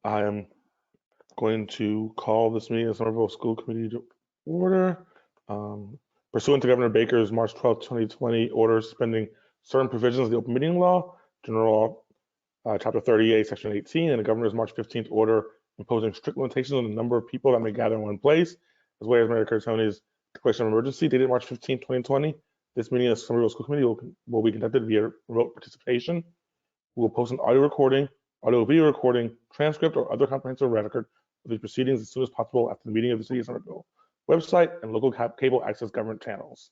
I am going to call this meeting of Somerville School Committee to order. Pursuant to Governor Baker's March 12, 2020 order suspending certain provisions of the open meeting law, General Chapter 38, Section 18, and the Governor's March 15th order imposing strict limitations on the number of people that may gather in one place, as well as Mayor CURTATONE'S declaration of emergency dated March 15, 2020. This meeting of the Somerville School Committee will be conducted via remote participation. We will post an audio recording, audio video recording, transcript, or other comprehensive record of these proceedings as soon as possible after the meeting of the City of Somerville website and local cable access government channels.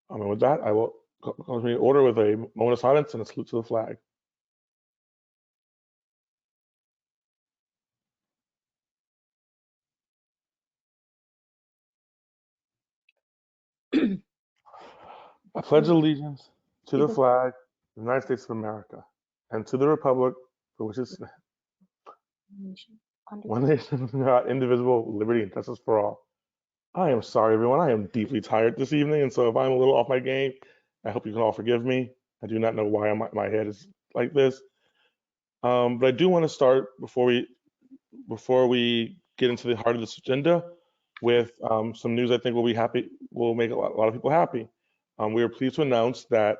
And with that, I will call the meeting to order with a moment of silence and a salute to the flag. I pledge allegiance to the flag of the United States of America and to the republic for which is one nation, not indivisible, with liberty and justice for all. I am sorry, everyone. I am deeply tired this evening, and so if I'm a little off my game, I hope you can all forgive me. I do not know why my head is like this, but I do want to start before we get into the heart of this agenda with some news I think will make a lot of people happy. We are pleased to announce that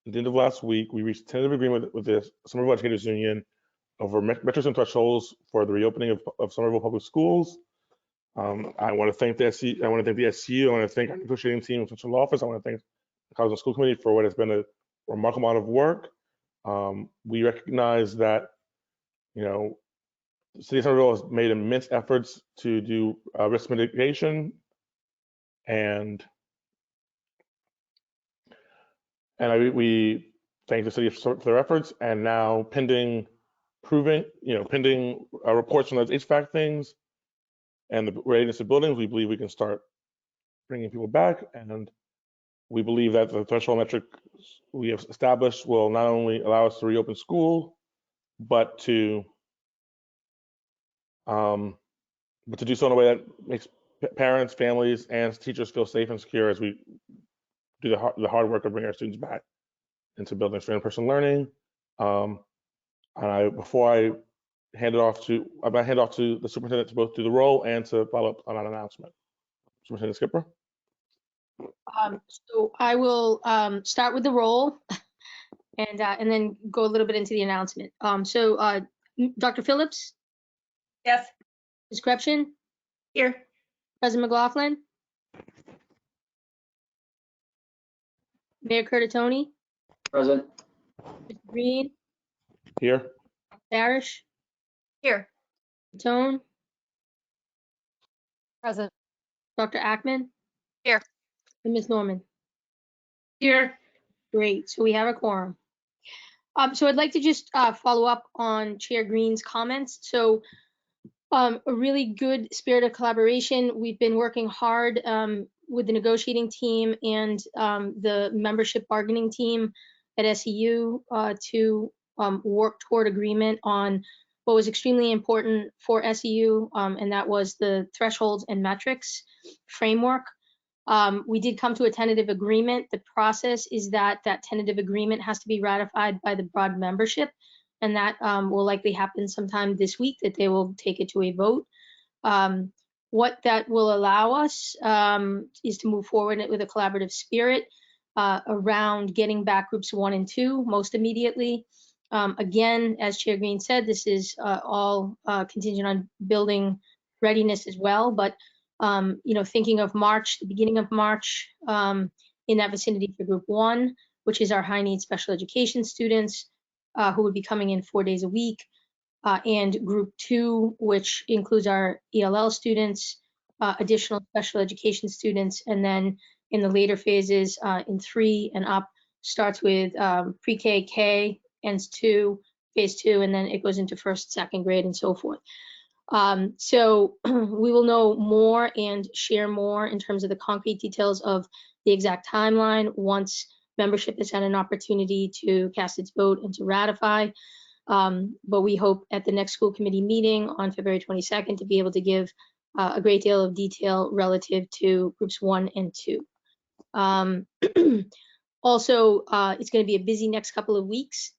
at the end of last week, we reached a tentative agreement with the Somerville Educators Union over metrics and thresholds for the reopening of Somerville Public Schools. I want to thank the SU. I want to thank the SU. I want to thank our negotiating team in Central Office. I want to thank the College and School Committee for what has been a remarkable amount of work. We recognize that, the City of Somerville has made immense efforts to do risk mitigation, and we thank the city for their efforts. And now, pending reports from those HVAC things and the readiness of buildings, we believe we can start bringing people back. And we believe that the threshold metric we have established will not only allow us to reopen school, but to do so in a way that makes parents, families, and teachers feel safe and secure as we do the hard work of bringing our students back into buildings for in-person learning. Before I hand it off to, I'm going to hand off to the superintendent to both do the roll and to follow up on that announcement. Superintendent Skipper. So I will start with the roll and then go a little bit into the announcement. Dr. Phillips? Yes. Ms. Krebshin? Here. President McLaughlin? Mayor Curtatone? Present. Mr. Green? Here. Barish? Here. Tone? Present. Dr. Ackman? Here. And Ms. Norman? Here. Great, so we have a quorum. So I'd like to just follow up on Chair Green's comments. So a really good spirit of collaboration. We've been working hard with the negotiating team and the membership bargaining team at SEU to work toward agreement on what was extremely important for SEU, and that was the thresholds and metrics framework. We did come to a tentative agreement. The process is that tentative agreement has to be ratified by the broad membership, and that will likely happen sometime this week, that they will take it to a vote. What that will allow us is to move forward with a collaborative spirit around getting back groups 1 and 2 most immediately. Again, as Chair Green said, this is all contingent on building readiness as well, but thinking of March, the beginning of March, in that vicinity for group 1, which is our high needs special education students who would be coming in 4 days a week, and group 2, which includes our ELL students, additional special education students, and then in the later phases, in 3 and up, starts with pre-K, K, ends 2, phase 2, and then it goes into 1st, 2nd grade and so forth. So we will know more and share more in terms of the concrete details of the exact timeline once membership has had an opportunity to cast its vote and to ratify. But we hope at the next school committee meeting on February 22nd to be able to give a great deal of detail relative to groups 1 and 2. Also, it's going to be a busy next couple of weeks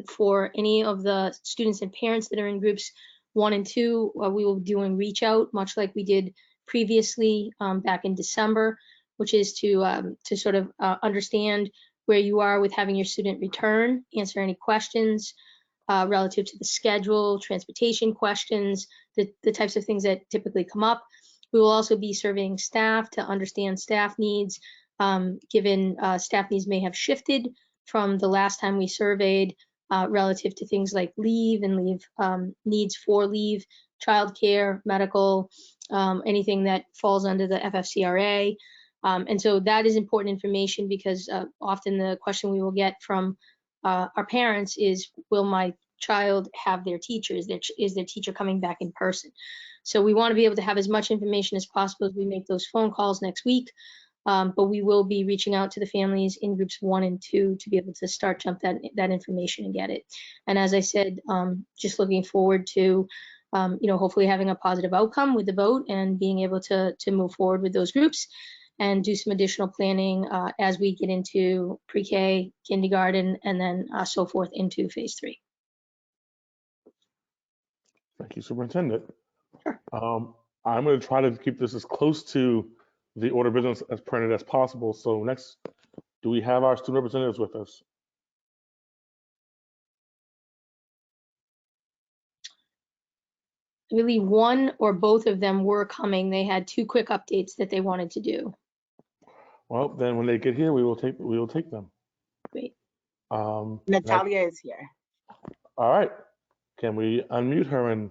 for any of the students and parents that are in groups 1 and 2. We will be doing reach out, much like we did previously back in December, which is to sort of understand where you are with having your student return, answer any questions relative to the schedule, transportation questions, the types of things that typically come up. We will also be surveying staff to understand staff needs, given staff needs may have shifted from the last time we surveyed relative to things like leave and leave needs for leave, childcare, medical, anything that falls under the FFCRA. And so that is important information because often the question we will get from our parents is, will my child have their teacher? Is their teacher coming back in person? So we want to be able to have as much information as possible as we make those phone calls next week. But we will be reaching out to the families in groups 1 and 2 to be able to start jump that information and get it. And as I said, just looking forward to, hopefully having a positive outcome with the vote and being able to move forward with those groups and do some additional planning as we get into pre-K, kindergarten, and then so forth into phase 3. Thank you, Superintendent. Sure. I'm going to try to keep this as close to the order of business as printed as possible. So next, do we have our student representatives with us? I believe one or both of them were coming. They had 2 quick updates that they wanted to do. Well, then when they get here, we will take them. Great. Natalia is here. All right. Can we unmute her and?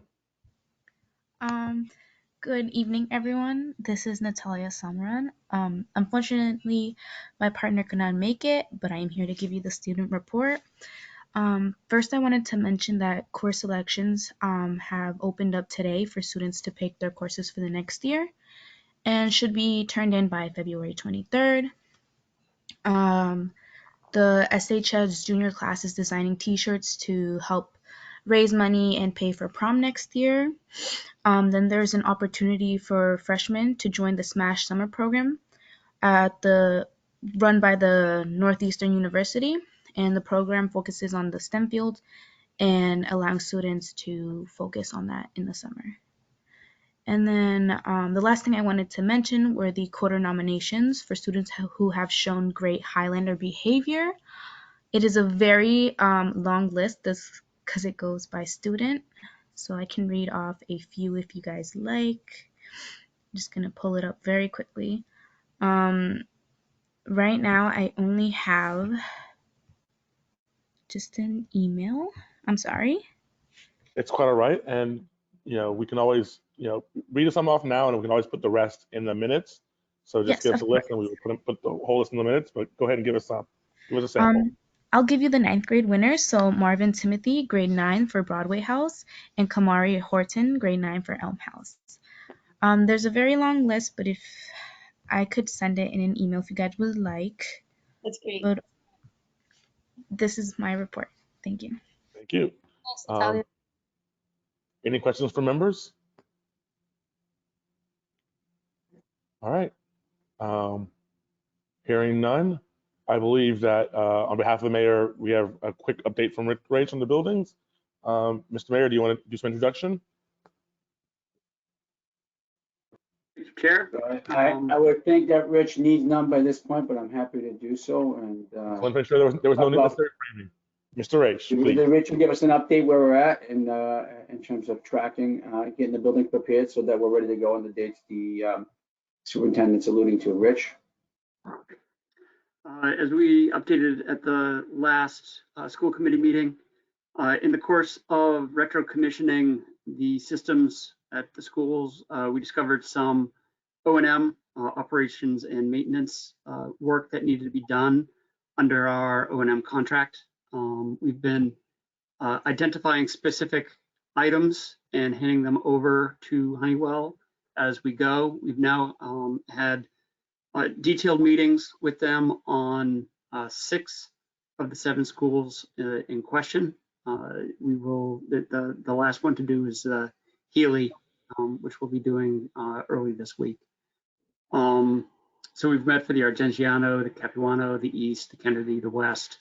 Good evening, everyone. This is Natalia Samran. Unfortunately, my partner could not make it, but I am here to give you the student report. First, I wanted to mention that course selections have opened up today for students to pick their courses for the next year and should be turned in by February 23rd. The SHS junior class is designing t-shirts to help raise money and pay for prom next year. Then there's an opportunity for freshmen to join the SMASH summer program run by the Northeastern University, and the program focuses on the STEM field and allowing students to focus on that in the summer. And then the last thing I wanted to mention were the quarter nominations for students who have shown great Highlander behavior. It is a very long list because it goes by student. So I can read off a few if you guys like. I'm just going to pull it up very quickly. Right now, I only have just an email. I'm sorry. It's quite all right. And, we can always, read some off now, and we can always put the rest in the minutes. So just give us a list and we will put the whole list in the minutes, but go ahead and give us a sample. I'll give you the 9th grade winners. So Marvin Timothy, grade 9 for Broadway House, and Kamari Horton, grade 9 for Elm House. There's a very long list, but if I could send it in an email if you guys would like. That's great. But this is my report. Thank you. Thank you. Thanks, Natalia. Any questions for members? All right. Hearing none, I believe that on behalf of the mayor, we have a quick update from Rich on the buildings. Mr. Mayor, do you want to do some introduction? Chair? I would think that Rich needs none by this point, but I'm happy to do so. And I want to make sure there was no necessary framing. Mr. H, please. Rich will give us an update where we're at in terms of tracking, getting the building prepared so that we're ready to go on the dates the superintendent's alluding to. Rich? As we updated at the last school committee meeting, in the course of retro commissioning the systems at the schools, we discovered some O&M, operations and maintenance work that needed to be done under our O&M contract. We've been identifying specific items and handing them over to Honeywell as we go. We've now had detailed meetings with them on 6 of the 7 schools in question. We will, the last one to do is Healy, which we'll be doing early this week. So we've met for the Argentiano, the Capuano, the East, the Kennedy, the West,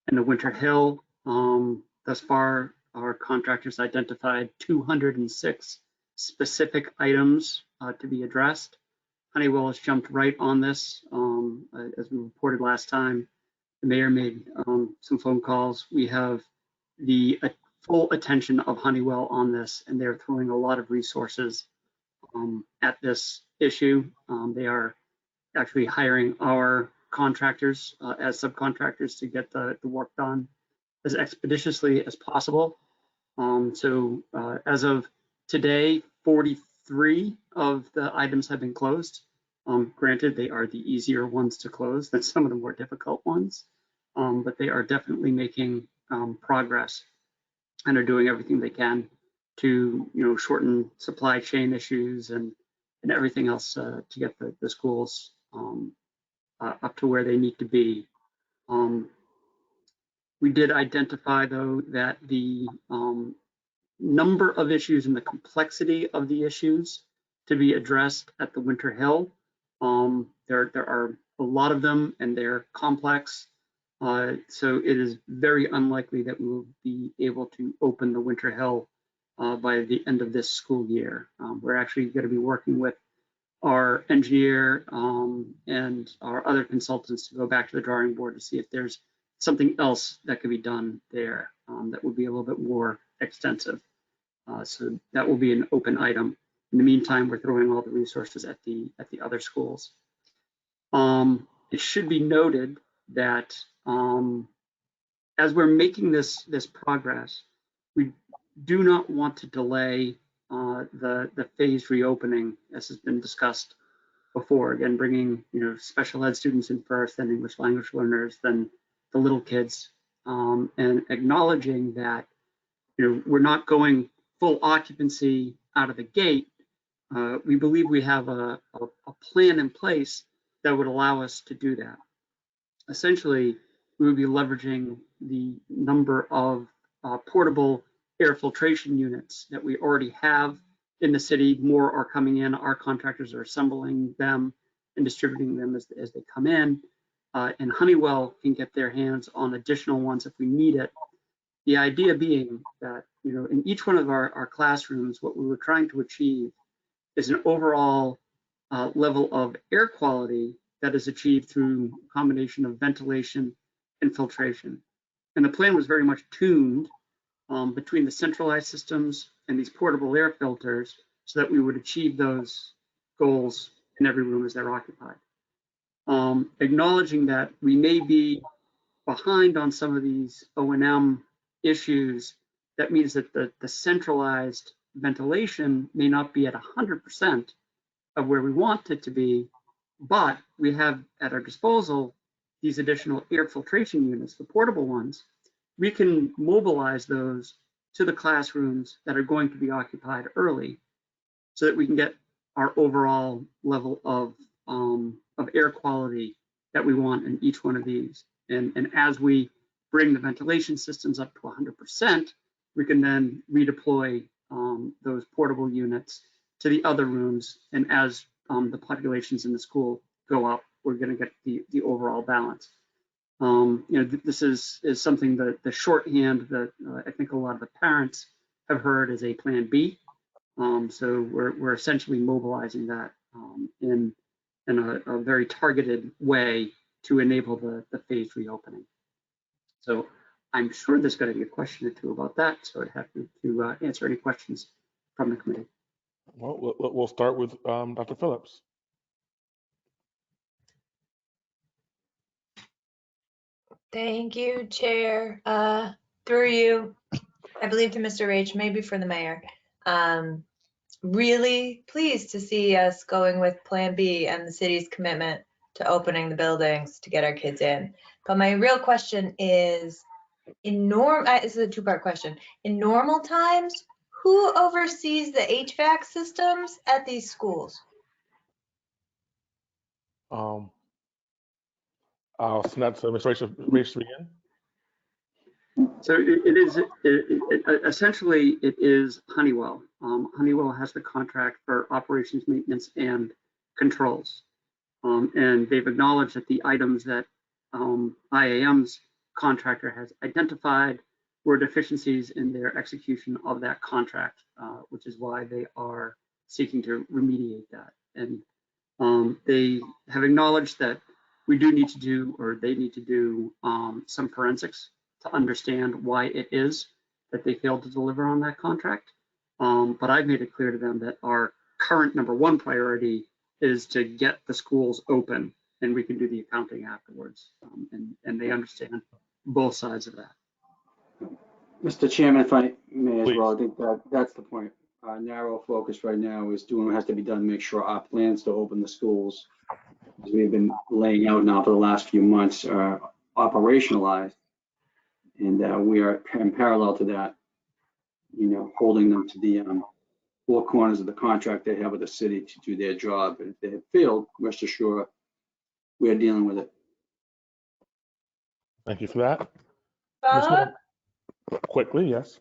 and the Winter Hill Thus far, our contractors identified 206 specific items to be addressed. Honeywell has jumped right on this. As we reported last time, the mayor made some phone calls. We have the full attention of Honeywell on this, and they're throwing a lot of resources at this issue. They are actually hiring our contractors as subcontractors to get the work done as expeditiously as possible. So as of today, 43 of the items have been closed. Granted, they are the easier ones to close than some of the more difficult ones, but they are definitely making progress and are doing everything they can to shorten supply chain issues and everything else to get the schools up to where they need to be. We did identify, though, that the number of issues and the complexity of the issues to be addressed at the Winter Hill, there are a lot of them, and they're complex. So it is very unlikely that we will be able to open the Winter Hill by the end of this school year. We're actually going to be working with our engineer and our other consultants to go back to the drawing board to see if there's something else that could be done there that would be a little bit more extensive. So that will be an open item. In the meantime, we're throwing all the resources at the other schools. It should be noted that as we're making this progress, we do not want to delay the phased reopening, as has been discussed before. Again, bringing special ed students in first, then English language learners, then the little kids, and acknowledging that we're not going full occupancy out of the gate. We believe we have a plan in place that would allow us to do that. Essentially, we would be leveraging the number of portable air filtration units that we already have in the city. More are coming in. Our contractors are assembling them and distributing them as they come in. And Honeywell can get their hands on additional ones if we need it. The idea being that, in each one of our classrooms, what we were trying to achieve is an overall level of air quality that is achieved through a combination of ventilation and filtration. And the plan was very much tuned between the centralized systems and these portable air filters so that we would achieve those goals in every room as they're occupied. Acknowledging that we may be behind on some of these O&M issues, that means that the centralized ventilation may not be at 100% of where we want it to be, but we have at our disposal these additional air filtration units, the portable ones. We can mobilize those to the classrooms that are going to be occupied early so that we can get our overall level of air quality that we want in each one of these. And as we bring the ventilation systems up to 100%, we can then redeploy those portable units to the other rooms. And as the populations in the school go up, we're going to get the overall balance. This is something that the shorthand that I think a lot of the parents have heard as a plan B. So we're essentially mobilizing that in a very targeted way to enable the phased reopening. So I'm sure there's going to be a question or two about that. So I'd have to answer any questions from the committee. Well, we'll start with Dr. Phillips. Thank you, Chair. Through you, I believe to Mr. H, maybe for the mayor. Really pleased to see us going with Plan B and the city's commitment to opening the buildings to get our kids in. But my real question is, this is a two-part question. In normal times, who oversees the HVAC systems at these schools? I'll send that to Ms. Rachel again. So essentially it is Honeywell. Honeywell has the contract for operations, maintenance, and controls. And they've acknowledged that the items that IAM's contractor has identified were deficiencies in their execution of that contract, which is why they are seeking to remediate that. And they have acknowledged that we do need to do, or they need to do, some forensics to understand why it is that they failed to deliver on that contract. But I've made it clear to them that our current #1 priority is to get the schools open, and we can do the accounting afterwards. And they understand both sides of that. Mr. Chairman, if I may as Please. well, I think that's the point. Our narrow focus right now is doing what has to be done to make sure our plans to open the schools, as we've been laying out now for the last few months, are operationalized. And we are in parallel to that, holding them to the four corners of the contract they have with the city to do their job. And if they have failed, rest assured, we are dealing with it. Thank you for that. Ms. Follow up? Norman, quickly, yes.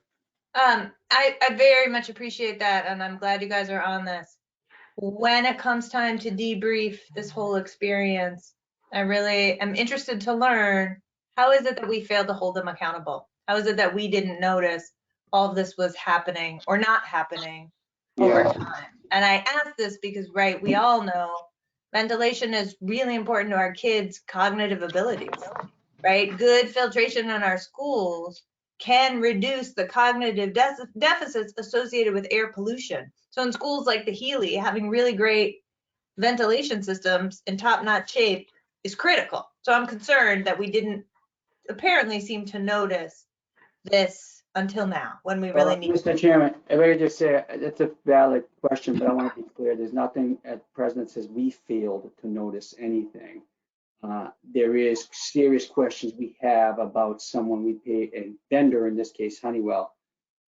I very much appreciate that, and I'm glad you guys are on this. When it comes time to debrief this whole experience, I really am interested to learn, how is it that we failed to hold them accountable? How is it that we didn't notice all of this was happening or not happening over time? And I ask this because, right, we all know ventilation is really important to our kids' cognitive abilities, right? Good filtration in our schools can reduce the cognitive deficits associated with air pollution. So in schools like the Healy, having really great ventilation systems in top-notch shape is critical. So I'm concerned that we didn't apparently seem to notice this until now, when we really need Mr. Chairman, if I could just say, it's a valid question, but I want to be clear. There's nothing at present that says we failed to notice anything. There is serious questions we have about someone we pay, a vendor, in this case Honeywell,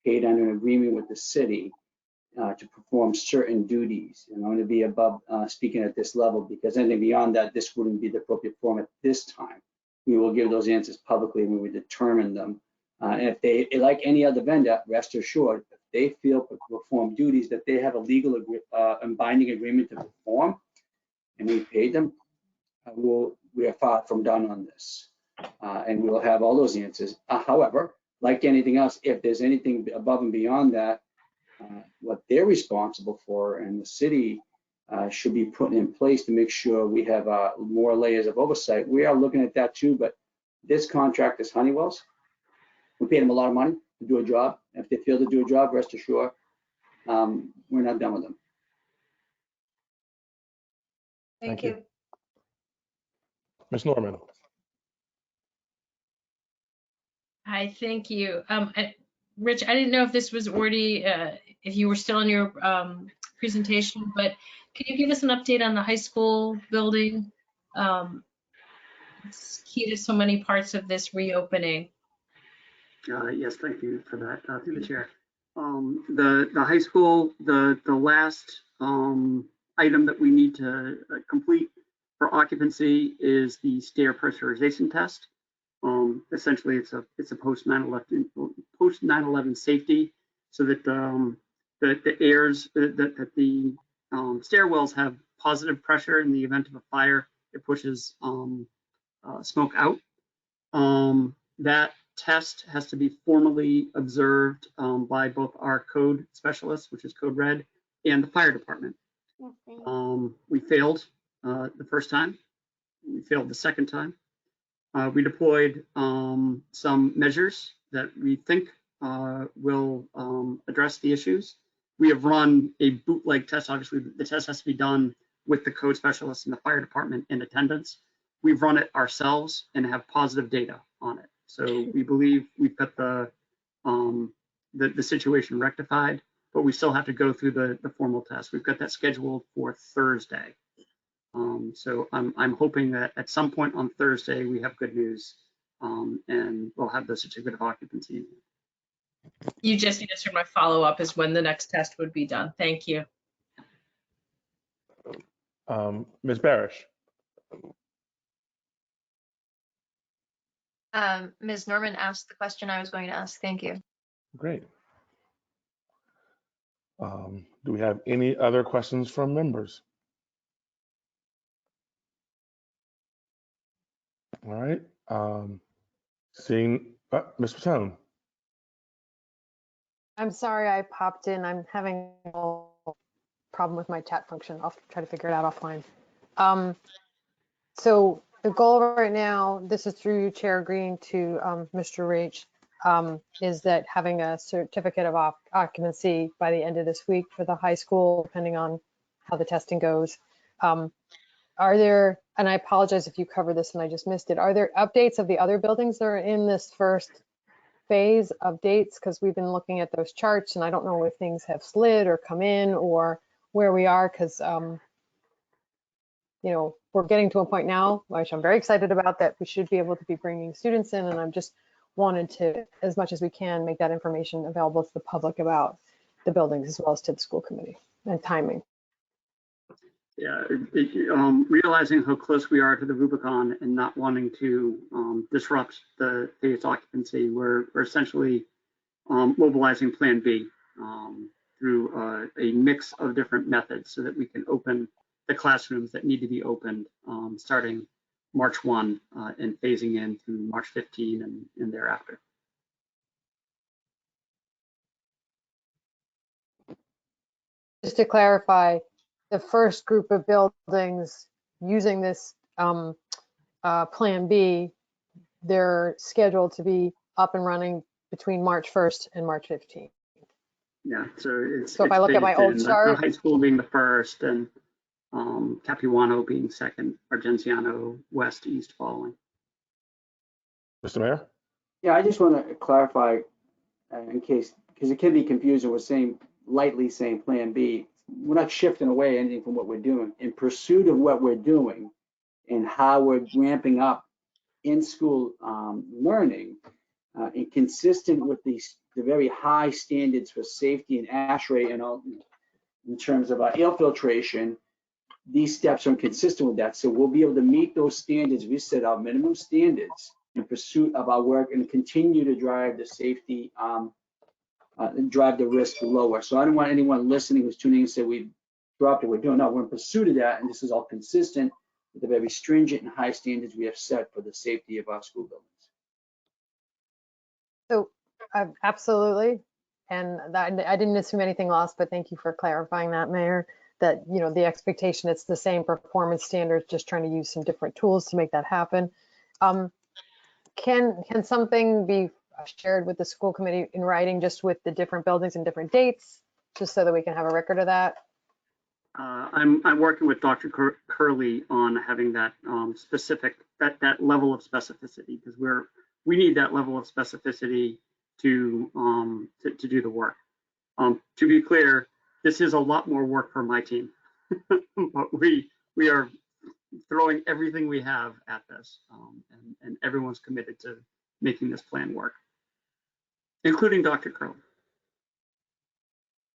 paid under an agreement with the city to perform certain duties. And I'm going to be above speaking at this level, because anything beyond that, this wouldn't be the appropriate form at this time. We will give those answers publicly when we determine them. And if they, like any other vendor, rest assured, if they feel to perform duties that they have a legal and binding agreement to perform, and we paid them, we are far from done on this. And we will have all those answers. However, like anything else, if there's anything above and beyond that, what they're responsible for, and the city should be putting in place to make sure we have more layers of oversight. We are looking at that too, but this contract is Honeywell's. We paid them a lot of money to do a job. If they fail to do a job, rest assured, we're not done with them. Thank you. Ms. Norman. Hi, thank you. Rich, I didn't know if this was already, if you were still in your presentation, but can you give us an update on the high school building? It's key to so many parts of this reopening. Yes, thank you for that, through the chair. The high school, the last item that we need to complete for occupancy is the Stair pressurization test. Essentially, it's a post 9/11 safety, so that the airs that the stairwells have positive pressure in the event of a fire. It pushes smoke out. That test has to be formally observed by both our code specialists, which is Code Red, and the fire department. We failed the first time. We failed the second time. We deployed some measures that we think will address the issues. We have run a bootleg test. Obviously, the test has to be done with the code specialists and the fire department in attendance. We've run it ourselves and have positive data on it. So we believe we've got the situation rectified, but we still have to go through the formal test. We've got that scheduled for Thursday. So I'm hoping that at some point on Thursday we have good news, and we'll have the certificate of occupancy. You just answered my follow-up is when the next test would be done. Thank you. Ms. Barish. Ms. Norman asked the question I was going to ask. Thank you. Great. Do we have any other questions from members? All right. Seeing Ms. Patone. I'm sorry I popped in. I'm having a problem with my chat function. I'll try to figure it out offline. So the goal right now, this is through you, Chair Green, to Mr. Rach, is that having a certificate of occupancy by the end of this week for the high school, depending on how the testing goes. Are there, and I apologize if you covered this and I just missed it, are there updates of the other buildings that are in this first phase of dates? Because we've been looking at those charts and I don't know if things have slid or come in or where we are, because you know, we're getting to a point now, which I'm very excited about, that we should be able to be bringing students in, and I'm just wanted to, as much as we can, make that information available to the public about the buildings as well as to the school committee and timing. Yeah, realizing how close we are to the Rubicon and not wanting to disrupt the phased occupancy, we're essentially mobilizing Plan B through a mix of different methods so that we can open the classrooms that need to be opened starting March 1 and phasing in through March 15 and thereafter. Just to clarify, the first group of buildings using this Plan B, they're scheduled to be up and running between March 1st and March 15th. Yeah, so if I look at my old chart, the high school being the first and Capuano being second, Argenziano West East following. Mr. Mayor? Yeah, I just want to clarify in case, because it can be confusing. We're saying, lightly saying Plan B. We're not shifting away anything from what we're doing. In pursuit of what we're doing and how we're ramping up in-school learning, and consistent with the very high standards for safety and ash rate and all in terms of air filtration, these steps are consistent with that. So we'll be able to meet those standards. We set our minimum standards in pursuit of our work and continue to drive the safety, drive the risk lower. So I don't want anyone listening who's tuning in to say we dropped what we're doing. No, we're in pursuit of that, and this is all consistent with the very stringent and high standards we have set for the safety of our school buildings. So absolutely, and that, I didn't assume anything else, but thank you for clarifying that, Mayor. That, you know, the expectation, it's the same performance standards, just trying to use some different tools to make that happen. Can something be shared with the school committee in writing, just with the different buildings and different dates, just so that we can have a record of that? I'm working with Dr. Curley on having that specific, that level of specificity, because we need that level of specificity to do the work. To be clear, this is a lot more work for my team, but we are throwing everything we have at this, and everyone's committed to making this plan work, including Dr. Curley.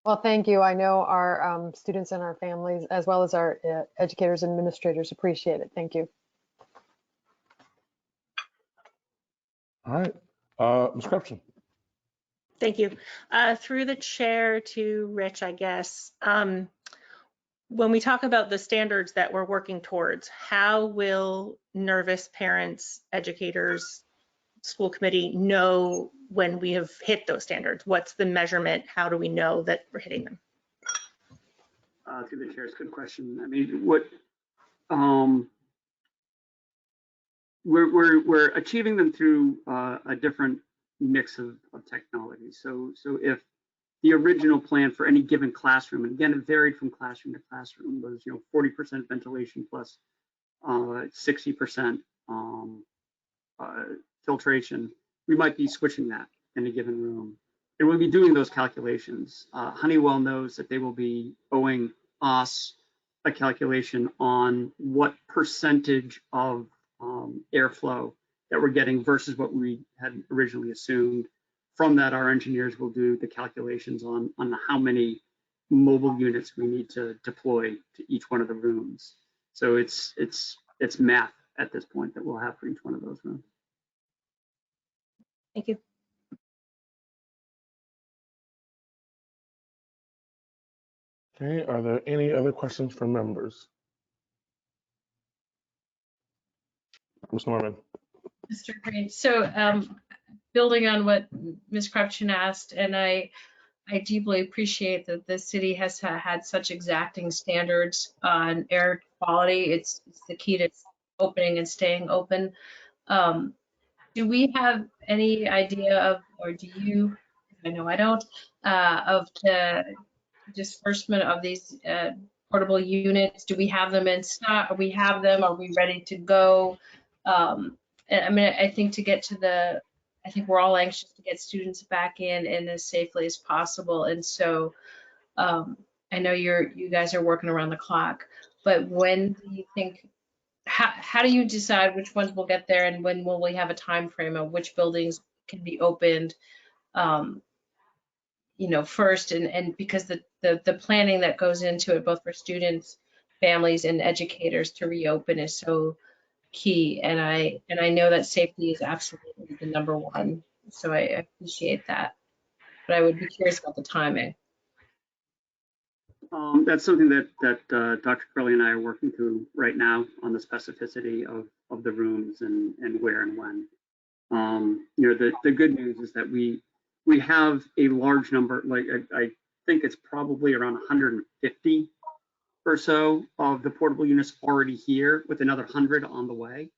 Well, thank you. I know our students and our families, as well as our educators and administrators, appreciate it. Thank you. All right, Ms. Crepton. Thank you. Through the chair to Rich, I guess. When we talk about the standards that we're working towards, how will nervous parents, educators, school committee know when we have hit those standards? What's the measurement? How do we know that we're hitting them? Through the chair, it's a good question. I mean, what we're achieving them through a different mix of technology. So if the original plan for any given classroom, and again, it varied from classroom to classroom, was 40% ventilation plus 60% filtration, we might be switching that in a given room. And we'll be doing those calculations. Honeywell knows that they will be owing us a calculation on what percentage of airflow that we're getting versus what we had originally assumed. From that, our engineers will do the calculations on how many mobile units we need to deploy to each one of the rooms. So it's math at this point that we'll have for each one of those rooms. Thank you. Okay, are there any other questions from members? Ms. Norman. Mr. Green, so building on what Ms. Crepton asked, and I I deeply appreciate that the city has had such exacting standards on air quality. It's the key to opening and staying open. Do we have any idea of, or do you, I know I don't, of the disbursement of these portable units? Do we have them in stock? We have them. Are we ready to go? And I mean, I think to get to the, I think we're all anxious to get students back in as safely as possible. And so I know you guys are working around the clock, but when do you think, how do you decide which ones will get there, and when will we have a time frame of which buildings can be opened? You know, first, and because the planning that goes into it, both for students, families, and educators to reopen is so key. And I know that safety is absolutely the number one. So I appreciate that. But I would be curious about the timing. That's something that Dr. Curley and I are working through right now on the specificity of the rooms and where and when. You know, the good news is that we have a large number, like I think it's probably around 150 or so of the portable units already here, with another 100 on the way.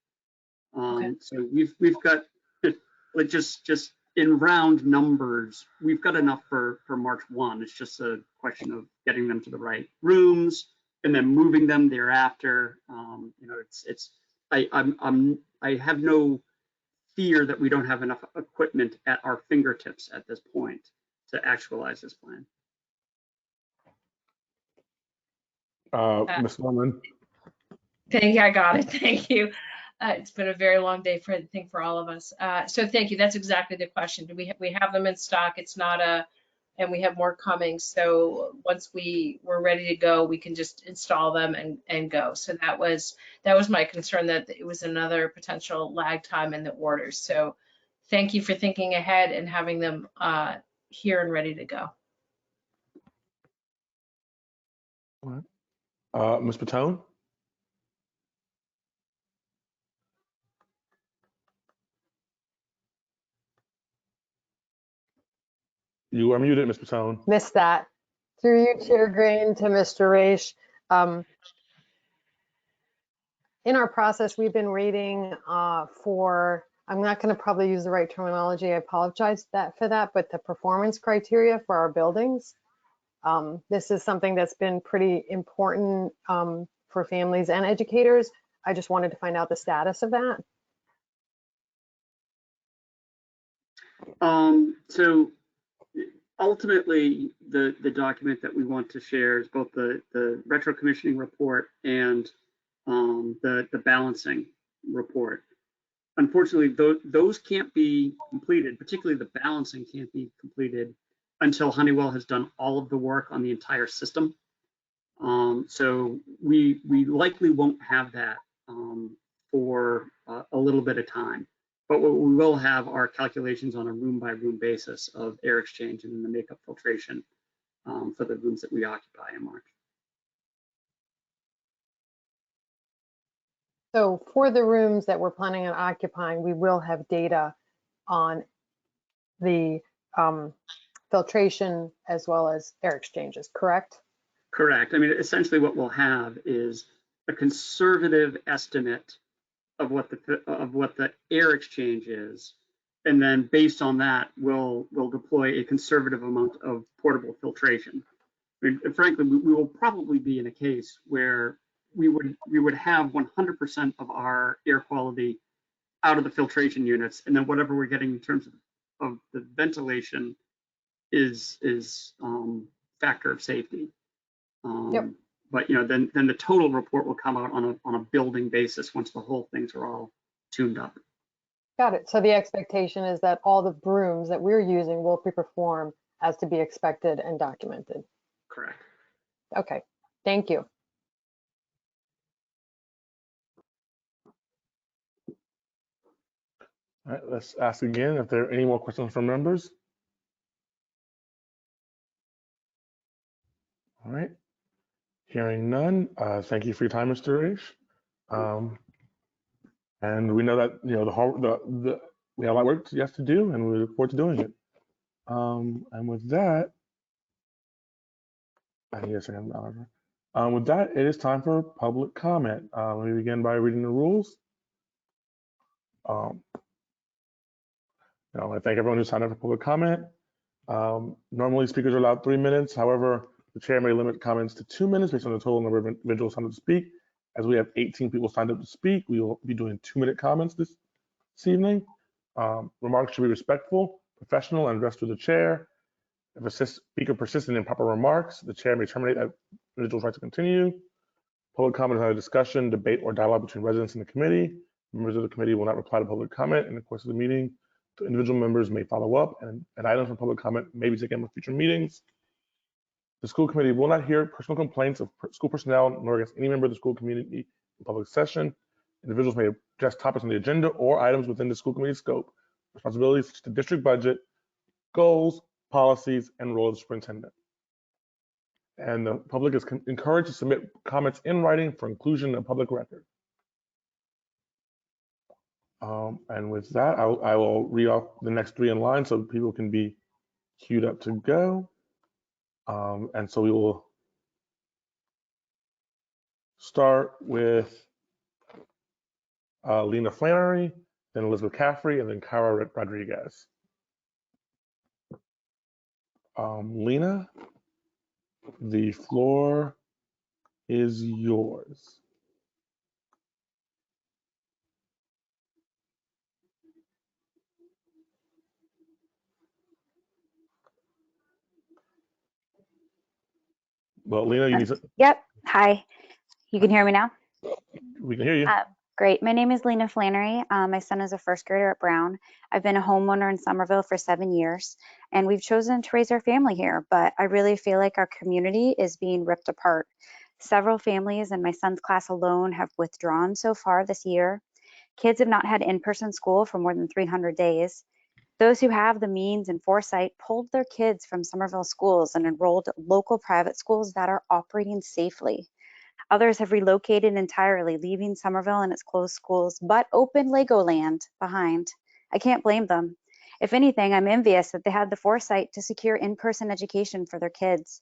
Okay. So we've got, like, just in round numbers, we've got enough for March 1. It's just a question of getting them to the right rooms and then moving them thereafter. You know, I have no fear that we don't have enough equipment at our fingertips at this point to actualize this plan. Ms. Norman. Thank you. I got it. Thank you. It's been a very long day for all of us. So thank you. That's exactly the question. Do we have them in stock? It's not and we have more coming. So once we're ready to go, we can just install them and go. So that was my concern, that it was another potential lag time in the orders. So thank you for thinking ahead and having them here and ready to go. All right. Ms. Patone? You are muted, Ms. Patone. Missed that. Through you, Chair Green, to Mr. Raish. In our process, we've been waiting for, I'm not going to probably use the right terminology, I apologize for that, but the performance criteria for our buildings. This is something that's been pretty important for families and educators. I just wanted to find out the status of that. So ultimately, the document that we want to share is both the retro commissioning report and the balancing report. Unfortunately, those can't be completed, particularly the balancing can't be completed until Honeywell has done all of the work on the entire system. So we likely won't have that for a little bit of time. But what we will have are calculations on a room by room basis of air exchange and then the makeup filtration for the rooms that we occupy in March. So for the rooms that we're planning on occupying, we will have data on the filtration as well as air exchanges, correct? Correct. I mean, essentially what we'll have is a conservative estimate of what the air exchange is, and then based on that, we'll deploy a conservative amount of portable filtration. I mean, frankly, we will probably be in a case where we would have 100% of our air quality out of the filtration units, and then whatever we're getting in terms of the ventilation is factor of safety. Yep. But you know, then the total report will come out on a building basis once the whole things are all tuned up. Got it. So the expectation is that all the rooms that we're using will perform as to be expected and documented. Correct. Okay. Thank you. All right, let's ask again if there are any more questions from members. All right. Hearing none, thank you for your time, Mr. Raish. And we know that we have a lot of work yet to do, and we look forward to doing it. And with that, I need a second. With that, it is time for public comment. Let me begin by reading the rules. I thank everyone who signed up for public comment. Normally, speakers are allowed 3 minutes. However, the chair may limit comments to 2 minutes based on the total number of individuals signed up to speak. As we have 18 people signed up to speak, we will be doing 2-minute comments this evening. Remarks should be respectful, professional, and addressed to the chair. If a speaker persists in improper remarks, the chair may terminate that individual's right to continue. Public comment is not a discussion, debate, or dialogue between residents and the committee. Members of the committee will not reply to public comment in the course of the meeting. The individual members may follow up, and items from public comment may be taken with future meetings. The school committee will not hear personal complaints of school personnel nor against any member of the school community in public session. Individuals may address topics on the agenda or items within the school committee scope, responsibilities such as the district budget, goals, policies, and role of the superintendent. And the public is encouraged to submit comments in writing for inclusion in the public record. And with that, I will read off the next 3 in line so people can be queued up to go. And so we will start with Lena Flannery, then Elizabeth Caffrey, and then Cara Rodriguez. Lena, the floor is yours. Well, Lena, you need to. Yep. Hi. You can hear me now? We can hear you. Great. My name is Lena Flannery. My son is a first grader at Brown. I've been a homeowner in Somerville for 7 years, and we've chosen to raise our family here, but I really feel like our community is being ripped apart. Several families in my son's class alone have withdrawn so far this year. Kids have not had in-person school for more than 300 days. Those who have the means and foresight pulled their kids from Somerville schools and enrolled local private schools that are operating safely. Others have relocated entirely, leaving Somerville and its closed schools, but open Legoland behind. I can't blame them. If anything, I'm envious that they had the foresight to secure in-person education for their kids.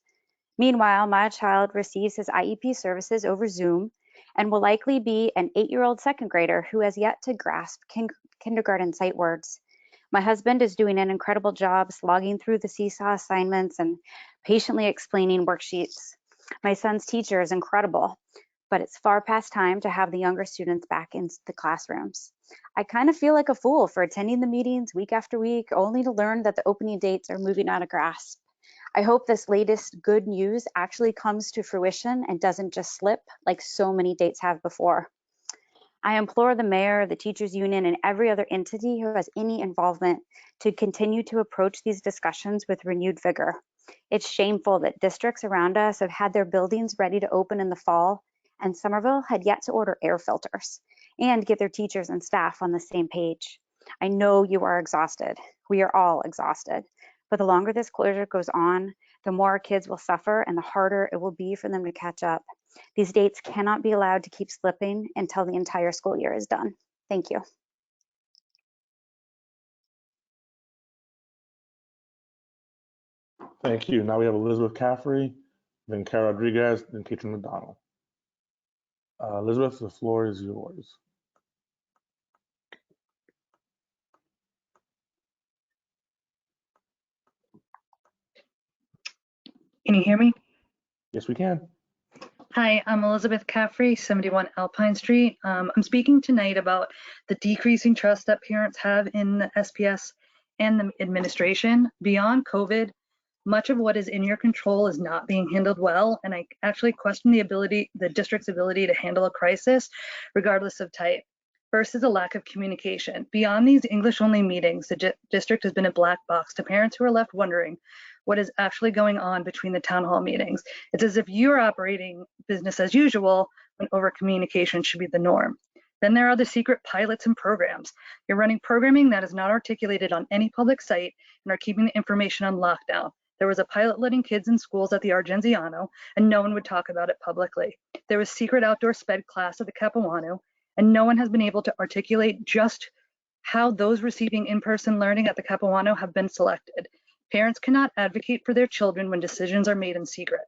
Meanwhile, my child receives his IEP services over Zoom and will likely be an 8-year-old second grader who has yet to grasp kindergarten sight words. My husband is doing an incredible job slogging through the seesaw assignments and patiently explaining worksheets. My son's teacher is incredible, but it's far past time to have the younger students back in the classrooms. I kind of feel like a fool for attending the meetings week after week, only to learn that the opening dates are moving out of grasp. I hope this latest good news actually comes to fruition and doesn't just slip like so many dates have before. I implore the mayor, the teachers union, and every other entity who has any involvement to continue to approach these discussions with renewed vigor. It's shameful that districts around us have had their buildings ready to open in the fall, and Somerville had yet to order air filters and get their teachers and staff on the same page. I know you are exhausted. We are all exhausted. But the longer this closure goes on, the more our kids will suffer and the harder it will be for them to catch up. These dates cannot be allowed to keep slipping until the entire school year is done. Thank you. Thank you. Now we have Elizabeth Caffrey, then Cara Rodriguez, then Katrin McDonald. Elizabeth, the floor is yours. Can you hear me? Yes, we can. Hi, I'm Elizabeth Caffrey, 71 Alpine Street. I'm speaking tonight about the decreasing trust that parents have in the SPS and the administration. Beyond COVID, much of what is in your control is not being handled well, and I actually question the district's ability to handle a crisis, regardless of type. First is a lack of communication. Beyond these English-only meetings, the district has been a black box to parents who are left wondering what is actually going on between the town hall meetings. It's as if you're operating business as usual when over-communication should be the norm. Then there are the secret pilots and programs. You're running programming that is not articulated on any public site and are keeping the information on lockdown. There was a pilot letting kids in schools at the Argenziano, and no one would talk about it publicly. There was secret outdoor sped class at the Capuano, and no one has been able to articulate just how those receiving in-person learning at the Capuano have been selected. Parents cannot advocate for their children when decisions are made in secret.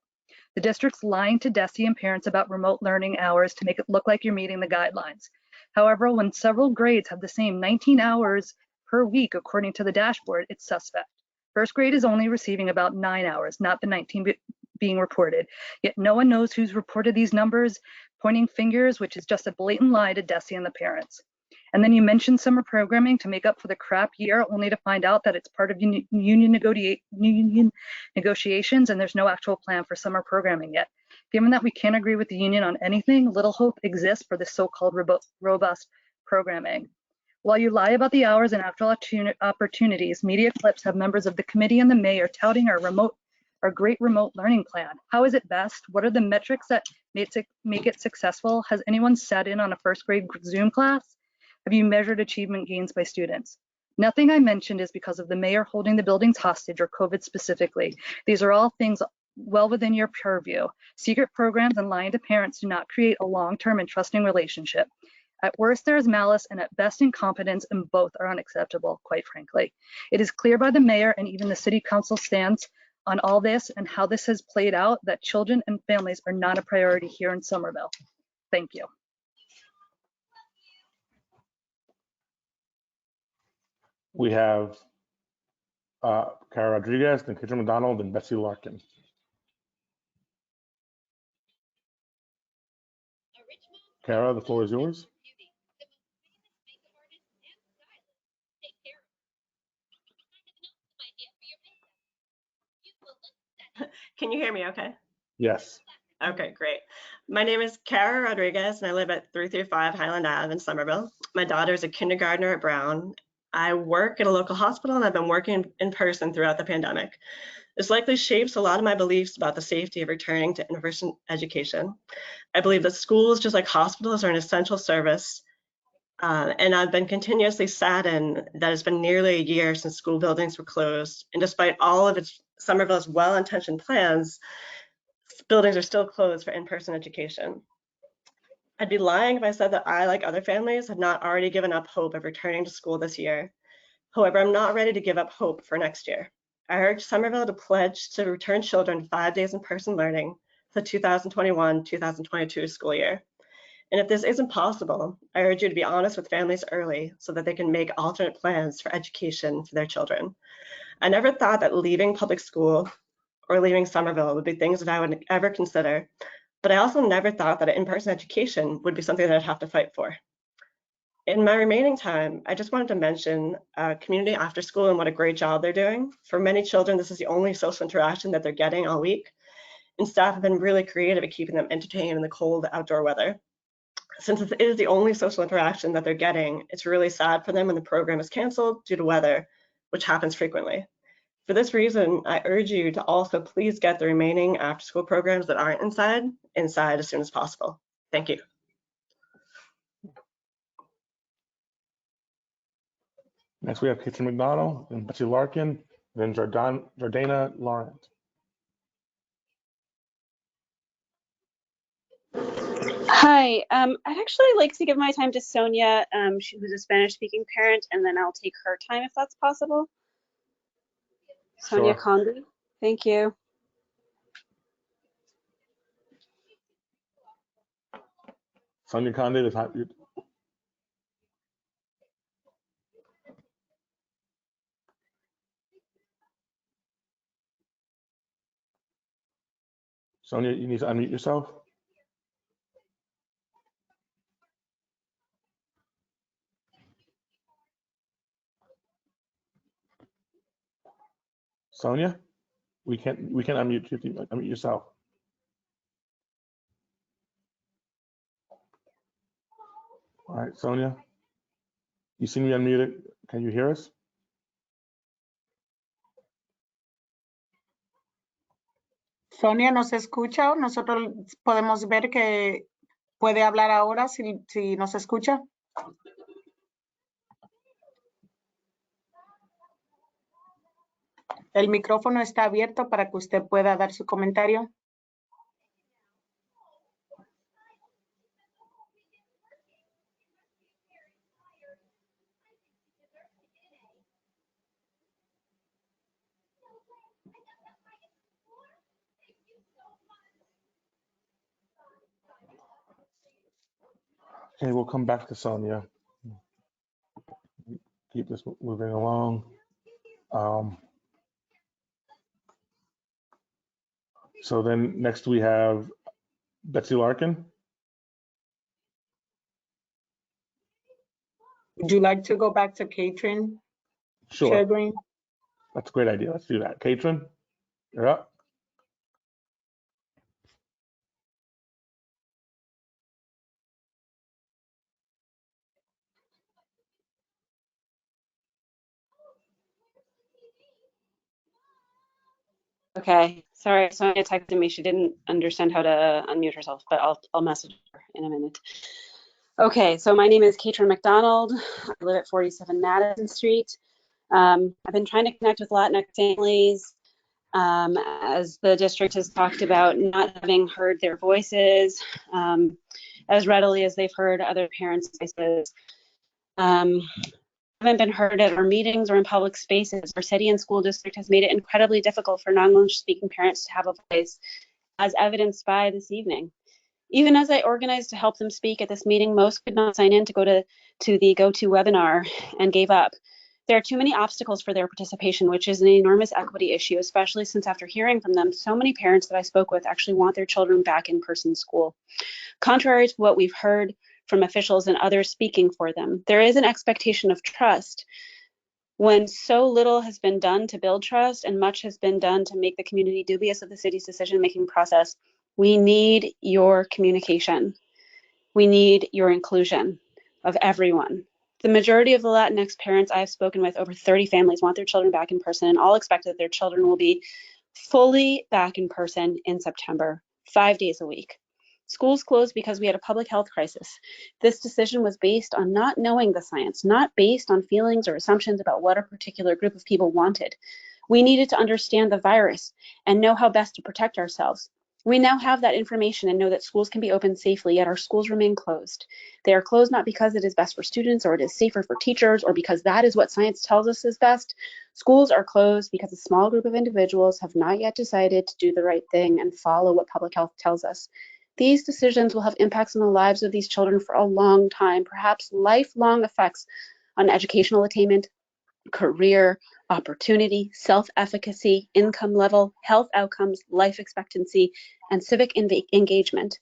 The district's lying to DESE and parents about remote learning hours to make it look like you're meeting the guidelines. However, when several grades have the same 19 hours per week, according to the dashboard, it's suspect. First grade is only receiving about 9 hours, not the 19 being reported. Yet no one knows who's reported these numbers, pointing fingers, which is just a blatant lie to DESE and the parents. And then you mentioned summer programming to make up for the crap year, only to find out that it's part of union negotiations and there's no actual plan for summer programming yet. Given that we can't agree with the union on anything, little hope exists for this so-called robust programming. While you lie about the hours and actual opportunities, media clips have members of the committee and the mayor touting our great remote learning plan. How is it best? What are the metrics that make it successful? Has anyone sat in on a first grade Zoom class? Have you measured achievement gains by students? Nothing I mentioned is because of the mayor holding the buildings hostage or COVID specifically. These are all things well within your purview. Secret programs and lying to parents do not create a long-term and trusting relationship. At worst, there is malice, and at best, incompetence, and both are unacceptable, quite frankly. It is clear by the mayor and even the city council stance on all this and how this has played out that children and families are not a priority here in Somerville. Thank you. We have Cara Rodriguez, then Kitchen McDonald, and Betsy Larkin. Cara, the floor is yours. Can you hear me okay? Yes. Okay, great. My name is Cara Rodriguez, and I live at 335 Highland Ave in Somerville. My daughter is a kindergartner at Brown. I work at a local hospital, and I've been working in person throughout the pandemic. This likely shapes a lot of my beliefs about the safety of returning to in-person education. I believe that schools, just like hospitals, are an essential service, and I've been continuously saddened that it's been nearly a year since school buildings were closed, and despite all of Somerville's well-intentioned plans, buildings are still closed for in-person education. I'd be lying if I said that I, like other families, have not already given up hope of returning to school this year. However, I'm not ready to give up hope for next year. I urge Somerville to pledge to return children 5 days in-person learning for the 2021-2022 school year. And if this isn't possible, I urge you to be honest with families early so that they can make alternate plans for education for their children. I never thought that leaving public school or leaving Somerville would be things that I would ever consider, but I also never thought that in-person education would be something that I'd have to fight for. In my remaining time, I just wanted to mention community after school and what a great job they're doing. For many children, this is the only social interaction that they're getting all week, and staff have been really creative at keeping them entertained in the cold outdoor weather. Since it is the only social interaction that they're getting, it's really sad for them when the program is canceled due to weather, which happens frequently. For this reason, I urge you to also please get the remaining after-school programs that aren't inside as soon as possible. Thank you. Next, we have Kitchen McDonald, then Betsy Larkin, then Jordana Laurent. Hi, I'd actually like to give my time to Sonia, who's a Spanish-speaking parent, and then I'll take her time if that's possible. Sonia Sure. Condi, thank you. Sonia Conde, the time. Sonia, you need to unmute yourself. Sonia, we can't unmute you if you unmute yourself. All right, Sonia, you seem to be unmuted. Can you hear us? Sonia, ¿nos escucha? Nosotros podemos ver que puede hablar ahora si nos escucha. El micrófono está abierto para que usted pueda dar su comentario. Okay, we'll come back to Sonia. Keep this moving along. So then next we have Betsy Larkin. Would you like to go back to Catherine? Sure, Chair Green? that's a great idea. Let's do that. Catherine, you're up. Okay, sorry, Sonia texted me. She didn't understand how to unmute herself, but I'll message her in a minute. Okay, so my name is Catherine McDonald. I live at 47 Madison Street. I've been trying to connect with Latinx families as the district has talked about not having heard their voices as readily as they've heard other parents' voices. Haven't been heard at our meetings or in public spaces. Our city and school district has made it incredibly difficult for non-English speaking parents to have a voice, as evidenced by this evening. Even as I organized to help them speak at this meeting, most could not sign in to go to the GoToWebinar and gave up. There are too many obstacles for their participation, which is an enormous equity issue, especially since after hearing from them, so many parents that I spoke with actually want their children back in person school. Contrary to what we've heard from officials and others speaking for them, there is an expectation of trust. When so little has been done to build trust and much has been done to make the community dubious of the city's decision-making process, we need your communication. We need your inclusion of everyone. The majority of the Latinx parents I have spoken with, over 30 families, want their children back in person and all expect that their children will be fully back in person in September, 5 days a week. Schools closed because we had a public health crisis. This decision was based on not knowing the science, not based on feelings or assumptions about what a particular group of people wanted. We needed to understand the virus and know how best to protect ourselves. We now have that information and know that schools can be opened safely, yet our schools remain closed. They are closed not because it is best for students or it is safer for teachers or because that is what science tells us is best. Schools are closed because a small group of individuals have not yet decided to do the right thing and follow what public health tells us. These decisions will have impacts on the lives of these children for a long time, perhaps lifelong effects on educational attainment, career, opportunity, self-efficacy, income level, health outcomes, life expectancy, and civic engagement.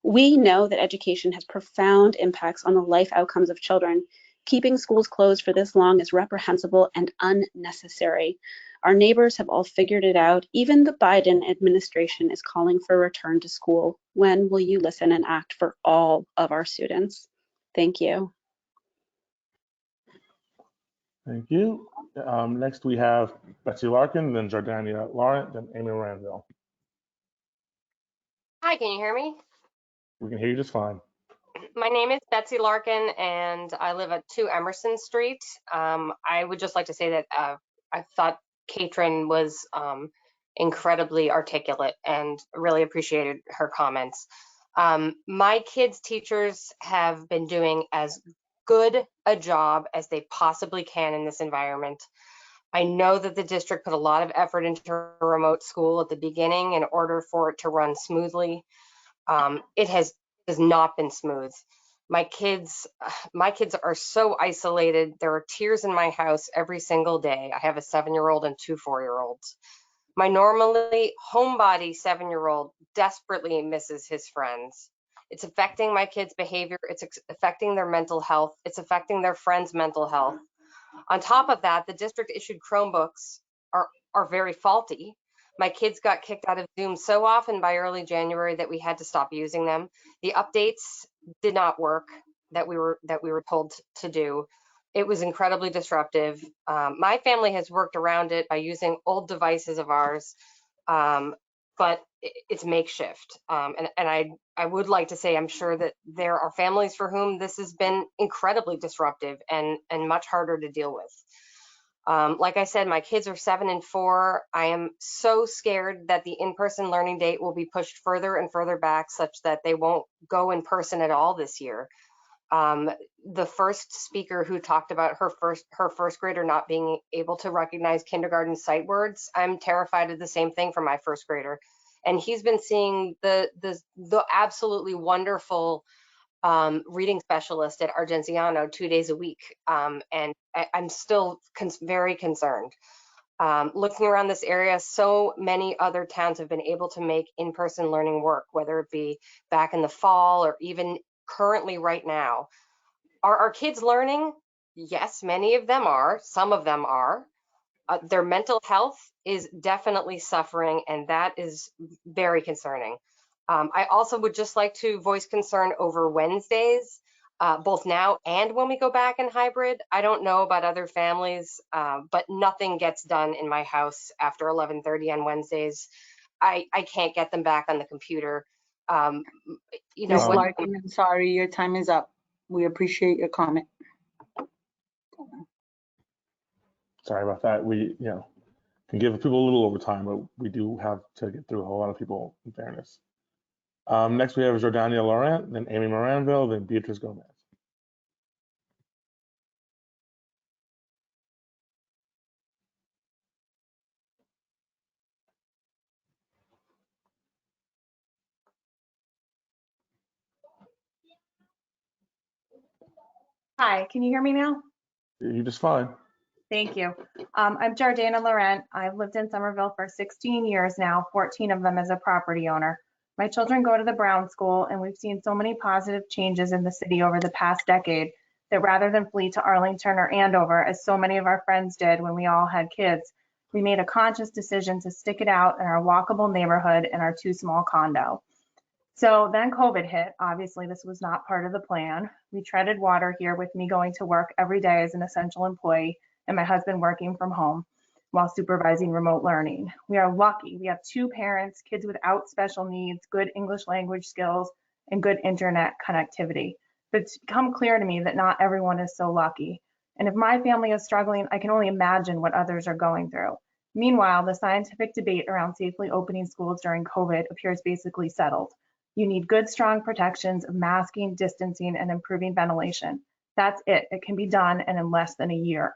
We know that education has profound impacts on the life outcomes of children. Keeping schools closed for this long is reprehensible and unnecessary. Our neighbors have all figured it out. Even the Biden administration is calling for a return to school. When will you listen and act for all of our students? Thank you. Thank you. Next we have Betsy Larkin, then Jordania Laurent, then Amy Moranville. Hi, can you hear me? We can hear you just fine. My name is Betsy Larkin and I live at 2 Emerson Street. I would just like to say that I thought Catherine was incredibly articulate and really appreciated her comments. My kids' teachers have been doing as good a job as they possibly can in this environment. I know that the district put a lot of effort into remote school at the beginning in order for it to run smoothly. It has not been smooth. My kids are so isolated. There are tears in my house every single day. I have a 7-year-old and 2 4-year-olds. My normally homebody 7-year-old desperately misses his friends. It's affecting my kids' behavior. It's affecting their mental health. It's affecting their friends' mental health. On top of that, the district issued Chromebooks are very faulty. My kids got kicked out of Zoom so often by early January that we had to stop using them. The updates did not work that we were told to do. It was incredibly disruptive. My family has worked around it by using old devices of ours, but it's makeshift. And I would like to say I'm sure that there are families for whom this has been incredibly disruptive and much harder to deal with. Like I said, my kids are 7 and 4. I am so scared that the in-person learning date will be pushed further and further back such that they won't go in person at all this year. The first speaker who talked about her first grader not being able to recognize kindergarten sight words, I'm terrified of the same thing for my first grader. And he's been seeing the absolutely wonderful reading specialist at Argenziano 2 days a week. And I'm still very concerned. Looking around this area, so many other towns have been able to make in-person learning work, whether it be back in the fall or even currently right now. Are our kids learning? Yes, many of them are. Some of them are. Their mental health is definitely suffering, and that is very concerning. I also would just like to voice concern over Wednesdays, both now and when we go back in hybrid. I don't know about other families, but nothing gets done in my house after 11:30 on Wednesdays. I can't get them back on the computer. You know, Ms. Larkin, I'm sorry, your time is up. We appreciate your comment. Sorry about that. We, can give people a little overtime, but we do have to get through a whole lot of people, in fairness. Next, we have Jordania Laurent, then Amy Moranville, then Beatrice Gomez. Hi, can you hear me now? You're just fine. Thank you. I'm Jordana Laurent. I've lived in Somerville for 16 years now, 14 of them as a property owner. My children go to the Brown School, and we've seen so many positive changes in the city over the past decade that rather than flee to Arlington or Andover, as so many of our friends did when we all had kids, we made a conscious decision to stick it out in our walkable neighborhood in our 2-small condo. So then COVID hit. Obviously, this was not part of the plan. We treaded water here with me going to work every day as an essential employee and my husband working from home while supervising remote learning. We are lucky. We have 2 parents, kids without special needs, good English language skills, and good internet connectivity. But it's become clear to me that not everyone is so lucky. And if my family is struggling, I can only imagine what others are going through. Meanwhile, the scientific debate around safely opening schools during COVID appears basically settled. You need good, strong protections of masking, distancing, and improving ventilation. That's it. It can be done and in less than a year.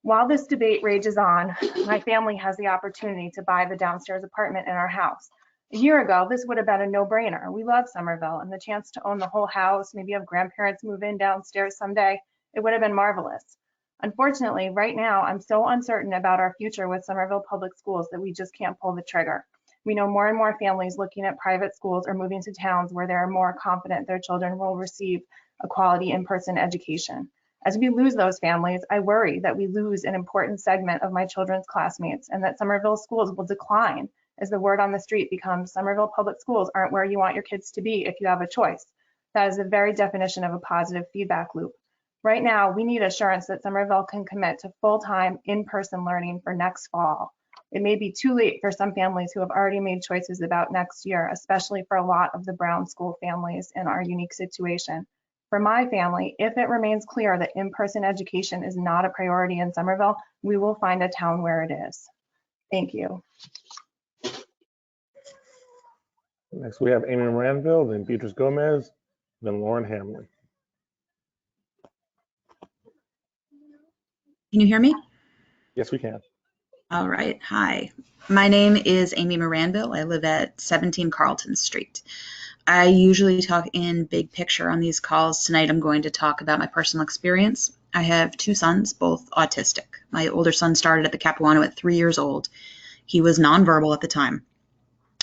While this debate rages on, my family has the opportunity to buy the downstairs apartment in our house. A year ago, this would have been a no-brainer. We love Somerville, and the chance to own the whole house, maybe have grandparents move in downstairs someday, it would have been marvelous. Unfortunately, right now, I'm so uncertain about our future with Somerville Public Schools that we just can't pull the trigger. We know more and more families looking at private schools or moving to towns where they're more confident their children will receive a quality in-person education. As we lose those families, I worry that we lose an important segment of my children's classmates and that Somerville schools will decline as the word on the street becomes Somerville Public Schools aren't where you want your kids to be if you have a choice. That is the very definition of a positive feedback loop. Right now, we need assurance that Somerville can commit to full-time in-person learning for next fall. It may be too late for some families who have already made choices about next year, especially for a lot of the Brown School families in our unique situation. For my family, if it remains clear that in-person education is not a priority in Somerville, we will find a town where it is. Thank you. Next, we have Amy Moranville, then Beatrice Gomez, then Lauren Hamlin. Can you hear me? Yes, we can. All right. Hi. My name is Amy Moranville. I live at 17 Carlton Street. I usually talk in big picture on these calls. Tonight I'm going to talk about my personal experience. I have 2 sons, both autistic. My older son started at the Capuano at 3 years old. He was nonverbal at the time.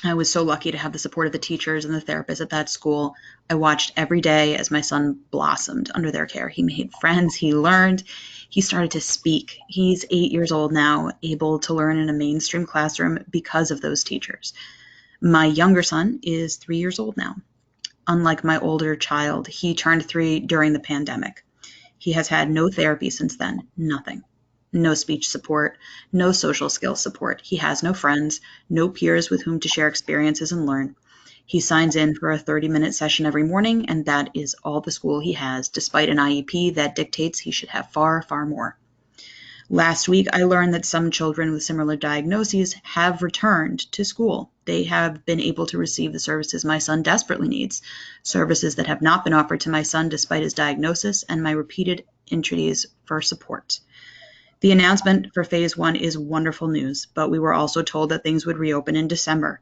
I was so lucky to have the support of the teachers and the therapists at that school. I watched every day as my son blossomed under their care. He made friends, he learned, he started to speak. He's 8 years old now, able to learn in a mainstream classroom because of those teachers. My younger son is 3 years old now. Unlike my older child, he turned 3 during the pandemic. He has had no therapy since then, nothing. No speech support, no social skills support. He has no friends, no peers with whom to share experiences and learn. He signs in for a 30-minute session every morning, and that is all the school he has, despite an IEP that dictates he should have far, far more. Last week, I learned that some children with similar diagnoses have returned to school. They have been able to receive the services my son desperately needs, services that have not been offered to my son despite his diagnosis and my repeated entreaties for support. The announcement for phase 1 is wonderful news, but we were also told that things would reopen in December.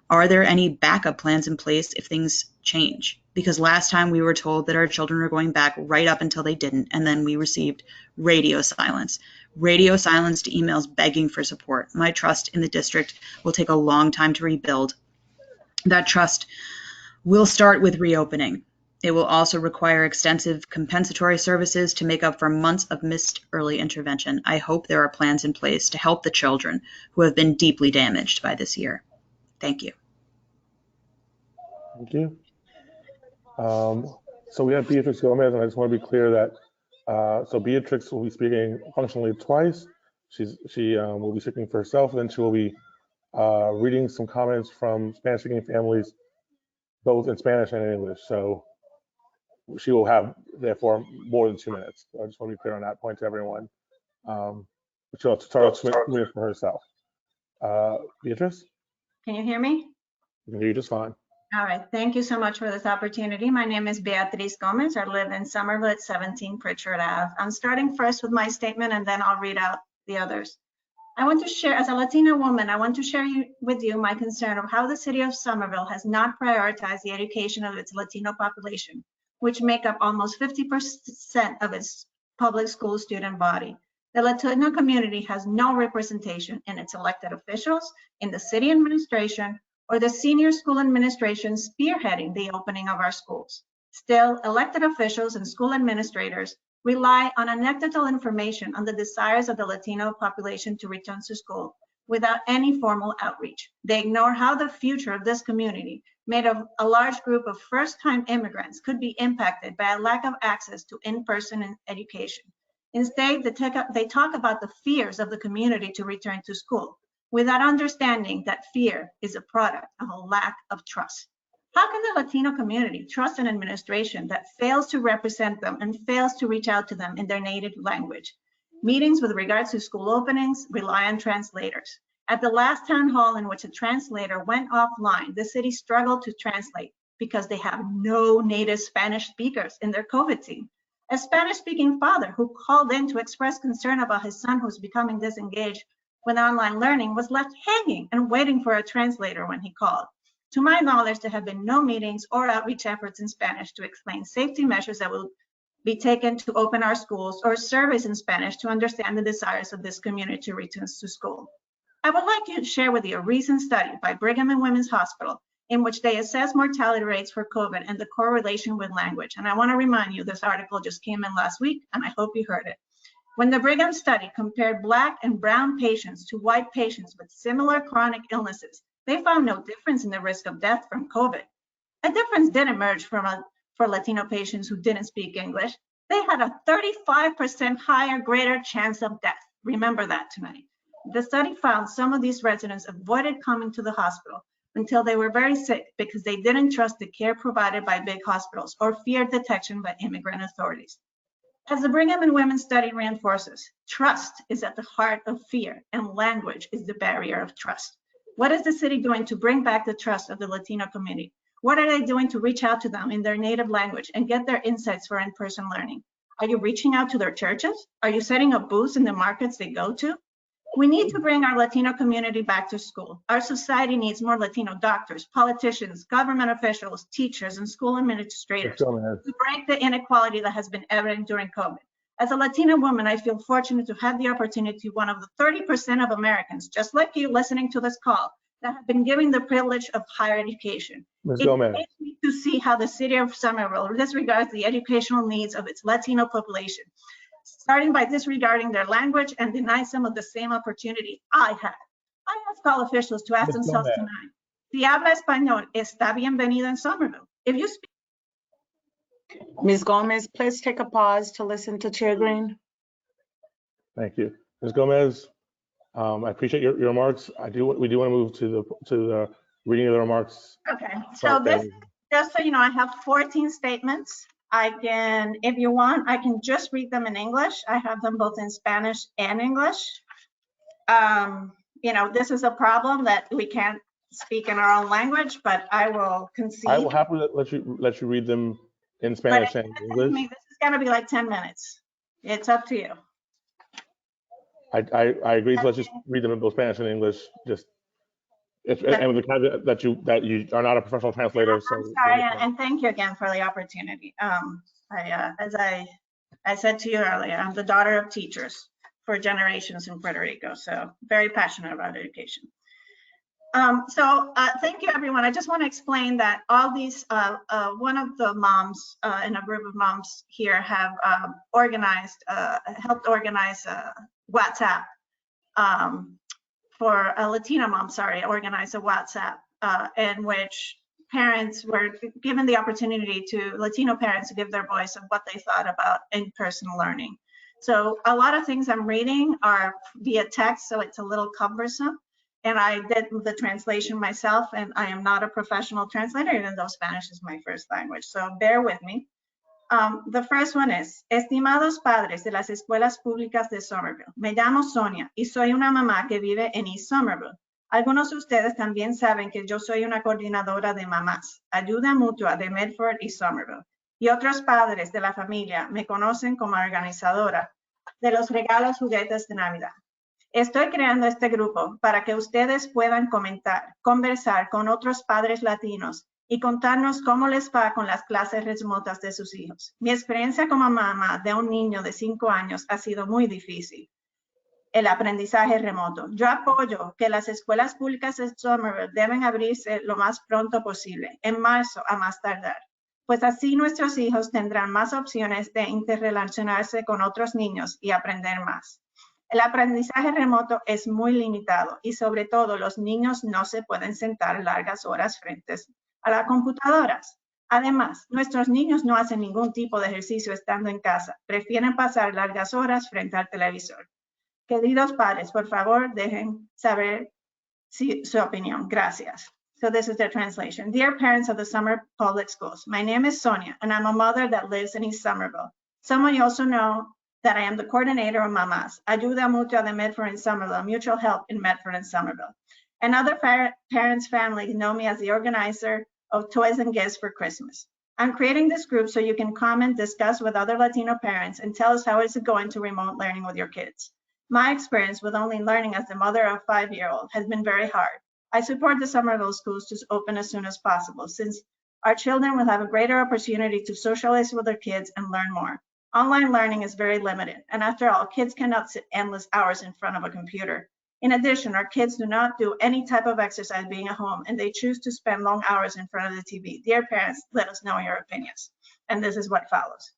Are there any backup plans in place if things change? Because last time we were told that our children were going back right up until they didn't, and then we received radio silence. Radio silence to emails begging for support. My trust in the district will take a long time to rebuild. That trust will start with reopening. It will also require extensive compensatory services to make up for months of missed early intervention. I hope there are plans in place to help the children who have been deeply damaged by this year. Thank you. Thank you. So we have Beatrice Gomez, and I just want to be clear that so Beatrice will be speaking functionally twice. She will be speaking for herself, and then she will be reading some comments from Spanish-speaking families, both in Spanish and in English. So she will have, therefore, more than 2 minutes. So I just want to be clear on that point to everyone. But she'll start off 2 minutes for herself. Beatrice? Can you hear me? I can hear you just fine. All right, thank you so much for this opportunity. My name is Beatrice Gomez. I live in Somerville at 17 Pritchard Ave. I'm starting first with my statement and then I'll read out the others. I want to share, as a Latina woman, I want to share with you my concern of how the city of Somerville has not prioritized the education of its Latino population, which make up almost 50% of its public school student body. The Latino community has no representation in its elected officials, in the city administration, or the senior school administration spearheading the opening of our schools. Still, elected officials and school administrators rely on anecdotal information on the desires of the Latino population to return to school without any formal outreach. They ignore how the future of this community, made of a large group of first-time immigrants, could be impacted by a lack of access to in-person education. Instead, they talk about the fears of the community to return to school, without understanding that fear is a product of a lack of trust. How can the Latino community trust an administration that fails to represent them and fails to reach out to them in their native language? Meetings with regards to school openings rely on translators. At the last town hall in which a translator went offline, the city struggled to translate because they have no native Spanish speakers in their COVID team. A Spanish-speaking father who called in to express concern about his son who's becoming disengaged with online learning was left hanging and waiting for a translator when he called. To my knowledge, there have been no meetings or outreach efforts in Spanish to explain safety measures that will be taken to open our schools, or surveys in Spanish to understand the desires of this community to return to school. I would like to share with you a recent study by Brigham and Women's Hospital in which they assess mortality rates for COVID and the correlation with language. And I want to remind you, this article just came in last week, and I hope you heard it. When the Brigham study compared Black and brown patients to white patients with similar chronic illnesses, they found no difference in the risk of death from COVID. A difference did emerge for Latino patients who didn't speak English. They had a 35% higher, greater chance of death. Remember that tonight. The study found some of these residents avoided coming to the hospital until they were very sick because they didn't trust the care provided by big hospitals or feared detection by immigrant authorities. As the Brigham and Women's study reinforces, trust is at the heart of fear, and language is the barrier of trust. What is the city doing to bring back the trust of the Latino community? What are they doing to reach out to them in their native language and get their insights for in-person learning? Are you reaching out to their churches? Are you setting up booths in the markets they go to? We need to bring our Latino community back to school. Our society needs more Latino doctors, politicians, government officials, teachers, and school administrators to break the inequality that has been evident during COVID. As a Latina woman, I feel fortunate to have the opportunity to be one of the 30% of Americans, just like you listening to this call, that have been given the privilege of higher education. Ms. It Gomez. pains me to see how the city of Somerville disregards the educational needs of its Latino population, starting by disregarding their language and deny some of the same opportunity I had. I ask all officials to ask Ms. themselves Gomez. tonight, si habla español, está bienvenido en Somerville. If you speak Ms. Gomez, please take a pause to listen to Chair Green. Thank you. Ms. Gomez, I appreciate your remarks. We do want to move to the reading of the remarks. Okay, so this, just so you know, I have 14 statements. I can, if you want, I can just read them in English. I have them both in Spanish and English. You know, this is a problem that we can't speak in our own language, but I will concede. I will happily let you read them in Spanish and English. This is going to be like 10 minutes. It's up to you. I agree. So let's just read them in both Spanish and English. Just And with the caveat that you are not a professional translator, I'm so sorry, and thank you again for the opportunity. As I said to you earlier, I'm the daughter of teachers for generations in Puerto Rico, so very passionate about education. Thank you, everyone. I just want to explain that all these, one of the moms in a group of moms here have helped organize WhatsApp for a Latina mom, organize a WhatsApp in which parents were given the opportunity to Latino parents to give their voice of what they thought about in-person learning. So a lot of things I'm reading are via text, so it's a little cumbersome. And I did the translation myself, and I am not a professional translator, even though Spanish is my first language. So bear with me. The first one is, estimados padres de las escuelas públicas de Somerville, me llamo Sonia y soy una mamá que vive en East Somerville. Algunos de ustedes también saben que yo soy una coordinadora de mamás, ayuda mutua de Medford y Somerville. Y otros padres de la familia me conocen como organizadora de los regalos juguetes de Navidad. Estoy creando este grupo para que ustedes puedan comentar, conversar con otros padres latinos y contarnos cómo les va con las clases remotas de sus hijos. Mi experiencia como mamá de un niño de 5 años ha sido muy difícil. El aprendizaje remoto. Yo apoyo que las escuelas públicas de Somerville deben abrirse lo más pronto posible, en marzo a más tardar, pues así nuestros hijos tendrán más opciones de interrelacionarse con otros niños y aprender más. El aprendizaje remoto es muy limitado y sobre todo los niños no se pueden sentar largas horas frente a las computadoras. Además, nuestros niños no hacen ningún tipo de ejercicio estando en casa, prefieren pasar largas horas frente al televisor. Queridos padres, por favor, dejen saber su opinión. Gracias. So this is the translation. Dear parents of the Somerville Public Schools, my name is Sonia and I'm a mother that lives in East Somerville. Some of you also know that I am the coordinator of Mamás, Ayuda Mutua de Medford and Somerville, Mutual Help in Medford and Somerville. And other parents' families know me as the organizer of Toys and Gifts for Christmas. I'm creating this group so you can comment, discuss with other Latino parents, and tell us how is it going to remote learning with your kids. My experience with only learning as the mother of a 5-year-old has been very hard. I support the Somerville schools to open as soon as possible, since our children will have a greater opportunity to socialize with their kids and learn more. Online learning is very limited, and after all, kids cannot sit endless hours in front of a computer. In addition, our kids do not do any type of exercise being at home, and they choose to spend long hours in front of the TV. Dear parents, let us know your opinions. And this is what follows.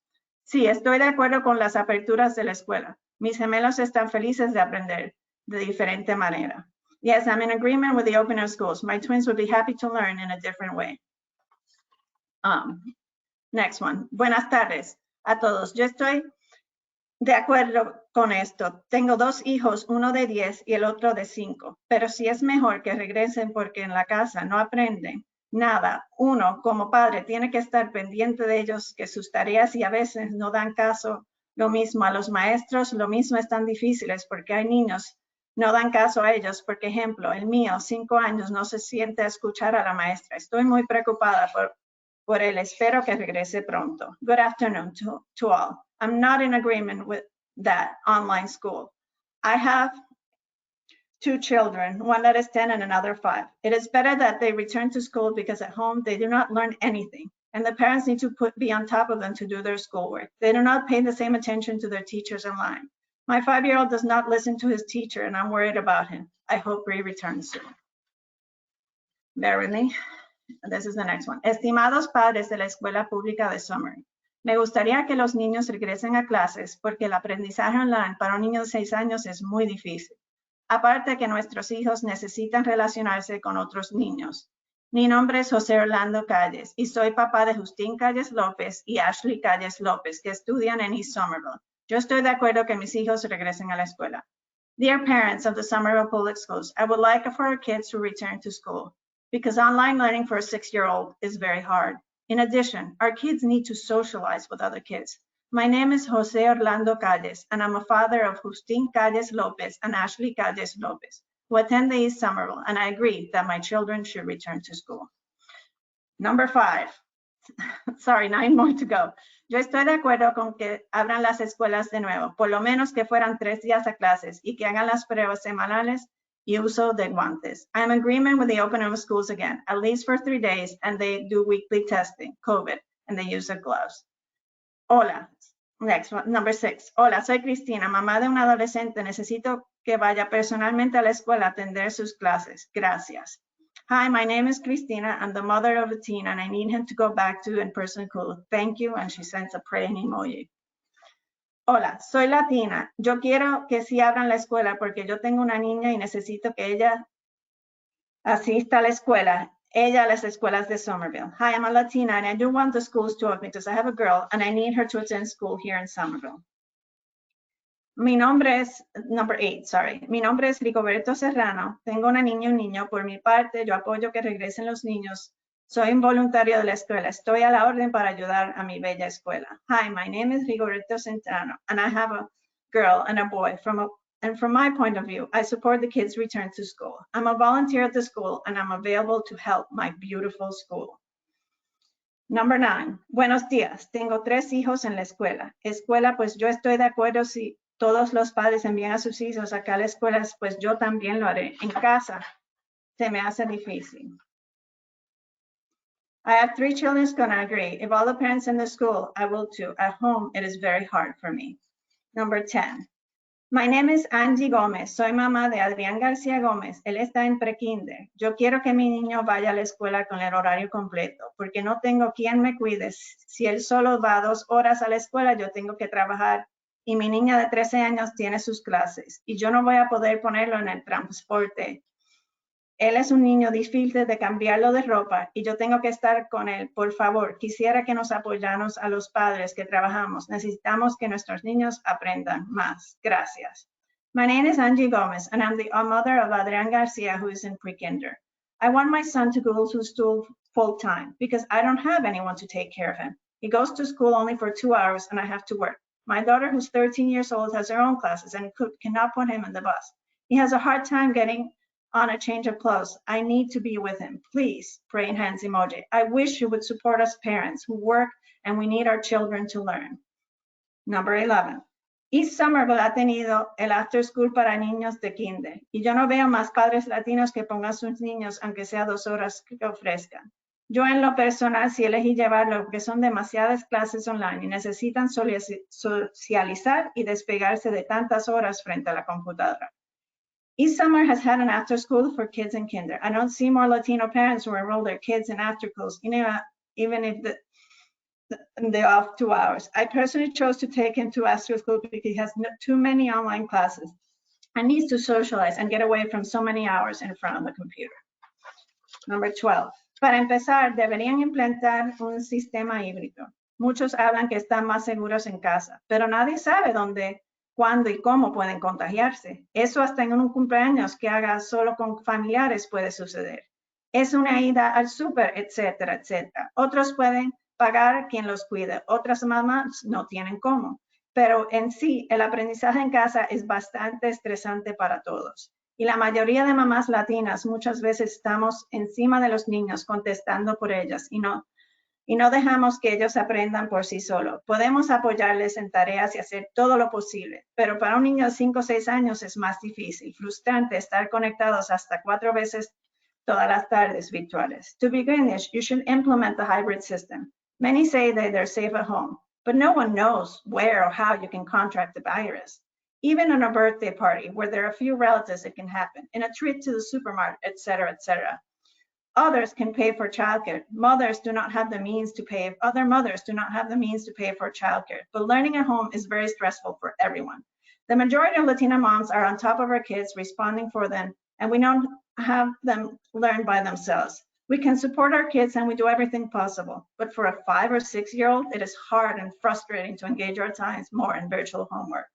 Sí, estoy de acuerdo con las aperturas de la escuela. Mis gemelos están felices de aprender de diferente manera. Yes, I'm in agreement with the opening of schools. My twins would be happy to learn in a different way. Next one. Buenas tardes a todos. Yo estoy de acuerdo con esto. Tengo 2 hijos, uno de 10 y el otro de 5. Pero sí es mejor que regresen porque en la casa no aprenden nada. Uno, como padre, tiene que estar pendiente de ellos, que sus tareas y a veces no dan caso. Lo mismo a los maestros, lo mismo están difíciles porque hay niños no dan caso a ellos. Por ejemplo, el mío, 5 años, no se siente a escuchar a la maestra. Estoy muy preocupada por él. Espero que regrese pronto. Good afternoon to all. I'm not in agreement with that online school. I have 2 children, one that is 10 and another 5. It is better that they return to school because at home they do not learn anything, and the parents need to be on top of them to do their schoolwork. They do not pay the same attention to their teachers online. My 5-year-old does not listen to his teacher, and I'm worried about him. I hope he returns soon. Bear with me. This is the next one. Estimados padres de la escuela pública de Somerville, me gustaría que los niños regresen a clases porque el aprendizaje online para un niño de 6 años es muy difícil. Aparte que nuestros hijos necesitan relacionarse con otros niños. Mi nombre es José Orlando Calles y soy papá de Justín Calles López y Ashley Calles López, que estudian en East Somerville. Yo estoy de acuerdo que mis hijos regresen a la escuela. Dear parents of the Somerville Public Schools, I would like for our kids to return to school because online learning for a 6-year-old is very hard. In addition, our kids need to socialize with other kids. My name is Jose Orlando Calles, and I'm a father of Justin Calles Lopez and Ashley Calles Lopez, who attend the East Somerville, and I agree that my children should return to school. Number 5. Sorry, 9 more to go. Yo estoy de acuerdo con que abran las escuelas de nuevo, por lo menos que fueran 3 días a clases y que hagan las pruebas semanales Uso de guantes. I'm in agreement with the opening of schools again, at least for 3 days, and they do weekly testing, COVID, and the use of gloves. Hola. Next one, number 6. Hola, soy Cristina, mamá de un adolescente. Necesito que vaya personalmente a la escuela a atender sus clases. Gracias. Hi, my name is Cristina. I'm the mother of a teen, and I need him to go back to in-person school. Thank you, and she sends a praying emoji. Hola, soy latina. Yo quiero que sí abran la escuela porque yo tengo una niña y necesito que ella asista a la escuela. Ella a las escuelas de Somerville. Hi, I'm a Latina and I do want the schools to open because I have a girl and I need her to attend school here in Somerville. Mi nombre es, number 8, sorry. Mi nombre es Rigoberto Serrano. Tengo una niña y un niño. Por mi parte, yo apoyo que regresen los niños. Soy un voluntario de la escuela. Estoy a la orden para ayudar a mi bella escuela. Hi, my name is Rigoberto Serrano and I have a girl and a boy. And from my point of view, I support the kids' return to school. I'm a volunteer at the school and I'm available to help my beautiful school. Number 9. Buenos días. Tengo 3 hijos en la escuela. Escuela, pues yo estoy de acuerdo si todos los padres envían a sus hijos acá a la escuela, pues yo también lo haré. En casa se me hace difícil. I have 3 children who's gonna agree. If all the parents in the school, I will too. At home, it is very hard for me. Number 10. My name is Angie Gómez. Soy mamá de Adrián García Gómez. Él está en prekinder. Yo quiero que mi niño vaya a la escuela con el horario completo, porque no tengo quien me cuide. Si él solo va 2 horas a la escuela, yo tengo que trabajar y mi niña de 13 años tiene sus clases y yo no voy a poder ponerlo en el transporte. Él es un niño difícil de cambiarlo de ropa y yo tengo que estar con él. Por favor, quisiera que nos apoyáramos a los padres que trabajamos. Necesitamos que nuestros niños aprendan más. Gracias. My name is Angie Gomez and I'm the mother of Adrián Garcia, who is in pre-kinder. I want my son to go to school full-time because I don't have anyone to take care of him. He goes to school only for 2 hours and I have to work. My daughter, who's 13 years old, has her own classes and cannot put him in the bus. He has a hard time getting on a change of clothes. I need to be with him. Please, praying hands emoji. I wish you would support us parents who work and we need our children to learn. Number 11. East Somerville ha tenido el after school para niños de kinder y yo no veo más padres latinos que pongan sus niños aunque sea 2 horas que ofrezcan. Yo en lo personal sí elegí llevarlo porque son demasiadas clases online y necesitan socializar y despegarse de tantas horas frente a la computadora. East Summer has had an after school for kids in kinder. I don't see more Latino parents who enroll their kids in after schools, even if they're off 2 hours. I personally chose to take him to after school because he has too many online classes and needs to socialize and get away from so many hours in front of the computer. Number 12. Para empezar, deberían implantar un sistema híbrido. Muchos hablan que están más seguros en casa, pero nadie sabe dónde, cuándo y cómo pueden contagiarse. Eso hasta en un cumpleaños que haga solo con familiares puede suceder. Es una ida al súper, etcétera, etcétera. Otros pueden pagar quien los cuide, otras mamás no tienen cómo. Pero en sí, el aprendizaje en casa es bastante estresante para todos. Y la mayoría de mamás latinas muchas veces estamos encima de los niños contestando por ellas y no dejamos que ellos aprendan por sí solos. Podemos apoyarles en tareas y hacer todo lo posible, pero para un niño de 5 o 6 años es más difícil, frustrante estar conectados hasta 4 veces todas las tardes virtuales. To begin this, you should implement the hybrid system. Many say that they're safe at home, but no one knows where or how you can contract the virus. Even on a birthday party where there are a few relatives, it can happen. In a trip to the supermarket, etc., etc. Others can pay for childcare. Mothers do not have the means to pay. Other mothers do not have the means to pay for childcare. But learning at home is very stressful for everyone. The majority of Latina moms are on top of our kids, responding for them, and we don't have them learn by themselves. We can support our kids and we do everything possible. But for a 5 or 6 year old, it is hard and frustrating to engage our times more in virtual homework.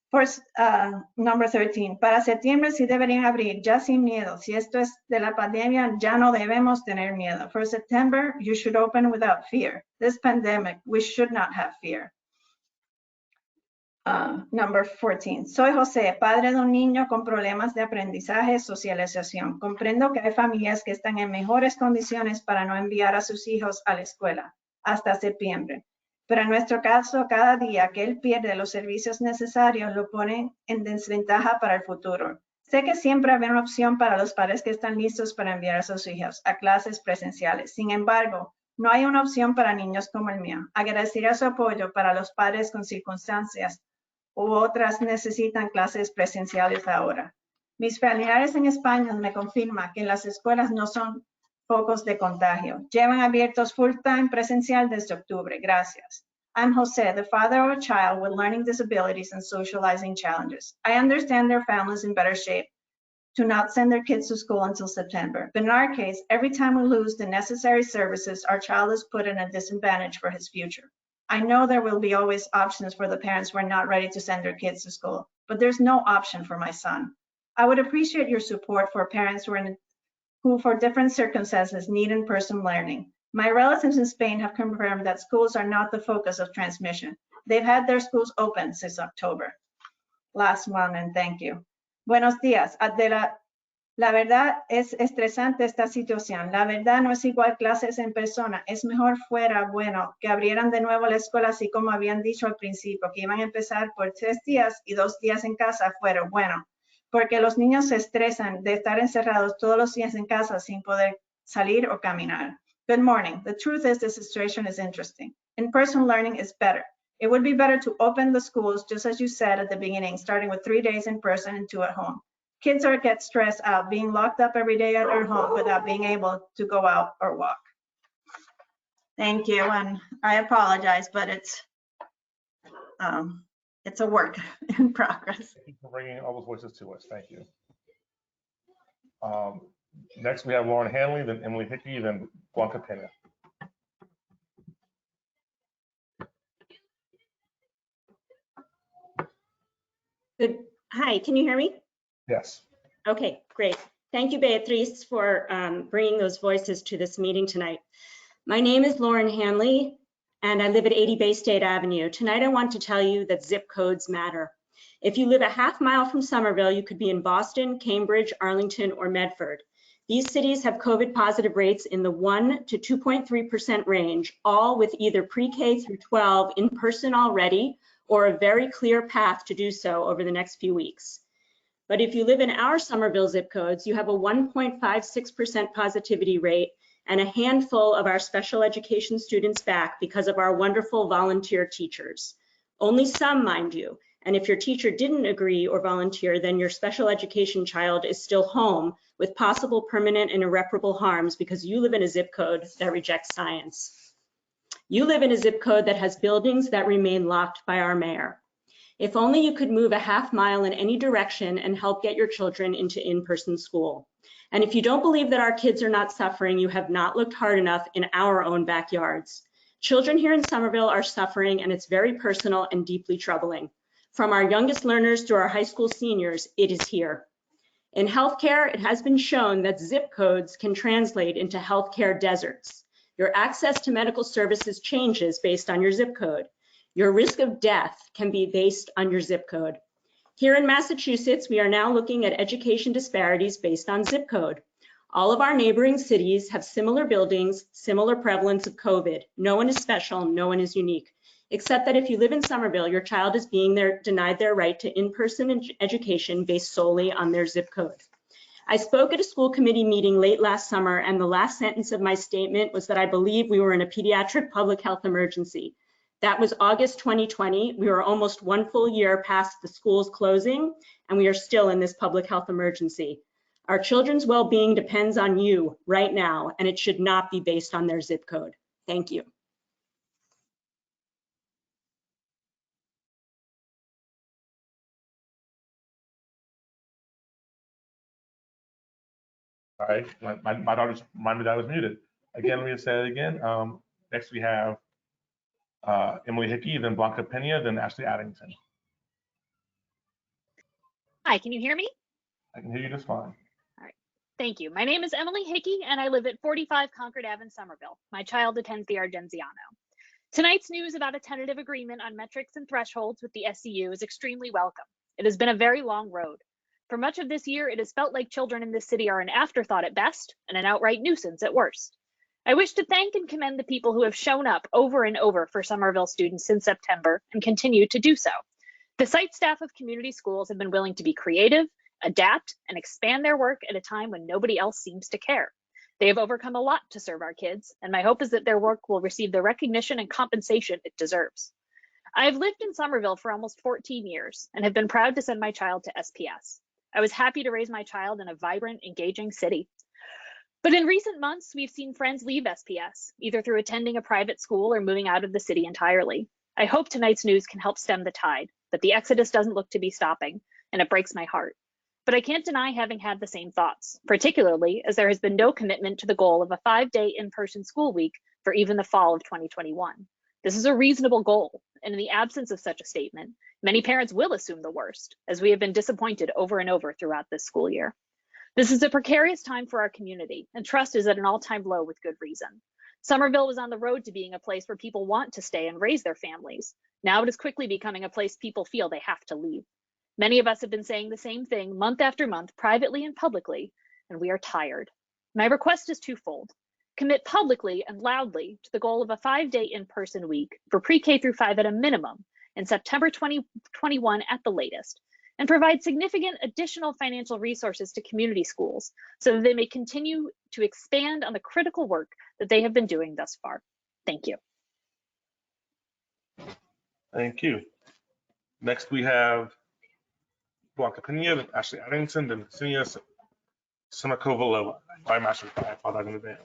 First, number 13. Para septiembre sí deberían abrir, ya sin miedo. Si esto es de la pandemia, ya no debemos tener miedo. For September, you should open without fear. This pandemic, we should not have fear. Number 14. Soy José, padre de un niño con problemas de aprendizaje y socialización. Comprendo que hay familias que están en mejores condiciones para no enviar a sus hijos a la escuela hasta septiembre. Pero en nuestro caso, cada día que él pierde los servicios necesarios lo pone en desventaja para el futuro. Sé que siempre habrá una opción para los padres que están listos para enviar a sus hijos a clases presenciales. Sin embargo, no hay una opción para niños como el mío. Agradecería su apoyo para los padres con circunstancias u otras necesitan clases presenciales ahora. Mis familiares en España me confirman que las escuelas no son focos de contagio. Llevan abiertos full-time presencial desde octubre. Gracias. I'm Jose, the father of a child with learning disabilities and socializing challenges. I understand their families in better shape to not send their kids to school until September. But in our case, every time we lose the necessary services, our child is put in a disadvantage for his future. I know there will be always options for the parents who are not ready to send their kids to school, but there's no option for my son. I would appreciate your support for parents who for different circumstances need in-person learning. My relatives in Spain have confirmed that schools are not the focus of transmission. They've had their schools open since October. Last one, and thank you. Buenos días, Adela. La verdad es estresante esta situación. La verdad no es igual clases en persona. Es mejor fuera bueno que abrieran de nuevo la escuela así como habían dicho al principio, que iban a empezar por 3 días y 2 días en casa fuera bueno, porque los niños se estresan de estar encerrados todos los días en casa sin poder salir o caminar. Good morning. The truth is the situation is interesting. In-person learning is better. It would be better to open the schools, just as you said at the beginning, starting with 3 days in person and 2 at home. Kids get stressed out being locked up every day at their home without being able to go out or walk. Thank you, and I apologize, but it's a work in progress. Thank you for bringing all those voices to us. Thank you. Next, we have Lauren Hanley, then Emily Hickey, then Blanca Pena. Good. Hi, can you hear me? Yes. Okay, great. Thank you, Beatrice, for bringing those voices to this meeting tonight. My name is Lauren Hanley, and I live at 80 Bay State Avenue. Tonight, I want to tell you that zip codes matter. If you live a half mile from Somerville, you could be in Boston, Cambridge, Arlington, or Medford. These cities have COVID positive rates in the 1 to 2.3% range, all with either pre-K through 12 in person already, or a very clear path to do so over the next few weeks. But if you live in our Somerville zip codes, you have a 1.56% positivity rate and a handful of our special education students back because of our wonderful volunteer teachers. Only some, mind you. And if your teacher didn't agree or volunteer, then your special education child is still home with possible permanent and irreparable harms because you live in a zip code that rejects science. You live in a zip code that has buildings that remain locked by our mayor. If only you could move a half mile in any direction and help get your children into in-person school. And if you don't believe that our kids are not suffering, you have not looked hard enough in our own backyards. Children here in Somerville are suffering, and it's very personal and deeply troubling. From our youngest learners to our high school seniors, it is here. In healthcare, it has been shown that zip codes can translate into healthcare deserts. Your access to medical services changes based on your zip code. Your risk of death can be based on your zip code. Here in Massachusetts, we are now looking at education disparities based on zip code. All of our neighboring cities have similar buildings, similar prevalence of COVID. No one is special, no one is unique, except that if you live in Somerville, your child is being denied their right to in-person education based solely on their zip code. I spoke at a school committee meeting late last summer, and the last sentence of my statement was that I believe we were in a pediatric public health emergency. That was August 2020. We were almost 1 full year past the schools closing, and we are still in this public health emergency. Our children's well-being depends on you right now, and it should not be based on their zip code. Thank you. All right, my daughter just reminded me that I was muted. Again, let me say it again. Next we have Emily Hickey, then Blanca Pena, then Ashley Addington. Hi, can you hear me? I can hear you just fine. All right, thank you. My name is Emily Hickey, and I live at 45 Concord Ave in Somerville. My child attends the Argenziano. Tonight's news about a tentative agreement on metrics and thresholds with the SCU is extremely welcome. It has been a very long road. For much of this year, it has felt like children in this city are an afterthought at best and an outright nuisance at worst. I wish to thank and commend the people who have shown up over and over for Somerville students since September and continue to do so. The site staff of community schools have been willing to be creative adapt, and expand their work at a time when nobody else seems to care. They have overcome a lot to serve our kids, and my hope is that their work will receive the recognition and compensation it deserves. I have lived in Somerville for almost 14 years and have been proud to send my child to SPS. I was happy to raise my child in a vibrant, engaging city. But in recent months, we've seen friends leave SPS, either through attending a private school or moving out of the city entirely. I hope tonight's news can help stem the tide, but the exodus doesn't look to be stopping, and it breaks my heart. But I can't deny having had the same thoughts, particularly as there has been no commitment to the goal of a 5-day in-person school week for even the fall of 2021. This is a reasonable goal, and in the absence of such a statement, many parents will assume the worst, as we have been disappointed over and over throughout this school year. This is a precarious time for our community, and trust is at an all-time low with good reason. Somerville was on the road to being a place where people want to stay and raise their families. Now it is quickly becoming a place people feel they have to leave. Many of us have been saying the same thing month after month, privately and publicly, and we are tired. My request is twofold. Commit publicly and loudly to the goal of a 5-day in-person week for pre-K through 5 at a minimum in September 2021 at the latest, and provide significant additional financial resources to community schools so that they may continue to expand on the critical work that they have been doing thus far. Thank you. Thank you. Next, we have Blanca Pena, Ashley Addington, and Ksenia Simakova-Loa. I apologize in advance.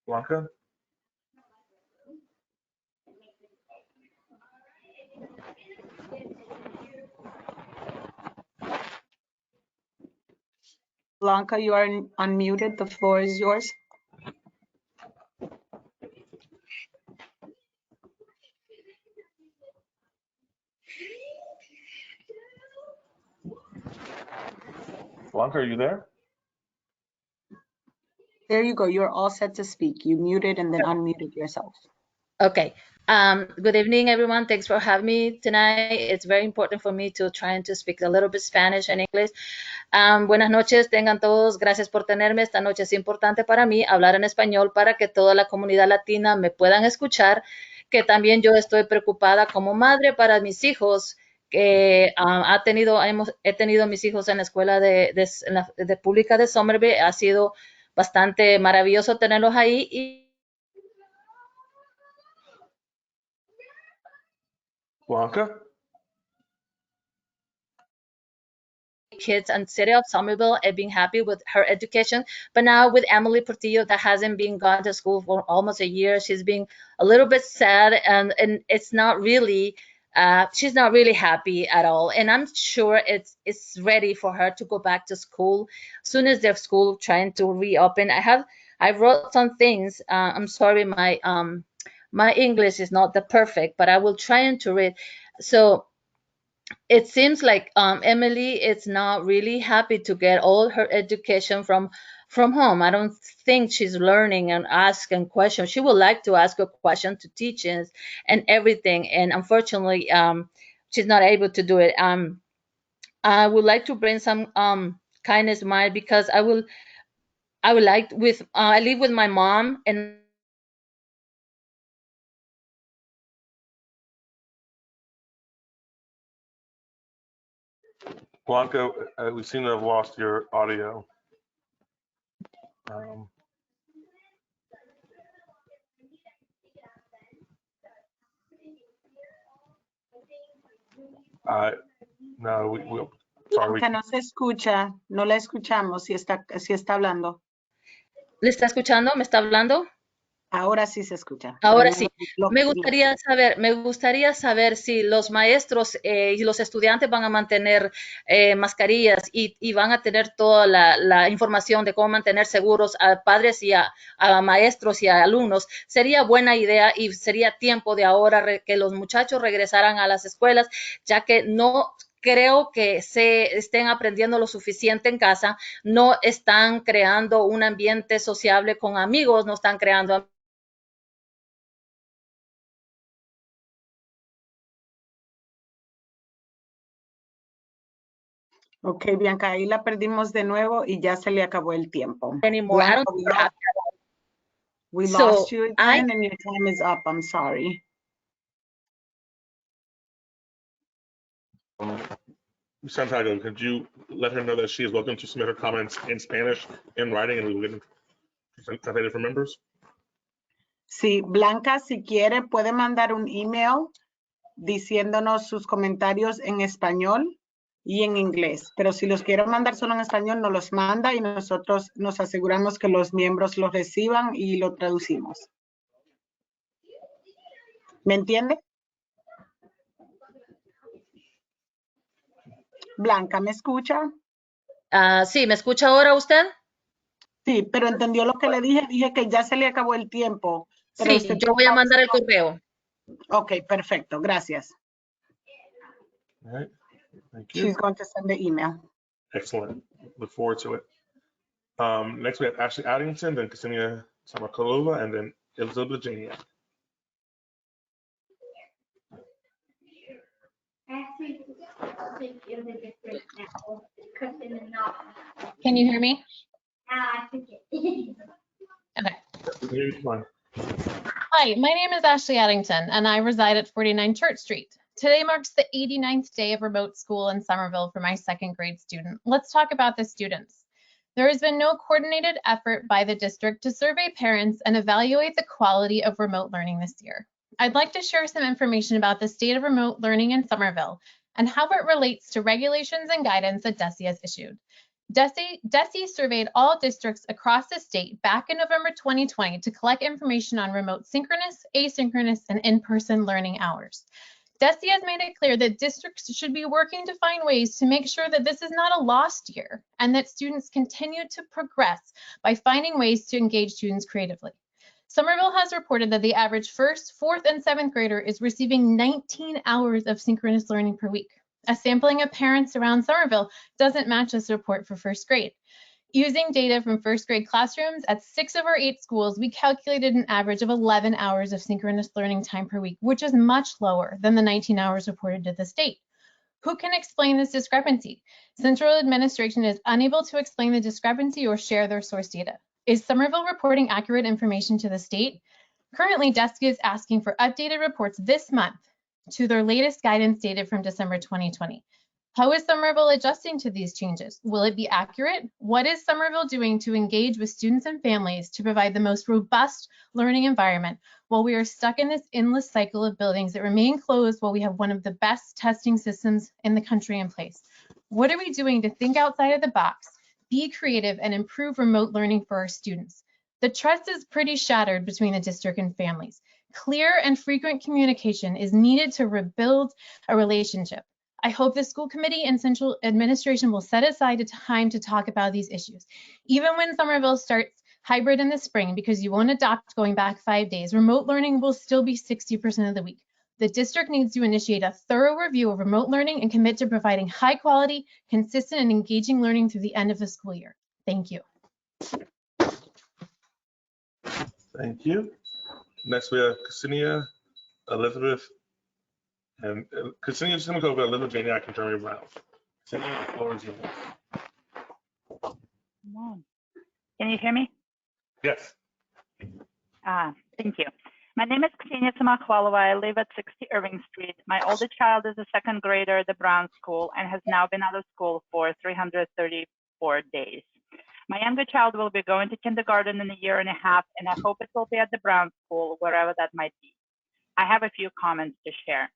Blanca? Blanca, you are unmuted. The floor is yours. Blanca, are you there? There you go. You're all set to speak. You muted and then unmuted yourself. Okay. Good evening, everyone. Thanks for having me tonight. It's very important for me to try and to speak a little bit Spanish and English. Buenas noches, tengan todos. Gracias por tenerme. Esta noche es importante para mí hablar en español para que toda la comunidad latina me puedan escuchar, que también yo estoy preocupada como madre para mis hijos, que he tenido mis hijos en la escuela de pública de Somerville. Ha sido bastante maravilloso tenerlos ahí y Blanca? kids and city of Somerville and being happy with her education. But now with Emily Portillo that hasn't been gone to school for almost a year, she's being a little bit sad and it's not really, she's not really happy at all. And I'm sure it's ready for her to go back to school as soon as their school trying to reopen. I wrote some things. I'm sorry, my English is not the perfect, but I will try and to read. So it seems like Emily is not really happy to get all her education from home. I don't think she's learning and asking questions. She would like to ask a question to teachers and everything, and unfortunately, she's not able to do it. I would like to bring some kindness in mind because I would like I live with my mom and Blanca, we seem to have lost your audio. No, sorry. Blanca, no se escucha, no la escuchamos si está hablando. ¿Le está escuchando? ¿Me está hablando? Ahora sí se escucha. Ahora sí. Me gustaría saber si los maestros y los estudiantes van a mantener mascarillas y van a tener toda la información de cómo mantener seguros a padres y a maestros y a alumnos. Sería buena idea y sería tiempo de ahora que los muchachos regresaran a las escuelas, ya que no creo que se estén aprendiendo lo suficiente en casa, no están creando un ambiente sociable con amigos, no están creando. Ok, Bianca, ahí la perdimos de nuevo y ya se le acabó el tiempo. Anymore. Blanca, we lost you again and your time is up. I'm sorry. Santiago, could you let her know that she is welcome to submit her comments in Spanish in writing, and we will get them translated for members? Sí, Blanca, si quiere, puede mandar un email diciéndonos sus comentarios en español y en inglés. Pero si los quiere mandar solo en español, nos los manda y nosotros nos aseguramos que los miembros los reciban y lo traducimos. ¿Me entiende? Blanca, ¿me escucha? Sí, ¿me escucha ahora usted? Sí, pero entendió lo que le dije. Dije que ya se le acabó el tiempo. Pero Sí, usted yo voy a mandar el correo. Ok, perfecto. Gracias. All right. Thank you. She's going to send the email. Excellent. Look forward to it. Next, we have Ashley Addington, then Ksenia Samakolova, and then Elizabeth Janiak. Can you hear me? Okay. Hi, my name is Ashley Addington, and I reside at 49 Church Street. Today marks the 89th day of remote school in Somerville for my second grade student. Let's talk about the students. There has been no coordinated effort by the district to survey parents and evaluate the quality of remote learning this year. I'd like to share some information about the state of remote learning in Somerville and how it relates to regulations and guidance that DESE has issued. DESE surveyed all districts across the state back in November 2020 to collect information on remote synchronous, asynchronous, and in-person learning hours. DESE has made it clear that districts should be working to find ways to make sure that this is not a lost year and that students continue to progress by finding ways to engage students creatively. Somerville has reported that the average first, fourth, and seventh grader is receiving 19 hours of synchronous learning per week. A sampling of parents around Somerville doesn't match this report for first grade. Using data from first grade classrooms at 6 of our 8 schools, we calculated an average of 11 hours of synchronous learning time per week, which is much lower than the 19 hours reported to the state. Who can explain this discrepancy? Central administration is unable to explain the discrepancy or share their source data. Is Somerville reporting accurate information to the state? Currently, DESE is asking for updated reports this month to their latest guidance data from December 2020. How is Somerville adjusting to these changes? Will it be accurate? What is Somerville doing to engage with students and families to provide the most robust learning environment while we are stuck in this endless cycle of buildings that remain closed while we have one of the best testing systems in the country in place? What are we doing to think outside of the box, be creative, and improve remote learning for our students? The trust is pretty shattered between the district and families. Clear and frequent communication is needed to rebuild a relationship. I hope the school committee and central administration will set aside a time to talk about these issues. Even when Somerville starts hybrid in the spring, because you won't adopt going back 5 days, remote learning will still be 60% of the week. The district needs to initiate a thorough review of remote learning and commit to providing high quality, consistent, and engaging learning through the end of the school year. Thank you. Thank you. Next, we have Ksenia, Elizabeth, and Ksenia Simakova, Elizabeth Janiak, and Jeremy Brown. Ksenia, the floor is yours. Can you hear me? Yes. Thank you. My name is Ksenia Samakhvalova. I live at 60 Irving Street. My oldest child is a second grader at the Brown School and has now been out of school for 334 days. My younger child will be going to kindergarten in a year and a half, and I hope it will be at the Brown School, wherever that might be. I have a few comments to share.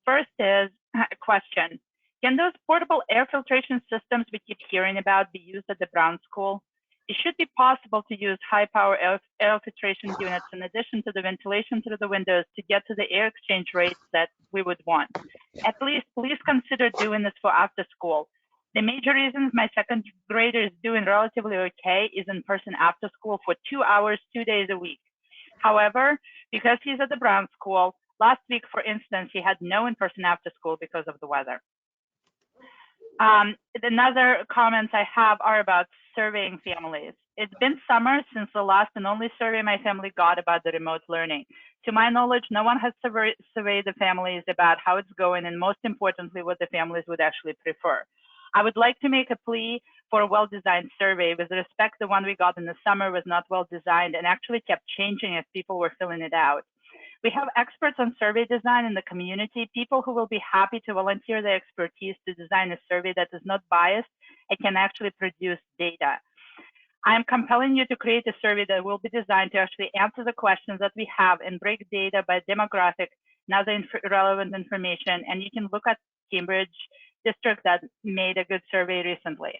First is a question. Can those portable air filtration systems we keep hearing about be used at the Brown School? It should be possible to use high-power air filtration units in addition to the ventilation through the windows to get to the air exchange rates that we would want. At least please consider doing this for after school. The major reasons my second grader is doing relatively okay is in person after school for 2 hours, 2 days a week. However, because he's at the Brown School, last week, for instance, he had no in-person after school because of the weather. Another comments I have are about surveying families. It's been summer since the last and only survey my family got about the remote learning. To my knowledge, no one has surveyed the families about how it's going and most importantly, what the families would actually prefer. I would like to make a plea for a well-designed survey. With respect, the one we got in the summer was not well-designed and actually kept changing as people were filling it out. We have experts on survey design in the community, people who will be happy to volunteer their expertise to design a survey that is not biased and can actually produce data. I'm compelling you to create a survey that will be designed to actually answer the questions that we have and break data by demographic and other relevant information. And you can look at Cambridge district that made a good survey recently.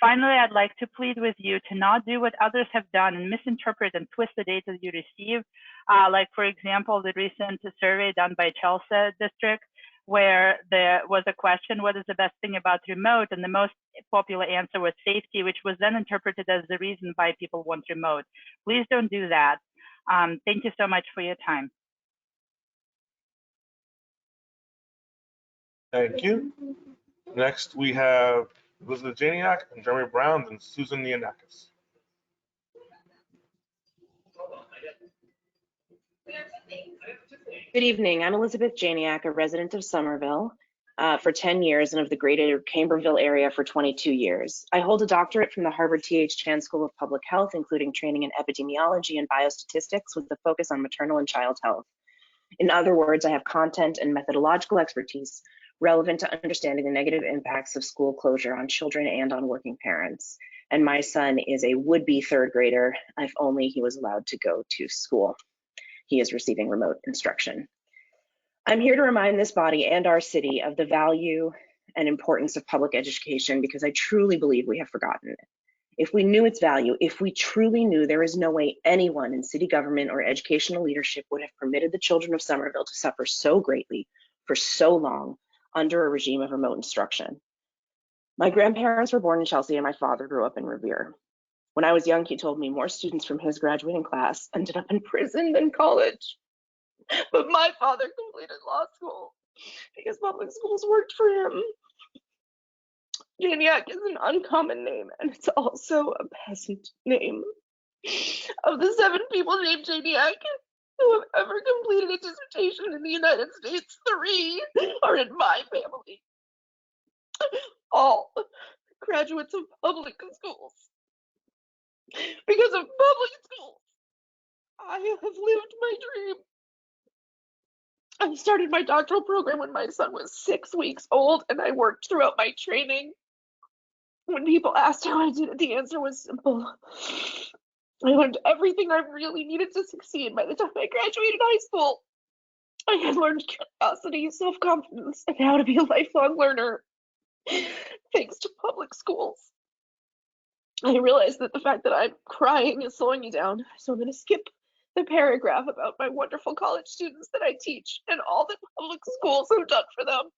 Finally, I'd like to plead with you to not do what others have done and misinterpret and twist the data you receive. Like, for example, the recent survey done by Chelsea district, where there was a question, what is the best thing about remote? And the most popular answer was safety, which was then interpreted as the reason why people want remote. Please don't do that. Thank you so much for your time. Thank you. Next, we have Elizabeth Janiak and Jeremy Brown and Susan Nianakis. Good evening. I'm Elizabeth Janiak, a resident of Somerville for 10 years and of the greater Camberville area for 22 years. I hold a doctorate from the Harvard T.H. Chan School of Public Health, including training in epidemiology and biostatistics with a focus on maternal and child health. In other words, I have content and methodological expertise relevant to understanding the negative impacts of school closure on children and on working parents. And my son is a would-be third grader if only he was allowed to go to school. He is receiving remote instruction. I'm here to remind this body and our city of the value and importance of public education because I truly believe we have forgotten it. If we knew its value, if we truly knew, there is no way anyone in city government or educational leadership would have permitted the children of Somerville to suffer so greatly for so long under a regime of remote instruction. My grandparents were born in Chelsea and my father grew up in Revere. When I was young, he told me more students from his graduating class ended up in prison than college. But my father completed law school because public schools worked for him. Janiak is an uncommon name, and it's also a peasant name. Of the 7 people named Janiak who have ever completed a dissertation in the United States, 3 are in my family. All graduates of public schools. Because of public schools, I have lived my dream. I started my doctoral program when my son was 6 weeks old, and I worked throughout my training. When people asked how I did it, the answer was simple. I learned everything I really needed to succeed by the time I graduated high school. I had learned curiosity, self-confidence, and how to be a lifelong learner, thanks to public schools. I realized that the fact that I'm crying is slowing you down, so I'm going to skip the paragraph about my wonderful college students that I teach and all that public schools have done for them.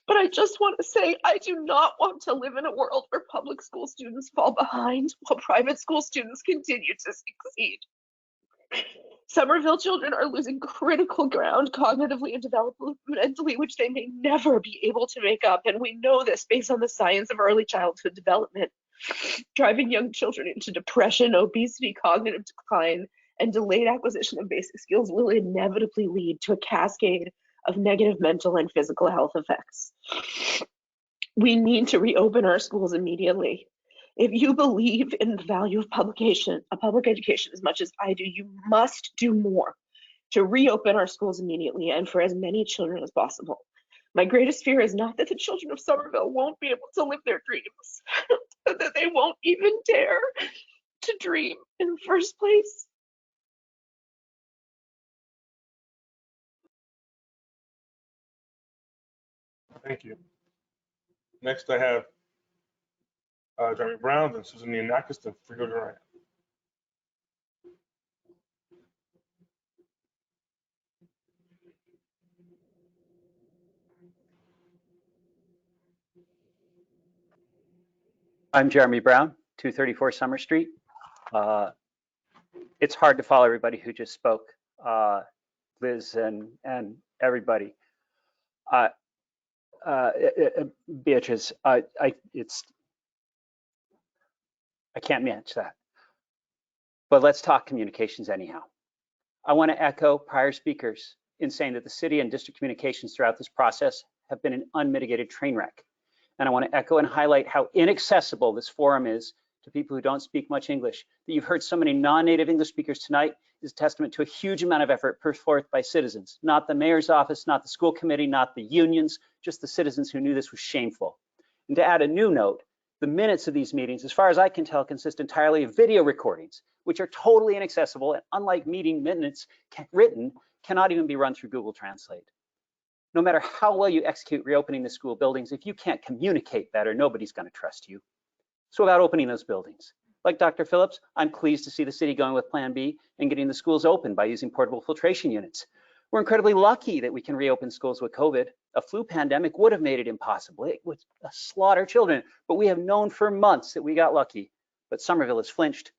But I just want to say I do not want to live in a world where public school students fall behind while private school students continue to succeed. Somerville children are losing critical ground cognitively and developmentally, which they may never be able to make up. And we know this based on the science of early childhood development. Driving young children into depression, obesity, cognitive decline, and delayed acquisition of basic skills will inevitably lead to a cascade of negative mental and physical health effects. We need to reopen our schools immediately. If you believe in the value of public education as much as I do, you must do more to reopen our schools immediately and for as many children as possible. My greatest fear is not that the children of Somerville won't be able to live their dreams, but that they won't even dare to dream in the first place. Thank you. Next, I have Jeremy Brown and Susan Nianakis and Frigo Durant. I'm Jeremy Brown, 234 Summer Street. It's hard to follow everybody who just spoke, Liz and everybody. Beatrice, I can't manage that. But let's talk communications anyhow. I want to echo prior speakers in saying that the city and district communications throughout this process have been an unmitigated train wreck. And I want to echo and highlight how inaccessible this forum is to people who don't speak much English. That you've heard so many non-native English speakers tonight is a testament to a huge amount of effort put forth by citizens, not the mayor's office, not the school committee, not the unions, just the citizens who knew this was shameful. And to add a new note, the minutes of these meetings, as far as I can tell, consist entirely of video recordings, which are totally inaccessible and, unlike meeting minutes written, cannot even be run through Google Translate. No matter how well you execute reopening the school buildings, if you can't communicate better, nobody's going to trust you. So about opening those buildings. Like Dr. Phillips, I'm pleased to see the city going with Plan B and getting the schools open by using portable filtration units. We're incredibly lucky that we can reopen schools with COVID. A flu pandemic would have made it impossible. It would slaughter children, but we have known for months that we got lucky. But Somerville has flinched.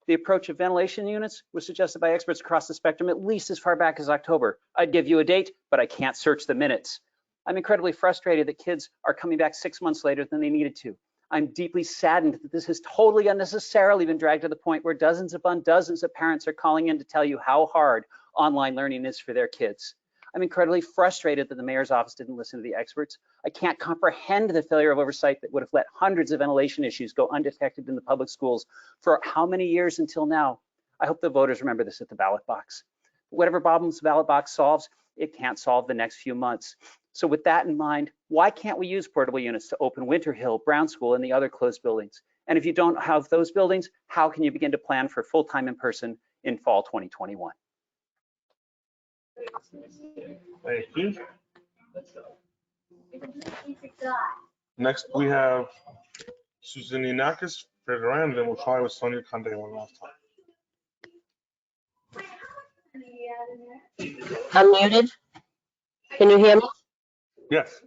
The approach of ventilation units was suggested by experts across the spectrum at least as far back as October. I'd give you a date, but I can't search the minutes. I'm incredibly frustrated that kids are coming back 6 months later than they needed to. I'm deeply saddened that this has totally unnecessarily been dragged to the point where dozens upon dozens of parents are calling in to tell you how hard online learning is for their kids. I'm incredibly frustrated that the mayor's office didn't listen to the experts. I can't comprehend the failure of oversight that would have let hundreds of ventilation issues go undetected in the public schools for how many years until now. I hope the voters remember this at the ballot box. Whatever problems the ballot box solves, it can't solve the next few months. So with that in mind, why can't we use portable units to open Winter Hill, Brown School, and the other closed buildings? And if you don't have those buildings, how can you begin to plan for full-time in-person in fall 2021? Thank you. Next, we have Susan Yanakis, Fred Ryan, then we'll try with Sonia Conde one last time. I'm muted. Can you hear me? Yes.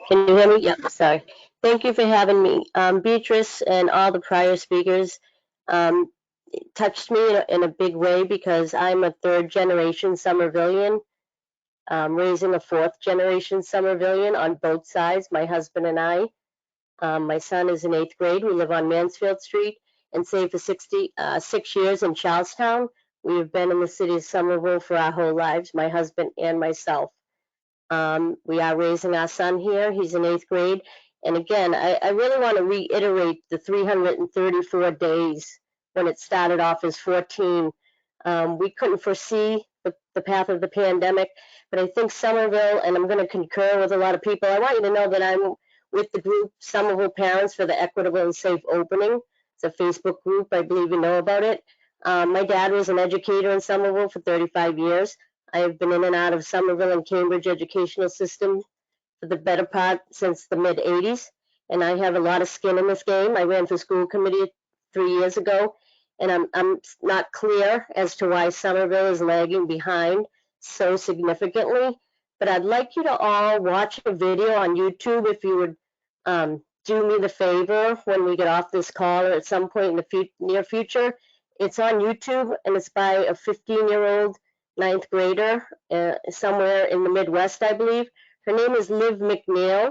Can you hear me? Yep, sorry. Thank you for having me. Beatrice and all the prior speakers touched me in a big way because I'm a third generation Somervillian, raising a fourth generation Somervillian on both sides, my husband and I. My son is in 8th grade. We live on Mansfield Street and stayed for 6 years in Charlestown. We have been in the city of Somerville for our whole lives, my husband and myself. We are raising our son here. He's in 8th grade. And again, I really want to reiterate the 334 days when it started off as 14. We couldn't foresee the path of the pandemic, but I think Somerville, and I'm going to concur with a lot of people, I want you to know that I'm with the group Somerville Parents for the Equitable and Safe Opening. It's a Facebook group. I believe you know about it. My dad was an educator in Somerville for 35 years. I have been in and out of Somerville and Cambridge educational system for the better part since the mid 80s. And I have a lot of skin in this game. I ran for school committee 3 years ago, and I'm not clear as to why Somerville is lagging behind so significantly. But I'd like you to all watch a video on YouTube if you would do me the favor when we get off this call or at some point in the near future. It's on YouTube and it's by a 15-year-old 9th grader somewhere in the Midwest, I believe. Her name is Liv McNeil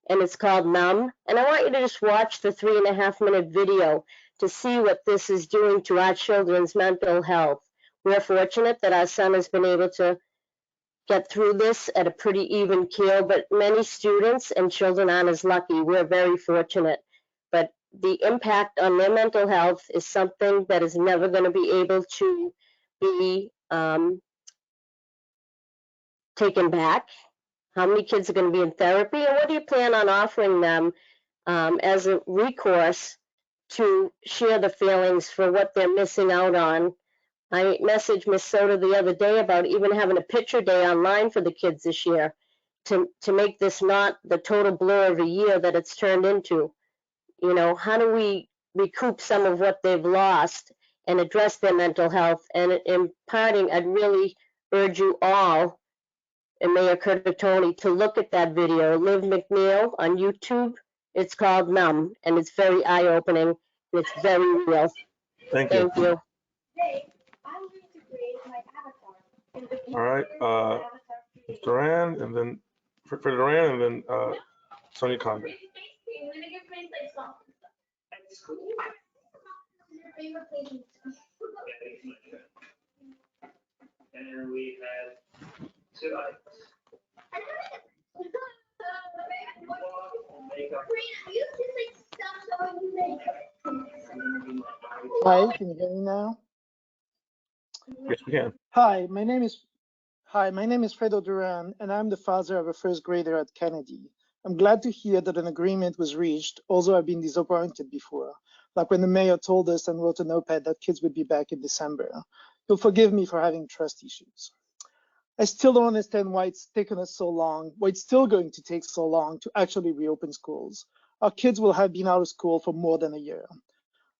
and it's called Numb. And I want you to just watch the 3.5-minute video to see what this is doing to our children's mental health. We're fortunate that our son has been able to get through this at a pretty even keel, but many students and children aren't as lucky. We're very fortunate. But the impact on their mental health is something that is never going to be able to be taken back. How many kids are going to be in therapy, and what do you plan on offering them as a recourse to share the feelings for what they're missing out on? I messaged Miss Soda the other day about even having a picture day online for the kids this year to make this not the total blur of a year that it's turned into. You know, how do we recoup some of what they've lost and address their mental health? And in parting, I'd really urge you all, and Mayor CURTATONE, to look at that video. Liv McNeil on YouTube. It's called Numb, and it's very eye-opening, and it's very real. Thank you. Thank you. All right, Mr. Duran, and then Fred Duran, and then Sonia Conde. And we had 2 items. Hi, can you hear me now? Yes, we can. Hi, my name is Fredo Duran, and I'm the father of a first grader at Kennedy. I'm glad to hear that an agreement was reached, although I've been disappointed before, like when the mayor told us and wrote an op-ed that kids would be back in December. You'll forgive me for having trust issues. I still don't understand why it's taken us so long, why it's still going to take so long to actually reopen schools. Our kids will have been out of school for more than a year.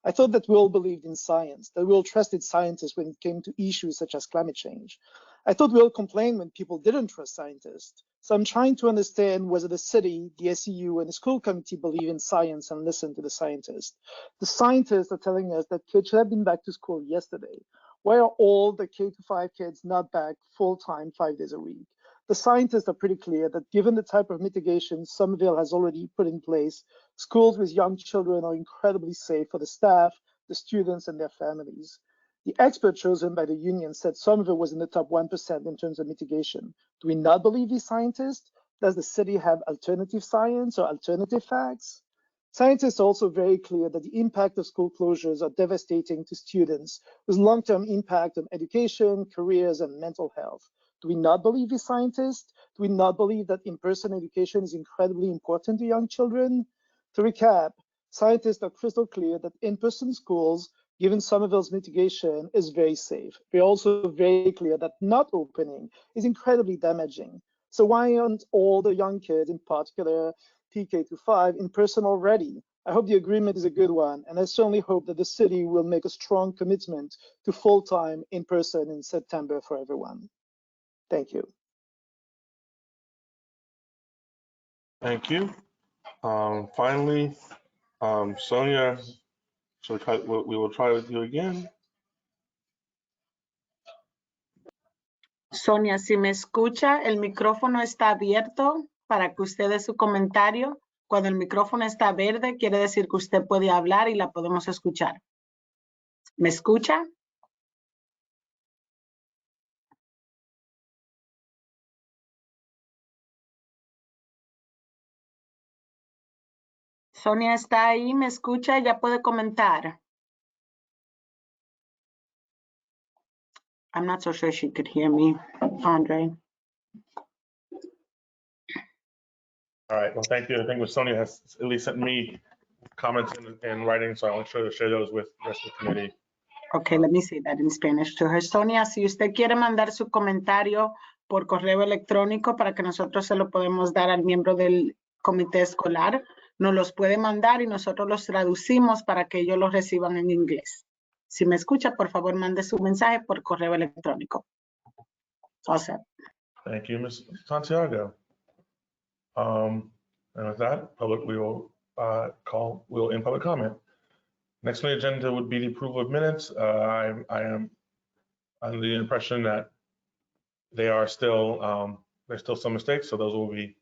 I thought that we all believed in science, that we all trusted scientists when it came to issues such as climate change. I thought we all complained when people didn't trust scientists. So I'm trying to understand whether the city, the SEU, and the school committee believe in science and listen to the scientists. The scientists are telling us that kids should have been back to school yesterday. Why are all the K-5 kids not back full-time 5 days a week? The scientists are pretty clear that given the type of mitigation Somerville has already put in place, schools with young children are incredibly safe for the staff, the students, and their families. The expert chosen by the union said Somerville was in the top 1% in terms of mitigation. Do we not believe these scientists? Does the city have alternative science or alternative facts? Scientists are also very clear that the impact of school closures are devastating to students with long-term impact on education, careers, and mental health. Do we not believe these scientists? Do we not believe that in-person education is incredibly important to young children? To recap, scientists are crystal clear that in-person schools, given Somerville's mitigation, is very safe. They're also very clear that not opening is incredibly damaging. So why aren't all the young kids, in particular PK to 5, in person already? I hope the agreement is a good one, and I certainly hope that the city will make a strong commitment to full-time in-person in September for everyone. Thank you. Thank you. Finally, Sonia, we will try with you again. Sonia, si me escucha, el micrófono está abierto para que usted dé su comentario. Cuando el micrófono está verde, quiere decir que usted puede hablar y la podemos escuchar. ¿Me escucha? Sonia está ahí, me escucha, ya puede comentar. I'm not so sure she could hear me, Andre. All right, well, thank you. I think Sonia has at least sent me comments in writing, so I'll try to share those with the rest of the committee. Okay, let me say that in Spanish to her. Sonia, si usted quiere mandar su comentario por correo electrónico para que nosotros se lo podemos dar al miembro del comité escolar, nos los puede mandar y nosotros los traducimos para que ellos los reciban en inglés. Si me escucha, por favor, mande su mensaje por correo electrónico. Awesome. Thank you, Ms. Santiago. And with that, we'll end public comment. Next on the agenda would be the approval of minutes. I am under the impression that they are still, there's still some mistakes, so those will be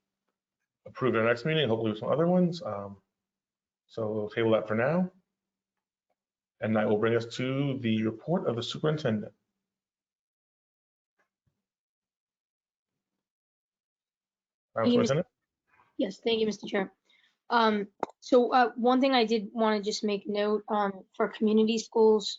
approved in our next meeting, hopefully with some other ones. So we'll table that for now. And that will bring us to the report of the superintendent. Superintendent? Yes, thank you, Mr. Chair. So one thing I did want to just make note for community schools,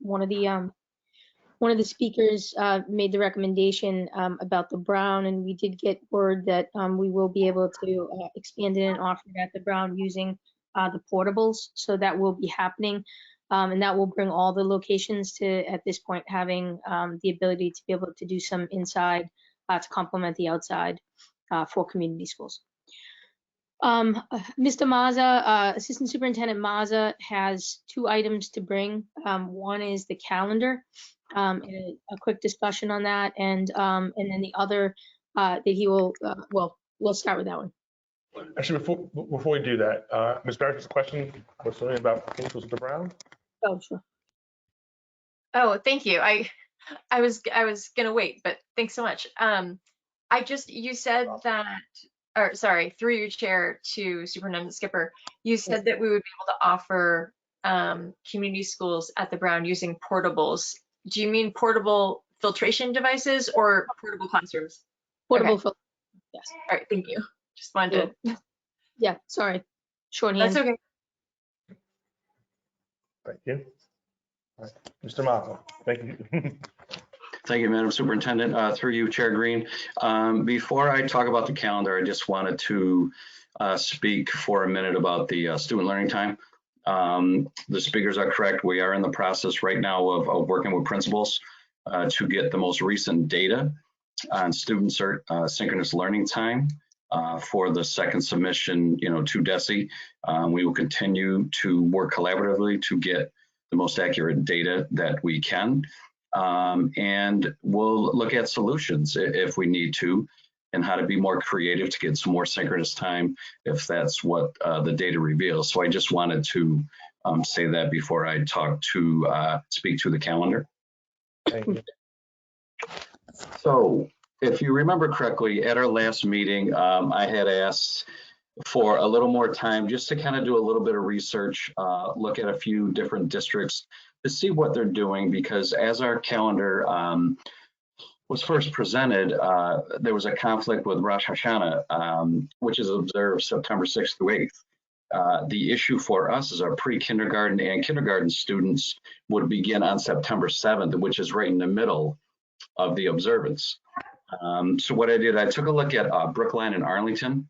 one of the speakers made the recommendation about the Brown, and we did get word that we will be able to expand it and offer it at the Brown using the portables. So that will be happening, and that will bring all the locations to, at this point, having the ability to be able to do some inside to complement the outside for community schools. Mr. Mazza, Assistant Superintendent Mazza has 2 items to bring. One is the calendar, and a quick discussion on that, and then the other that he will, well, we'll start with that one. Actually, before we do that, Ms. Barish has a question for Sonia about Mr. Brown. Oh, sure. Oh, thank you. I was gonna wait, but thanks so much. You said that, or sorry, through your chair to Superintendent Skipper, you said that we would be able to offer community schools at the Brown using portables. Do you mean portable filtration devices or portable classrooms? Portable, okay. Yes. All right, thank you. Just wanted to. Yeah, sorry. Shorthand. That's okay. Thank you. All right. Mr. Mazza, thank you. Thank you, Madam Superintendent. Through you, Chair Green. Before I talk about the calendar, I just wanted to speak for a minute about the student learning time. The speakers are correct. We are in the process right now of working with principals to get the most recent data on student synchronous learning time for the second submission, to DESE. We will continue to work collaboratively to get the most accurate data that we can. And we'll look at solutions if we need to, and how to be more creative to get some more synchronous time if that's what the data reveals. So I just wanted to say that before I speak to the calendar. Thank you. So if you remember correctly, at our last meeting, I had asked for a little more time just to kind of do a little bit of research, look at a few different districts to see what they're doing, because as our calendar was first presented, there was a conflict with Rosh Hashanah, which is observed September 6th through 8th. The issue for us is our pre-kindergarten and kindergarten students would begin on September 7th, which is right in the middle of the observance. So what I did, I took a look at Brookline and Arlington,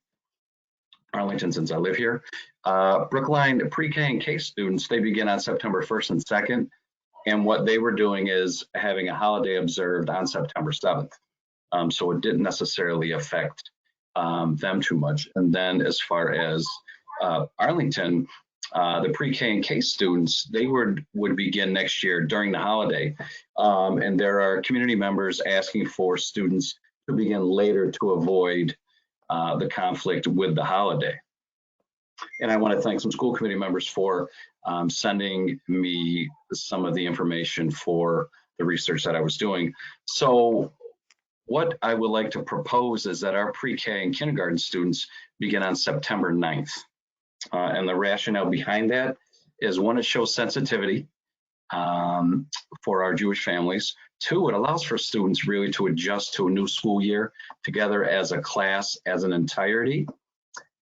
since I live here. Brookline pre-K and K students, they begin on September 1st and 2nd. And what they were doing is having a holiday observed on September 7th. So it didn't necessarily affect them too much. And then as far as Arlington, the pre-K and K students, they would begin next year during the holiday. And there are community members asking for students to begin later to avoid the conflict with the holiday. And I want to thank some school committee members for sending me some of the information for the research that I was doing. So what I would like to propose is that our pre-K and kindergarten students begin on September 9th. And the rationale behind that is, one, it shows sensitivity for our Jewish families. Two, it allows for students really to adjust to a new school year together as a class, as an entirety.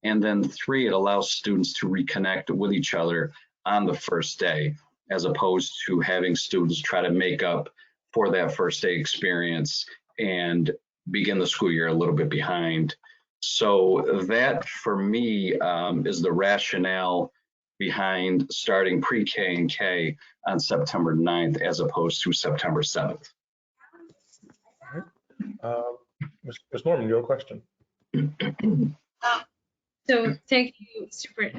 And then three, it allows students to reconnect with each other on the first day, as opposed to having students try to make up for that first day experience and begin the school year a little bit behind. So that, for me, is the rationale behind starting pre-K and K on September 9th as opposed to September 7th. Ms. Norman, your question. So thank you,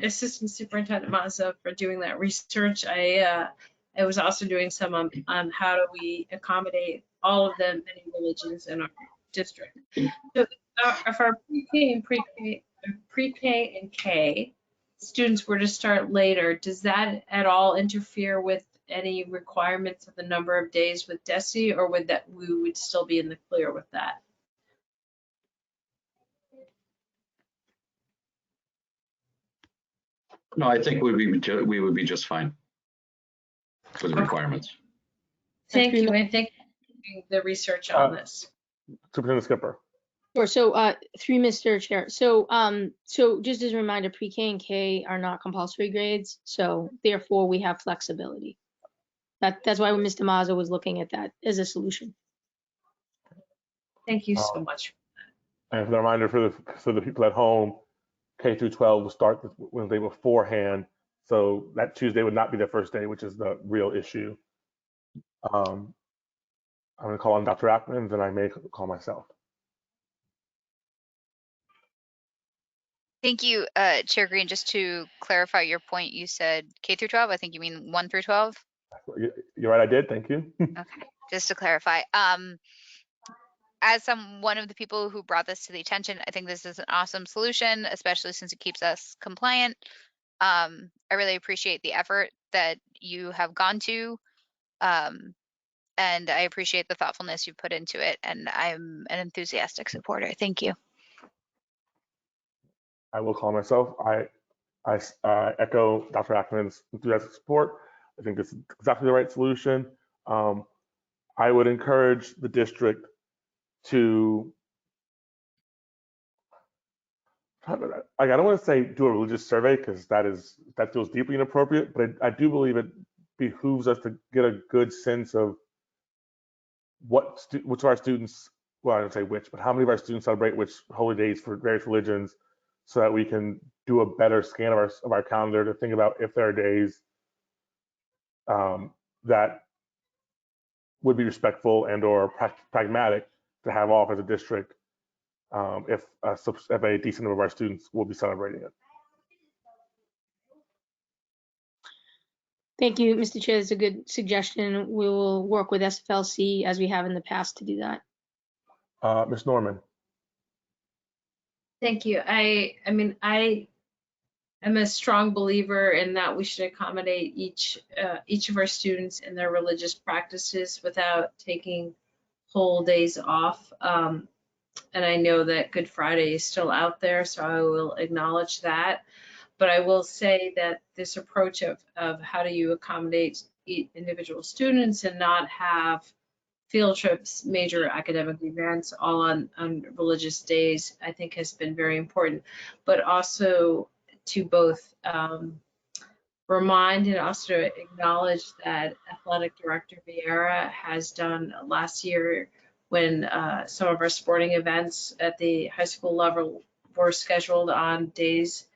Assistant Superintendent Mazza, for doing that research. I was also doing some on how do we accommodate all of the many religions in our district. So if our pre-K and K students were to start later, does that at all interfere with any requirements of the number of days with DESE, or would that we would still be in the clear with that? No, I think we would be just fine for the requirements. Thank you, and thank you for doing the research on this. Superintendent Skipper. Sure. So, through Mr. Chair. So, so just as a reminder, pre-K and K are not compulsory grades, so therefore we have flexibility. That's why Mr. Mazza was looking at that as a solution. Thank you so much. And for the reminder for the people at home, K through 12 will start when they beforehand. So that Tuesday would not be their first day, which is the real issue. I'm going to call on Dr. Ackman, then I may call myself. Thank you, Chair Green. Just to clarify your point, you said K through 12. I think you mean 1 through 12. You're right, I did. Thank you. Okay, just to clarify. As one of the people who brought this to the attention, I think this is an awesome solution, especially since it keeps us compliant. I really appreciate the effort that you have gone to, and I appreciate the thoughtfulness you put into it, and I'm an enthusiastic supporter. Thank you. I will call myself. I echo Dr. Ackman's enthusiastic support. I think this is exactly the right solution. I would encourage the district to, I don't want to say do a religious survey, because that feels deeply inappropriate, but I do believe it behooves us to get a good sense of which of our students, well, I don't say which, but how many of our students celebrate which holy days for various religions, so that we can do a better scan of our calendar to think about if there are days that would be respectful and or pragmatic to have off as a district, if a decent number of our students will be celebrating it. Thank you, Mr. Chair. It's a good suggestion. We will work with SFLC as we have in the past to do that. Ms. Norman. Thank you. I mean, I am a strong believer in that we should accommodate each of our students in their religious practices without taking whole days off. And I know that Good Friday is still out there, so I will acknowledge that. But I will say that this approach of how do you accommodate individual students and not have field trips, major academic events, all on religious days, I think has been very important. But also to both remind and also acknowledge that Athletic Director Vieira has done last year when some of our sporting events at the high school level were scheduled on days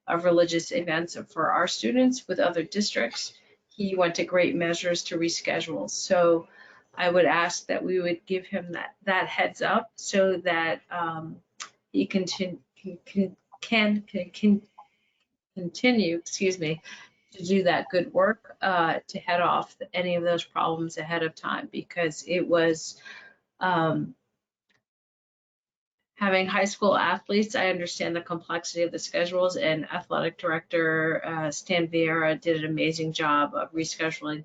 of religious events for our students with other districts. He went to great measures to reschedule. So I would ask that we would give him that heads up so that he can continue, to do that good work, to head off any of those problems ahead of time, because it was having high school athletes. I understand the complexity of the schedules, and Athletic Director Stan Vieira did an amazing job of rescheduling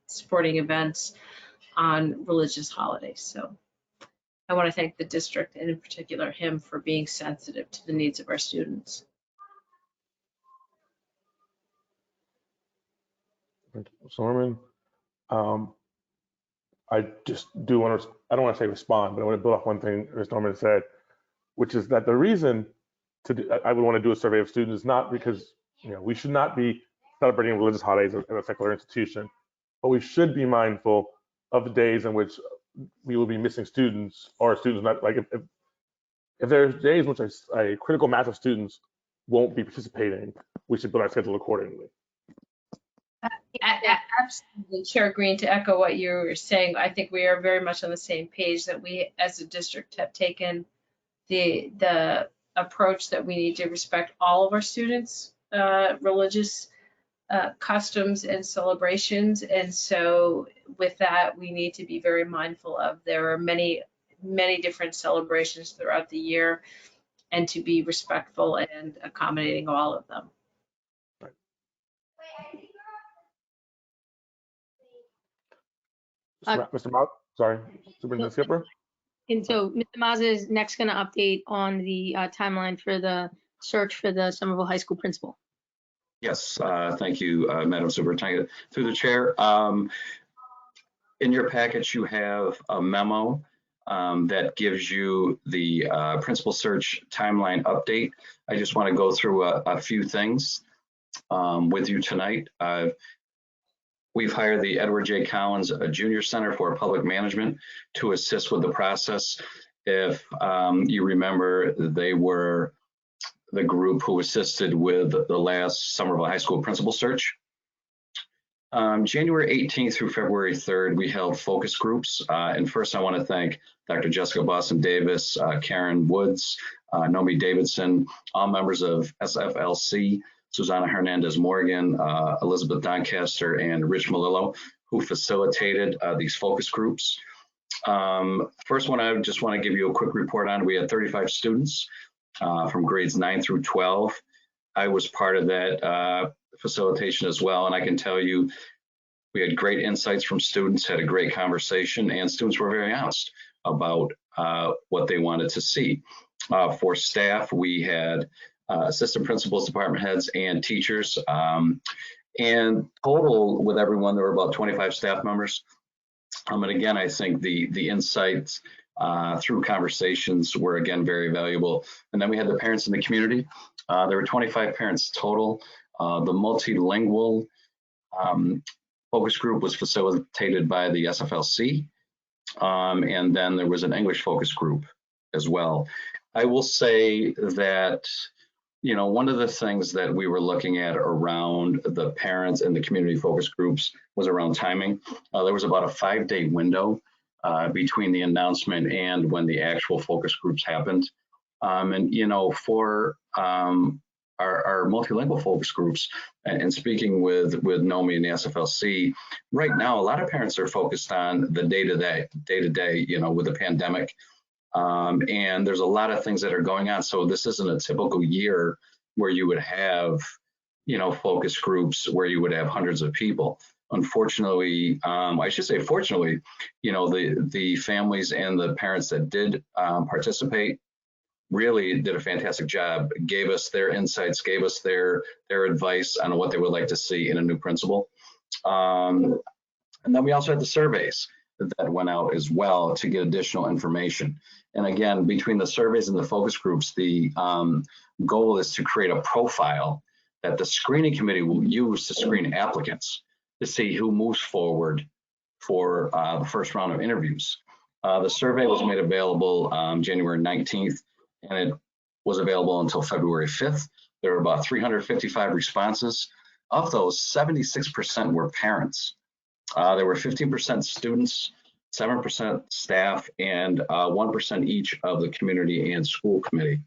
sporting events on religious holidays. So I want to thank the district, and in particular him, for being sensitive to the needs of our students. Thank you, Ms. Norman. I just do want to, I don't want to say respond, but I want to build off one thing Ms. Norman said, which is that the reason I would want to do a survey of students is not because, we should not be celebrating religious holidays at a secular institution, but we should be mindful of the days in which we will be missing students, or students not, like if there's days in which a critical mass of students won't be participating, we should build our schedule accordingly. Absolutely, Chair Green, to echo what you were saying, I think we are very much on the same page that we as a district have taken the approach that we need to respect all of our students' religious customs and celebrations. And so with that, we need to be very mindful of there are many different celebrations throughout the year, and to be respectful and accommodating all of them. Mr. Mazza, sorry, Superintendent Skipper. And so Mr. Mazza is next going to update on the timeline for the search for the Somerville High School principal. Yes, thank you, Madam Superintendent. Through the chair, in your package, you have a memo that gives you the principal search timeline update. I just want to go through a few things with you tonight. We've hired the Edward J. Collins Junior Center for Public Management to assist with the process. If you remember, they were the group who assisted with the last Somerville High School principal search. January 18th through February 3rd, we held focus groups. And first, I want to thank Dr. Jessica Boston Davis, Karen Woods, Nomi Davidson, all members of SFLC, Susanna Hernandez Morgan, Elizabeth Doncaster, and Rich Malillo, who facilitated these focus groups. First one, I just want to give you a quick report on. We had 35 students from grades 9 through 12. I was part of that facilitation as well, and I can tell you we had great insights from students, had a great conversation, and students were very honest about what they wanted to see. For staff, we had assistant principals, department heads, and teachers. And total with everyone, there were about 25 staff members. And again, I think the insights through conversations were again very valuable. And then we had the parents in the community. There were 25 parents total. The multilingual focus group was facilitated by the SFLC. And then there was an English focus group as well. I will say that, you know, one of the things that we were looking at around the parents and the community focus groups was around timing. There was about a 5-day window between the announcement and when the actual focus groups happened. And, you know, for our multilingual focus groups, and speaking with NOMI and the SFLC, right now, a lot of parents are focused on the day-to-day, you know, with the pandemic. And there's a lot of things that are going on. So this isn't a typical year where you would have, you know, focus groups where you would have hundreds of people. Unfortunately, I should say fortunately, you know, the families and the parents that did participate really did a fantastic job, gave us their insights, gave us their advice on what they would like to see in a new principal. And then we also had the surveys that went out as well to get additional information. And again, between the surveys and the focus groups, the goal is to create a profile that the screening committee will use to screen applicants to see who moves forward for the first round of interviews. The survey was made available January 19th, and it was available until February 5th. There were about 355 responses. Of those, 76% were parents. There were 15% students, 7% staff, and 1% each of the community and school committee.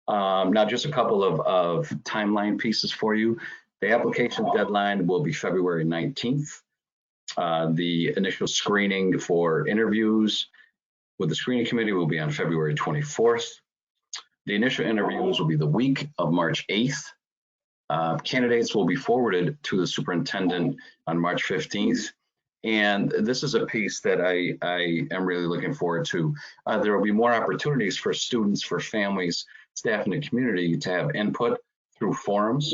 Now, just a couple of timeline pieces for you. The application deadline will be February 19th. The initial screening for interviews with the screening committee will be on February 24th. The initial interviews will be the week of March 8th. Candidates will be forwarded to the superintendent on March 15th. And this is a piece that I am really looking forward to. There will be more opportunities for students, for families, staff, and the community to have input through forums.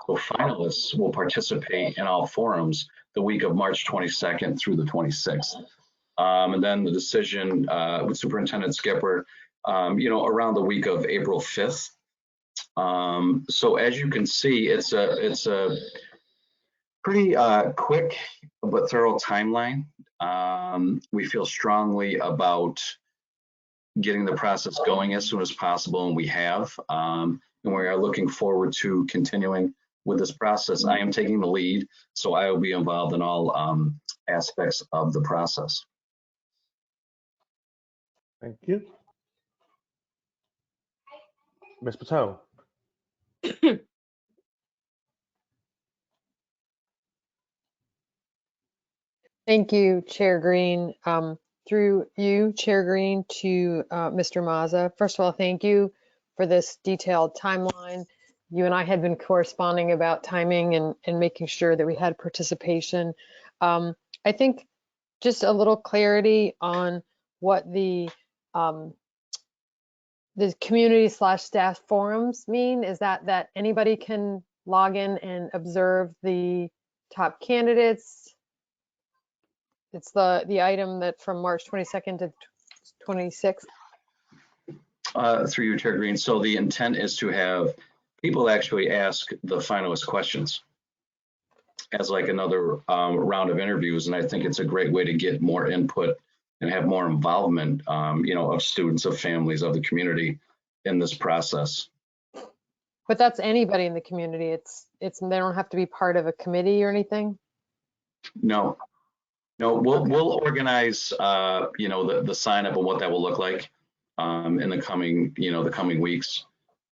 So finalists will participate in all forums the week of March 22nd through the 26th. And then the decision with Superintendent Skipper, you know, around the week of April 5th. So as you can see, it's a pretty quick but thorough timeline. We feel strongly about getting the process going as soon as possible, and we have. And we are looking forward to continuing with this process. I am taking the lead, so I will be involved in all aspects of the process. Thank you. Ms. Patel. Thank you, Chair Green. Through you, Chair Green, to Mr. Mazza. First of all, thank you for this detailed timeline. You and I had been corresponding about timing and making sure that we had participation. I think just a little clarity on what the community/staff forums mean. Is that anybody can log in and observe the top candidates? It's the item that from March 22nd to 26th. Through you, Chair Green. So the intent is to have people actually ask the finalist questions as like another round of interviews. And I think it's a great way to get more input and have more involvement, you know, of students, of families, of the community in this process. But that's anybody in the community. They don't have to be part of a committee or anything? No. No, we'll organize, you know, the sign up and what that will look like in the coming weeks.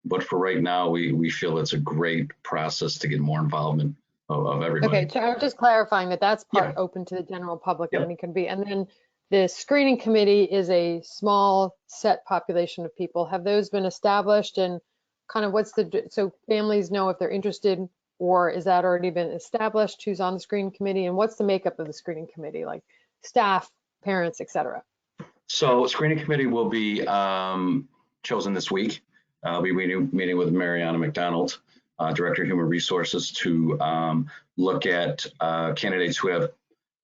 But for right now, we feel it's a great process to get more involvement of everybody. Okay, so I'm just clarifying that's part open to the general public and it can be. And then the screening committee is a small set population of people. Have those been established, and kind of so families know if they're interested? Or is that already been established? Who's on the screening committee, and what's the makeup of the screening committee, like staff, parents, et cetera? So screening committee will be chosen this week. I'll be meeting with Mariana McDonald, Director of Human Resources, to look at candidates who have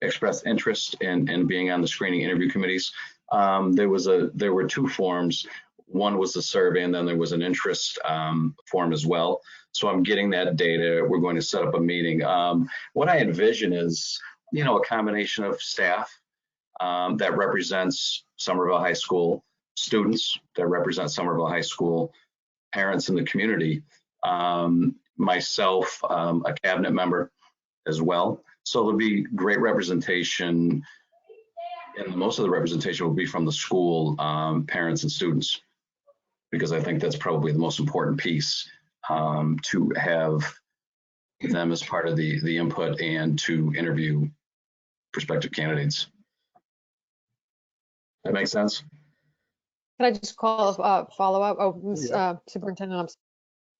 expressed interest in being on the screening interview committees. There were two forms. One was the survey, and then there was an interest form as well. So I'm getting that data. We're going to set up a meeting. What I envision is, you know, a combination of staff that represents Somerville High School, students that represent Somerville High School, parents in the community, myself, a cabinet member as well. So there'll be great representation, and most of the representation will be from the school, parents and students, because I think that's probably the most important piece, to have them as part of the input and to interview prospective candidates. That makes sense? Can I just call follow up? Oh, Yeah. Superintendent,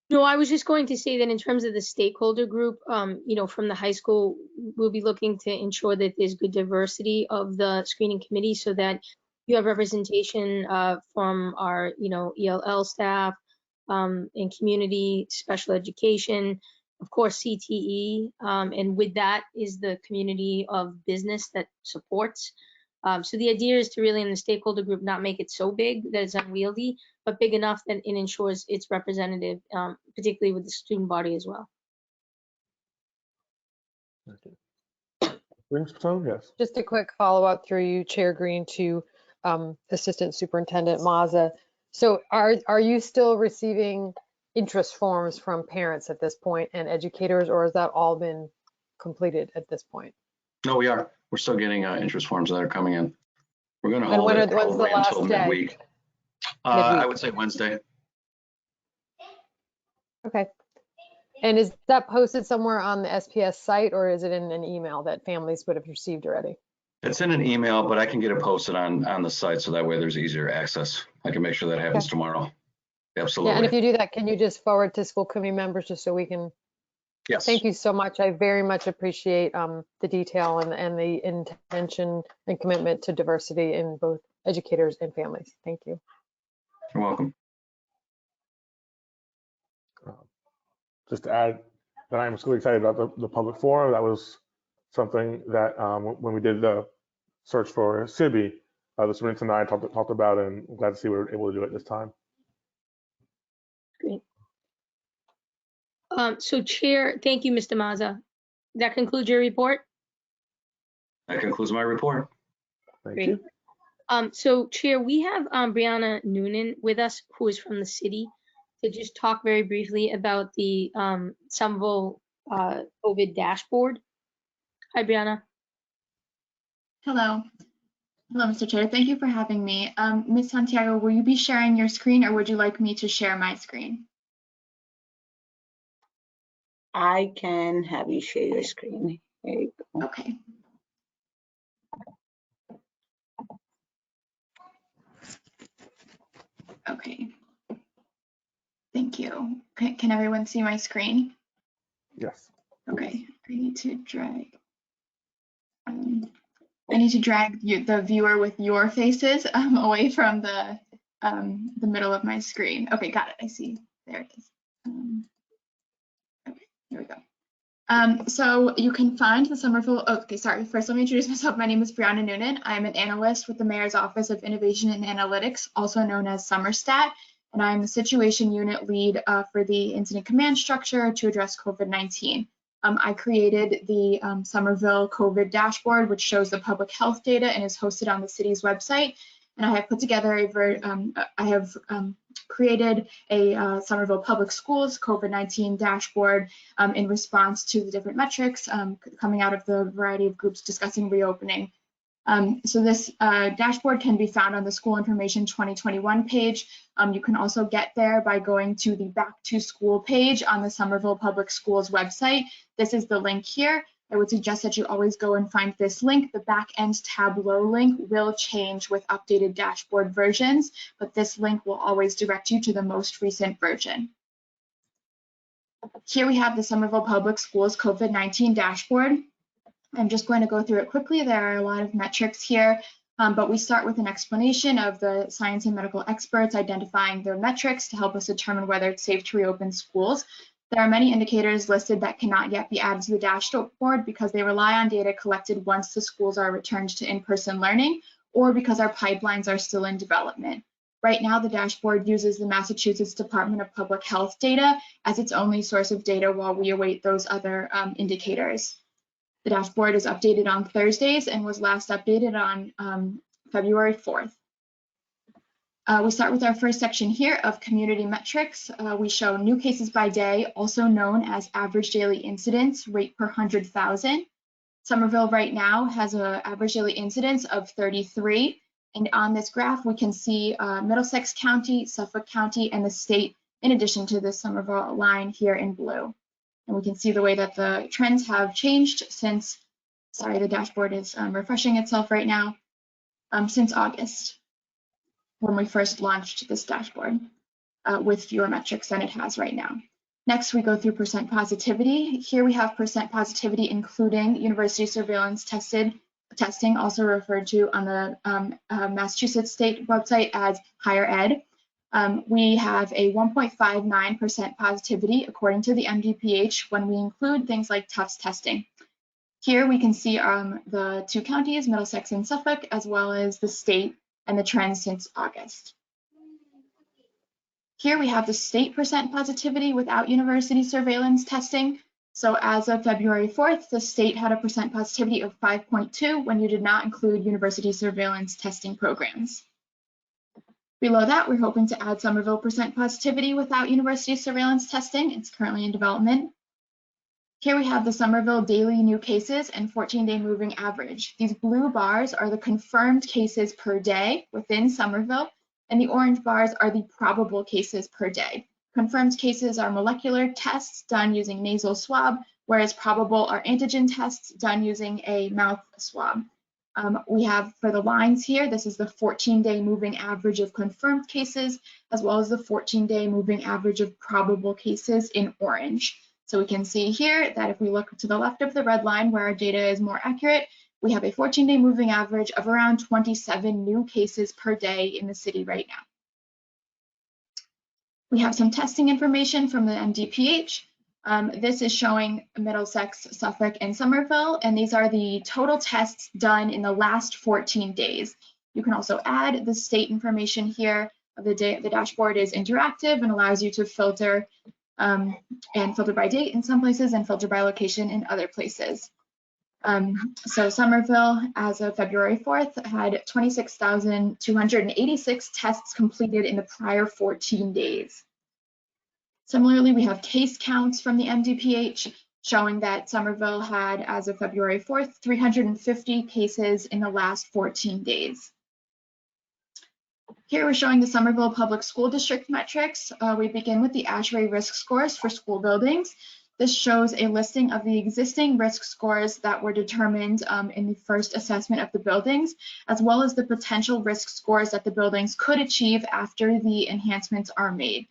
No, I was just going to say that in terms of the stakeholder group, you know, from the high school, we'll be looking to ensure that there's good diversity of the screening committee so that you have representation from our, you know, ELL staff, in community, special education, of course, CTE, and with that is the community of business that supports. So the idea is to really, in the stakeholder group, not make it so big that it's unwieldy, but big enough that it ensures it's representative, particularly with the student body as well. Yes. just a quick follow up through you, Chair Green, to Assistant Superintendent Mazza. So are you still receiving interest forms from parents at this point and educators, or has that all been completed at this point? No, we are. We're still getting interest forms that are coming in. We're going to hold And it when's the probably last until day? midweek. I would say Wednesday. Okay. And is that posted somewhere on the SPS site, or is it in an email that families would have received already? It's in an email, but I can get it posted on the site so that way there's easier access. I can make sure that happens tomorrow. Absolutely. Yeah, and if you do that, can you just forward to school committee members just so we can? Yes. Thank you so much. I very much appreciate the detail and the intention and commitment to diversity in both educators and families. Thank you. You're welcome. Just to add that I'm so excited about the public forum. That was something that when we did the search for SIBI, the superintendent and I talked about, and I'm glad to see we were able to do it this time. Great. So Chair, thank you, Mr. Mazza. That concludes your report? That concludes my report. Thank Great. you. So Chair, we have Brianna Noonan with us, who is from the city, to just talk very briefly about the Somerville COVID dashboard. Hi, Brianna. Hello. Hello, Mr. Chair. Thank you for having me. Ms. Santiago, will you be sharing your screen, or would you like me to share my screen? I can have you share your screen. There you go. Okay. Okay. Thank you. Can everyone see my screen? Yes. Okay. I need to drag. I need to drag the viewer with your faces away from the middle of my screen. Okay, got it. I see. There it is. Okay, here we go. So you can find the Somerville. Oh, okay, sorry. First, let me introduce myself. My name is Brianna Noonan. I'm an analyst with the Mayor's Office of Innovation and Analytics, also known as Somerstat, and I'm the Situation Unit Lead for the Incident Command Structure to address COVID-19. I created the Somerville COVID dashboard, which shows the public health data and is hosted on the city's website. And I have put together created a Somerville Public Schools COVID-19 dashboard in response to the different metrics coming out of the variety of groups discussing reopening. So this dashboard can be found on the School Information 2021 page. You can also get there by going to the Back to School page on the Somerville Public Schools website. This is the link here. I would suggest that you always go and find this link. The back-end Tableau link will change with updated dashboard versions, but this link will always direct you to the most recent version. Here we have the Somerville Public Schools COVID-19 dashboard. I'm just going to go through it quickly. There are a lot of metrics here, but we start with an explanation of the science and medical experts identifying their metrics to help us determine whether it's safe to reopen schools. There are many indicators listed that cannot yet be added to the dashboard because they rely on data collected once the schools are returned to in-person learning, or because our pipelines are still in development. Right now, the dashboard uses the Massachusetts Department of Public Health data as its only source of data while we await those other indicators. The dashboard is updated on Thursdays and was last updated on February 4th. We start with our first section here of community metrics. We show new cases by day, also known as average daily incidence, rate per 100,000. Somerville right now has an average daily incidence of 33. And on this graph, we can see Middlesex County, Suffolk County, and the state, in addition to the Somerville line here in blue. And we can see the way that the trends have changed since, sorry, the dashboard is refreshing itself right now, since August, when we first launched this dashboard with fewer metrics than it has right now. Next, we go through percent positivity. Here we have percent positivity, including university surveillance testing, also referred to on the Massachusetts state website as higher ed. We have a 1.59% positivity according to the MDPH when we include things like Tufts testing. Here we can see the two counties, Middlesex and Suffolk, as well as the state and the trends since August. Here we have the state percent positivity without university surveillance testing. So as of February 4th, the state had a percent positivity of 5.2 when you did not include university surveillance testing programs. Below that, we're hoping to add Somerville percent positivity without university surveillance testing. It's currently in development. Here we have the Somerville daily new cases and 14-day moving average. These blue bars are the confirmed cases per day within Somerville, and the orange bars are the probable cases per day. Confirmed cases are molecular tests done using nasal swab, whereas probable are antigen tests done using a mouth swab. We have for the lines here, this is the 14-day moving average of confirmed cases, as well as the 14-day moving average of probable cases in orange. So we can see here that if we look to the left of the red line where our data is more accurate, we have a 14-day moving average of around 27 new cases per day in the city right now. We have some testing information from the MDPH. This is showing Middlesex, Suffolk, and Somerville, and these are the total tests done in the last 14 days. You can also add the state information here. The dashboard is interactive and allows you to filter and filter by date in some places and filter by location in other places. So Somerville, as of February 4th, had 26,286 tests completed in the prior 14 days. Similarly, we have case counts from the MDPH showing that Somerville had, as of February 4th, 350 cases in the last 14 days. Here we're showing the Somerville Public School District metrics. We begin with the ASHRAE risk scores for school buildings. This shows a listing of the existing risk scores that were determined in the first assessment of the buildings, as well as the potential risk scores that the buildings could achieve after the enhancements are made.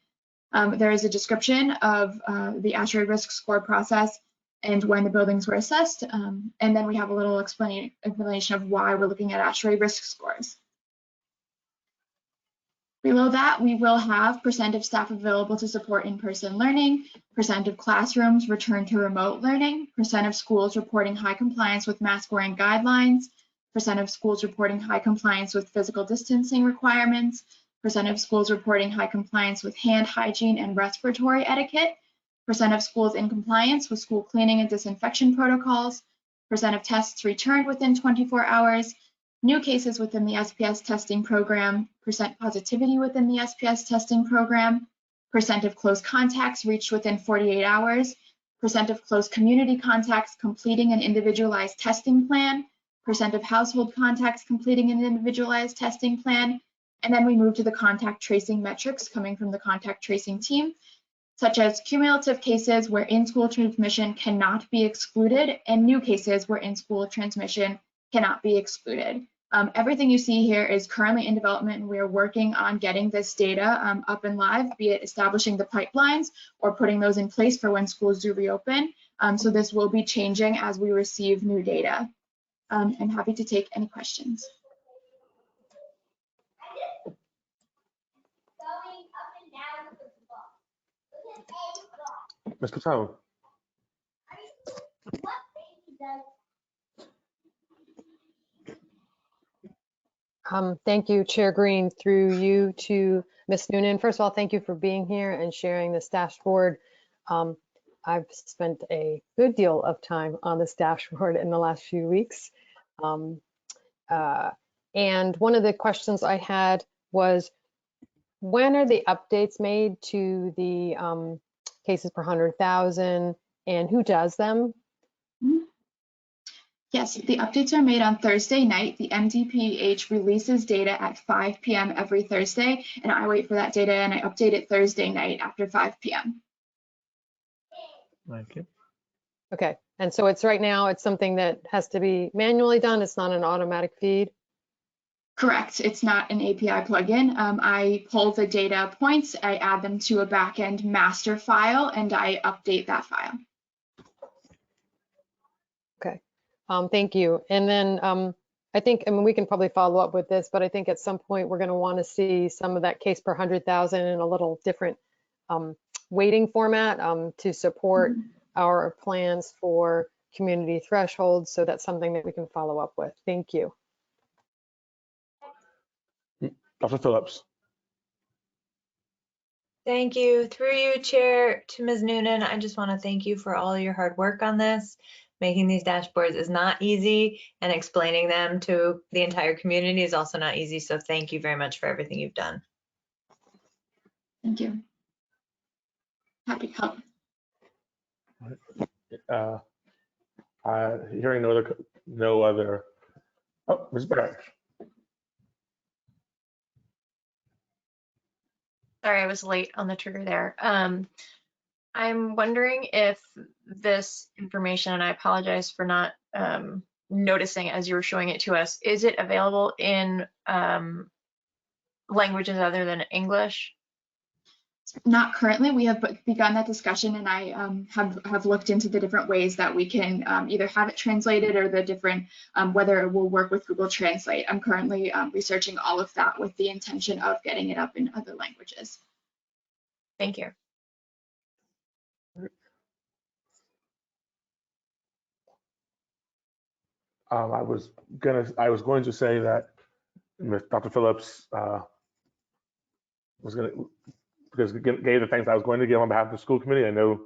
There is a description of the ASHRAE risk score process and when the buildings were assessed, and then we have a little explanation of why we're looking at ASHRAE risk scores. Below that, we will have percent of staff available to support in-person learning, percent of classrooms returned to remote learning, percent of schools reporting high compliance with mask wearing guidelines, percent of schools reporting high compliance with physical distancing requirements, percent of schools reporting high compliance with hand hygiene and respiratory etiquette, percent of schools in compliance with school cleaning and disinfection protocols, percent of tests returned within 24 hours, new cases within the SPS testing program, percent positivity within the SPS testing program, percent of close contacts reached within 48 hours, percent of close community contacts completing an individualized testing plan, percent of household contacts completing an individualized testing plan, and then we move to the contact tracing metrics coming from the contact tracing team, such as cumulative cases where in-school transmission cannot be excluded and new cases where in-school transmission cannot be excluded. Everything you see here is currently in development, and we are working on getting this data up and live, be it establishing the pipelines or putting those in place for when schools do reopen. So this will be changing as we receive new data. I'm happy to take any questions. Ms. Patel. Thank you, Chair Green, through you to Ms. Noonan. First of all, thank you for being here and sharing this dashboard. I've spent a good deal of time on this dashboard in the last few weeks. And one of the questions I had was, when are the updates made to the cases per 100,000 and who does them? Yes, the updates are made on Thursday night. The MDPH releases data at 5 p.m. every Thursday, and I wait for that data and I update it Thursday night after 5 p.m. Thank you. Okay, and so it's right now, it's something that has to be manually done. It's not an automatic feed. Correct. It's not an API plugin. I pull the data points, I add them to a backend master file, and I update that file. Okay, thank you. And then I think, I mean, we can probably follow up with this, but I think at some point we're going to want to see some of that case per 100,000 in a little different weighting format to support our plans for community thresholds. So that's something that we can follow up with. Thank you. Dr. Phillips. Thank you. Through you, Chair, to Ms. Noonan, I just want to thank you for all your hard work on this. Making these dashboards is not easy, and explaining them to the entire community is also not easy. So thank you very much for everything you've done. Thank you. Happy to help. Hearing no other. Oh, Ms. Barish. Sorry, I was late on the trigger there. I'm wondering if this information, and I apologize for not noticing as you were showing it to us, is it available in languages other than English? Not currently. We have begun that discussion, and I have looked into the different ways that we can either have it translated or the different whether it will work with Google Translate. I'm currently researching all of that with the intention of getting it up in other languages. Thank you. I was going to say that Dr. Phillips was going to, because gave the things I was going to give on behalf of the school committee. I know,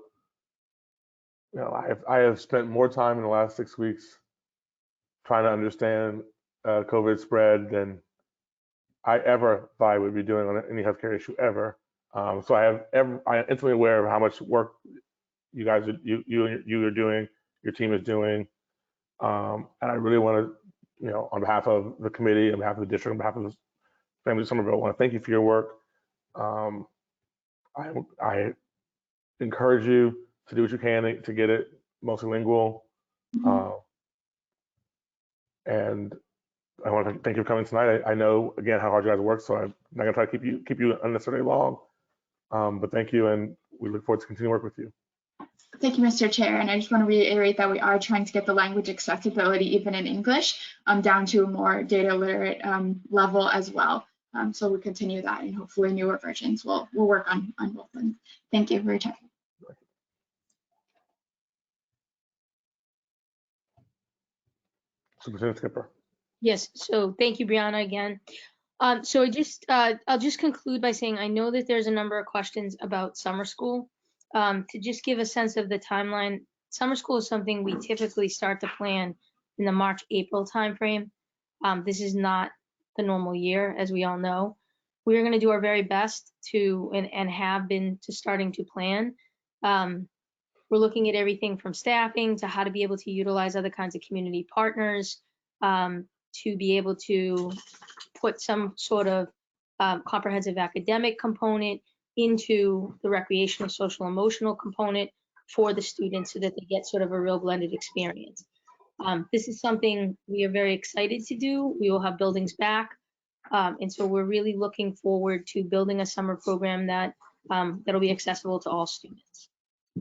I have spent more time in the last 6 weeks trying to understand COVID spread than I ever thought I would be doing on any healthcare issue ever. So I am intimately aware of how much work you guys you are doing, your team is doing, and I really want to, on behalf of the committee, on behalf of the district, on behalf of the family of Somerville, I want to thank you for your work. I encourage you to do what you can to get it multilingual. And I want to thank you for coming tonight. I know, again, how hard you guys work, so I'm not going to try to keep you unnecessarily long. But thank you, and we look forward to continuing to work with you. Thank you, Mr. Chair. And I just want to reiterate that we are trying to get the language accessibility, even in English, down to a more data literate level as well. So we continue that, and hopefully newer versions will work on both ends. Thank you for your time. Superintendent Skipper. Yes, so thank you, Brianna, again. So I'll just conclude by saying I know that there's a number of questions about summer school. To just give a sense of the timeline, summer school is something we typically start to plan in the March-April timeframe. This is not the normal year, as we all know. We are going to do our very best to, and have been, to starting to plan. We're looking at everything from staffing to how to be able to utilize other kinds of community partners, to be able to put some sort of comprehensive academic component into the recreational, social, emotional component for the students so that they get sort of a real blended experience. This is something we are very excited to do. We will have buildings back. And so we're really looking forward to building a summer program that that'll be accessible to all students.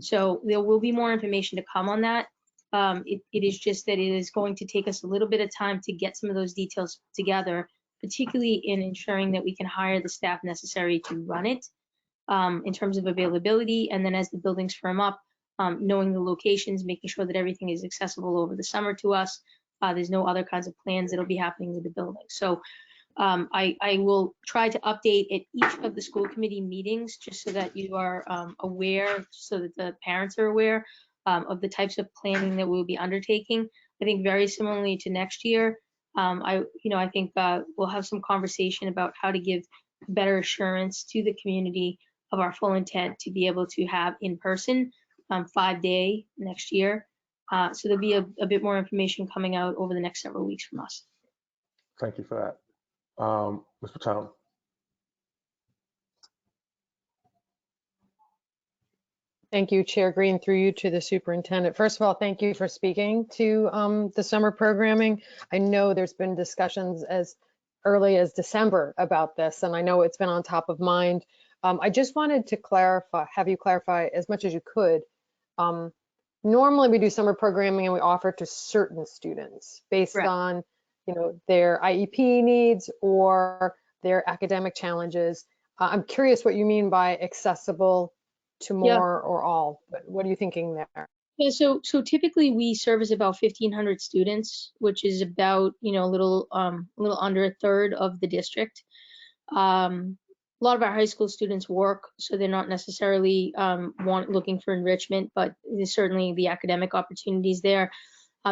So there will be more information to come on that. It is just that it is going to take us a little bit of time to get some of those details together, particularly in ensuring that we can hire the staff necessary to run it in terms of availability. And then as the buildings firm up, knowing the locations, making sure that everything is accessible over the summer to us. There's no other kinds of plans that'll be happening with the building. So I will try to update at each of the school committee meetings just so that you are aware, so that the parents are aware of the types of planning that we'll be undertaking. I think very similarly to next year, I think we'll have some conversation about how to give better assurance to the community of our full intent to be able to have in person 5-day next year. So there'll be a bit more information coming out over the next several weeks from us. Thank you for that. Ms. Patel. Thank you, Chair Green, through you to the superintendent. First of all, thank you for speaking to the summer programming. I know there's been discussions as early as December about this, and I know it's been on top of mind. I just wanted to have you clarify as much as you could. Normally we do summer programming and we offer to certain students based Correct. on, their IEP needs or their academic challenges. I'm curious what you mean by accessible to more or all. What are you thinking there? Yeah, so typically we service about 1,500 students, which is about a little under a third of the district. A lot of our high school students work, so they're not necessarily looking for enrichment, but there's certainly the academic opportunities there.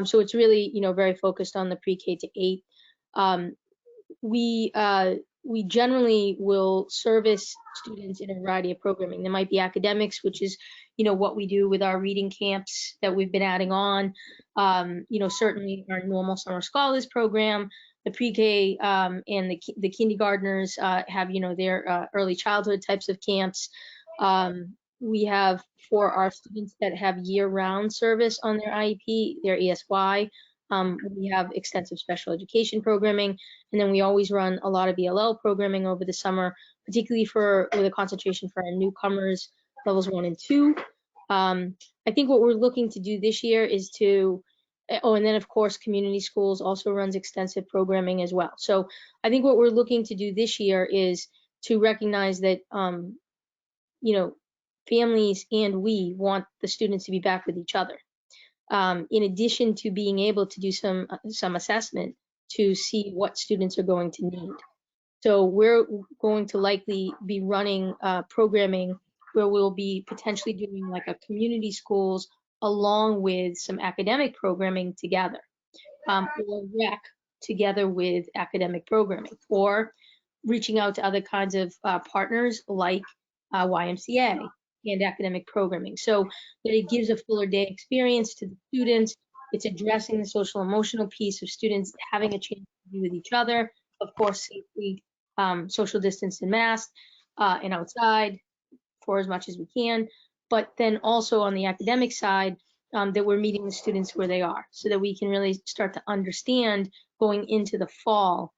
So it's really very focused on the pre-K to 8. We generally will service students in a variety of programming. There might be academics, which is, what we do with our reading camps that we've been adding on. Certainly our normal summer scholars program, the pre-K and the kindergartners have, their early childhood types of camps. We have, for our students that have year-round service on their IEP, their ESY, we have extensive special education programming, and then we always run a lot of ELL programming over the summer, particularly with a concentration for our newcomers, levels 1 and 2. I think what we're looking to do this year is and then of course community schools also runs extensive programming as well. So I think what we're looking to do this year is to recognize that, families and we want the students to be back with each other. In addition to being able to do some assessment to see what students are going to need. So we're going to likely be running programming where we'll be potentially doing like a community schools along with some academic programming together, or rec together with academic programming, or reaching out to other kinds of partners like YMCA and academic programming, so that it gives a fuller day experience to the students. It's addressing the social emotional piece of students having a chance to be with each other, of course, safely, social distance and masked, and outside for as much as we can. But then also on the academic side, that we're meeting the students where they are, so that we can really start to understand going into the fall,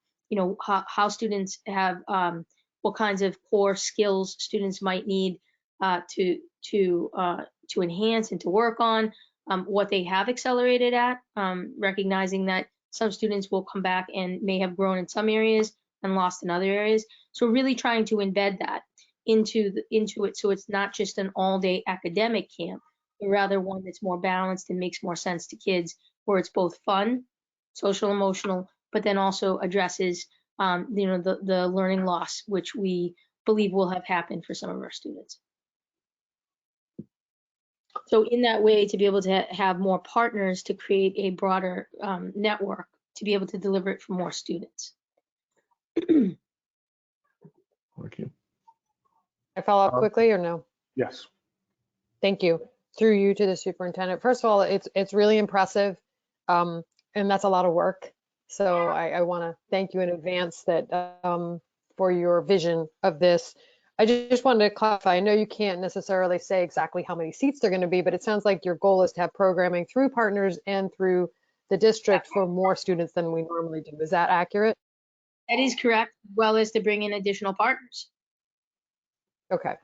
how students have, what kinds of core skills students might need to enhance and to work on, what they have accelerated at, recognizing that some students will come back and may have grown in some areas and lost in other areas. So really trying to embed that into it, so it's not just an all-day academic camp, but rather one that's more balanced and makes more sense to kids, where it's both fun, social, emotional, but then also addresses the learning loss, which we believe will have happened for some of our students. So in that way, to be able to have more partners to create a broader network to be able to deliver it for more students. Thank you. I follow up quickly or no? Yes. Thank you. Through you to the superintendent. First of all, it's really impressive, and that's a lot of work. So I want to thank you in advance for your vision of this. I just wanted to clarify. I know you can't necessarily say exactly how many seats they're going to be, but it sounds like your goal is to have programming through partners and through the district for more students than we normally do. Is that accurate? That is correct, as well as to bring in additional partners. Okay.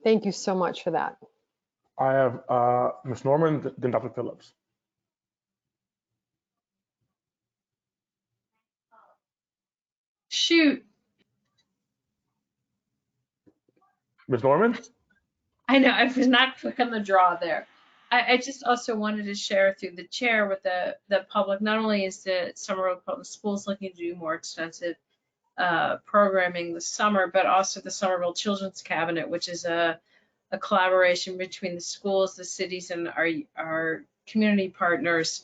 Thank you so much for that. I have Ms. Norman, then Dr. Phillips. Shoot. Ms. Norman? I know, I was not quick on the draw there. I just also wanted to share through the chair with the public, not only is the Somerville Public Schools looking to do more extensive programming this summer, but also the Somerville Children's Cabinet, which is a collaboration between the schools, the cities, and our community partners.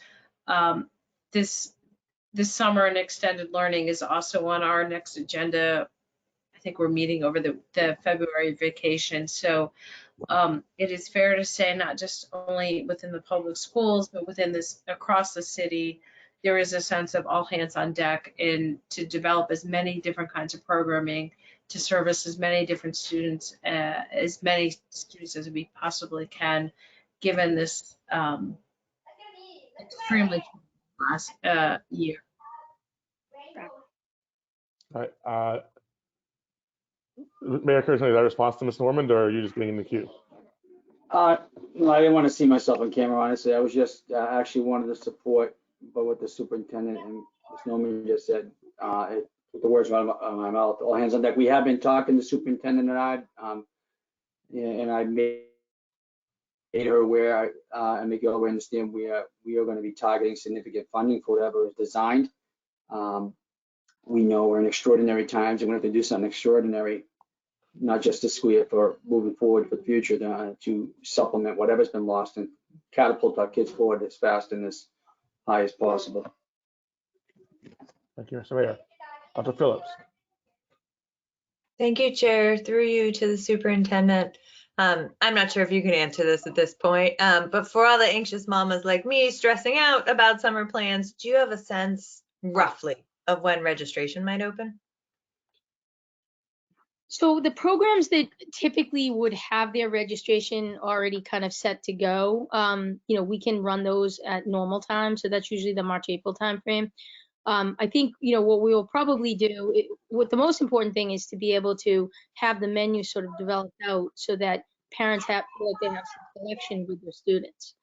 This summer and extended learning is also on our next agenda. I think we're meeting over the February vacation. So it is fair to say, not just only within the public schools, but within this across the city, there is a sense of all hands on deck and to develop as many different kinds of programming to service as many different students, as as we possibly can, given this extremely last year. All right. Mayor Kirsten, is that a response to Ms. Normand, or are you just getting in the queue? No, I didn't want to see myself on camera, honestly. I was just actually wanted to support what the superintendent and Ms. Normand just said. With the words out of my mouth, all hands on deck. We have been talking to the superintendent and I made her aware and make you all understand we are going to be targeting significant funding for whatever is designed. We know we're in extraordinary times and we have to do something extraordinary, not just to squeeze for moving forward for the future, to supplement whatever's been lost and catapult our kids forward as fast and as high as possible. Thank you, Mr. Mayor. Dr. Phillips. Thank you, Chair. Through you to the superintendent. I'm not sure if you can answer this at this point, but for all the anxious mamas like me stressing out about summer plans, do you have a sense roughly of when registration might open? So the programs that typically would have their registration already kind of set to go, we can run those at normal time. So that's usually the March, April timeframe. I think, what we will probably do, what the most important thing is to be able to have the menu sort of developed out so that parents feel like they have some connection with their students.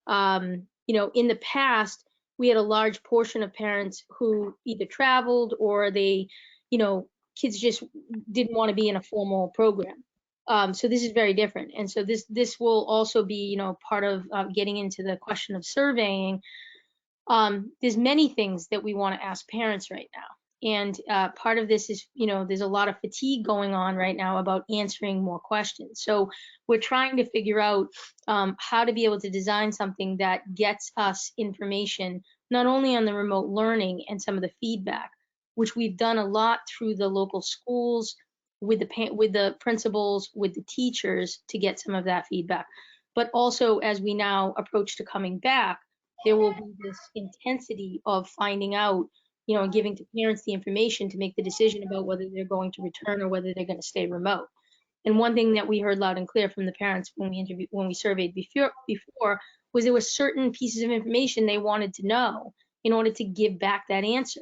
In the past, we had a large portion of parents who either traveled or they, kids just didn't want to be in a formal program. So this is very different. And so this will also be, part of getting into the question of surveying. There's many things that we want to ask parents right now. And part of this is, there's a lot of fatigue going on right now about answering more questions. So we're trying to figure out how to be able to design something that gets us information, not only on the remote learning and some of the feedback, which we've done a lot through the local schools, with the principals, with the teachers to get some of that feedback. But also as we now approach to coming back, there will be this intensity of finding out, and giving to parents the information to make the decision about whether they're going to return or whether they're going to stay remote. And one thing that we heard loud and clear from the parents when we surveyed before was there were certain pieces of information they wanted to know in order to give back that answer.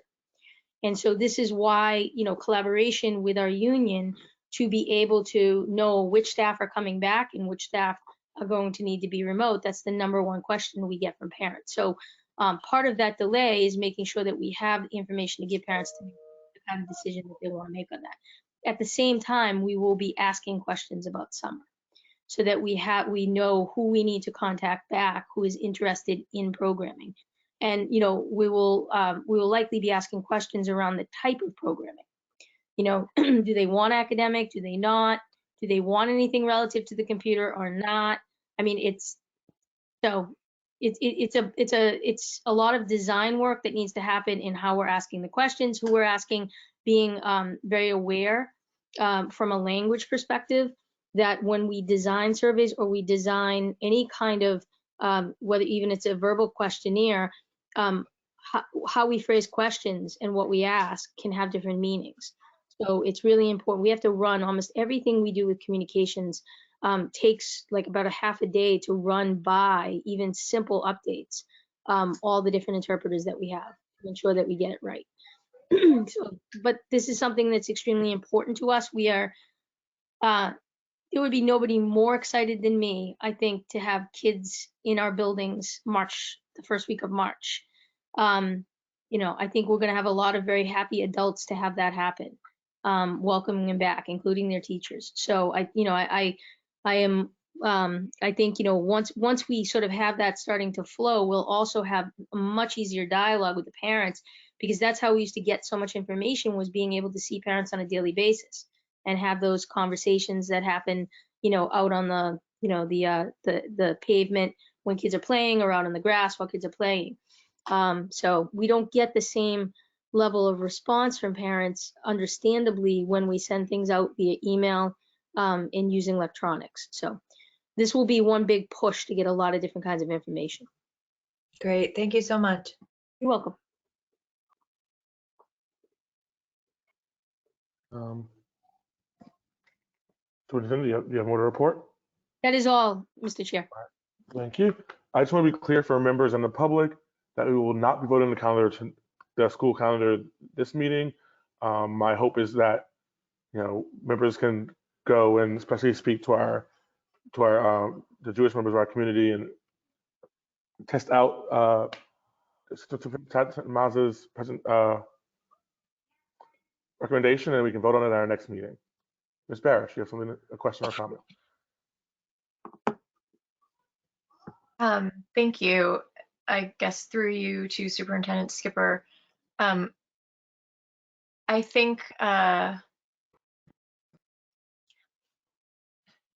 And so this is why, collaboration with our union to be able to know which staff are coming back and which staff are going to need to be remote. That's the number one question we get from parents. So part of that delay is making sure that we have the information to give parents to make the kind of decision that they want to make on that. At the same time, we will be asking questions about summer so that we know who we need to contact back, who is interested in programming. And, we will likely be asking questions around the type of programming. Do they want academic? Do they not? Do they want anything relative to the computer or not? I mean, it's a lot of design work that needs to happen in how we're asking the questions, who we're asking, being very aware from a language perspective that when we design surveys or we design any kind of whether even it's a verbal questionnaire, how we phrase questions and what we ask can have different meanings. So it's really important. We have to run almost everything we do with communications takes like about a half a day to run by even simple updates, all the different interpreters that we have to ensure that we get it right. But this is something that's extremely important to us. We are, there would be nobody more excited than me, I think, to have kids in our buildings the first week of March. I think we're going to have a lot of very happy adults to have that happen, welcoming them back, including their teachers. So I am I think, once we sort of have that starting to flow, we'll also have a much easier dialogue with the parents, because that's how we used to get so much information, was being able to see parents on a daily basis and have those conversations that happen, out on the, the pavement when kids are playing, or out on the grass while kids are playing. So we don't get the same level of response from parents, understandably, when we send things out via email and using electronics. So this will be one big push to get a lot of different kinds of information. Great. Thank you so much. You're welcome. Superintendent, do you have more to report? That is all, Mr. Chair. Thank you. I just want to be clear for members and the public that we will not be voting the school calendar this meeting. My hope is that members can go and especially speak to the Jewish members of our community and test out Mazza's recommendation, and we can vote on it at our next meeting. Ms. Barish, you have a question or comment? Thank you. I guess through you to Superintendent Skipper. I think,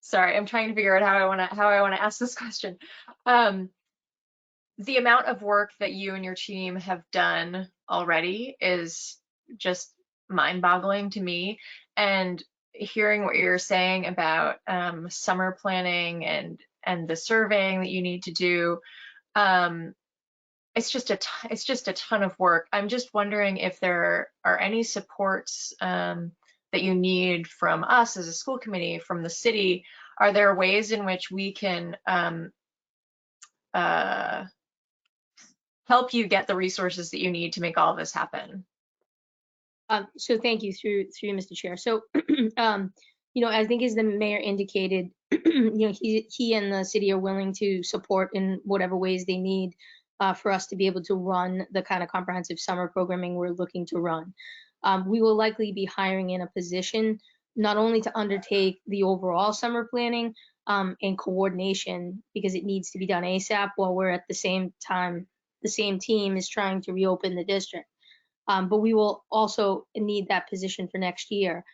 sorry, I'm trying to figure out how I want to ask this question. The amount of work that you and your team have done already is just mind-boggling to me. And hearing what you're saying about summer planning and the surveying that you need to do, it's just a ton of work. I'm just wondering if there are any supports that you need from us as a school committee, from the city. Are there ways in which we can help you get the resources that you need to make all of this happen? So thank you, through you, Mr. Chair. So, I think as the mayor indicated, he and the city are willing to support in whatever ways they need for us to be able to run the kind of comprehensive summer programming we're looking to run. We will likely be hiring in a position not only to undertake the overall summer planning and coordination, because it needs to be done ASAP, while we're at the same time, the same team is trying to reopen the district. But we will also need that position for next year,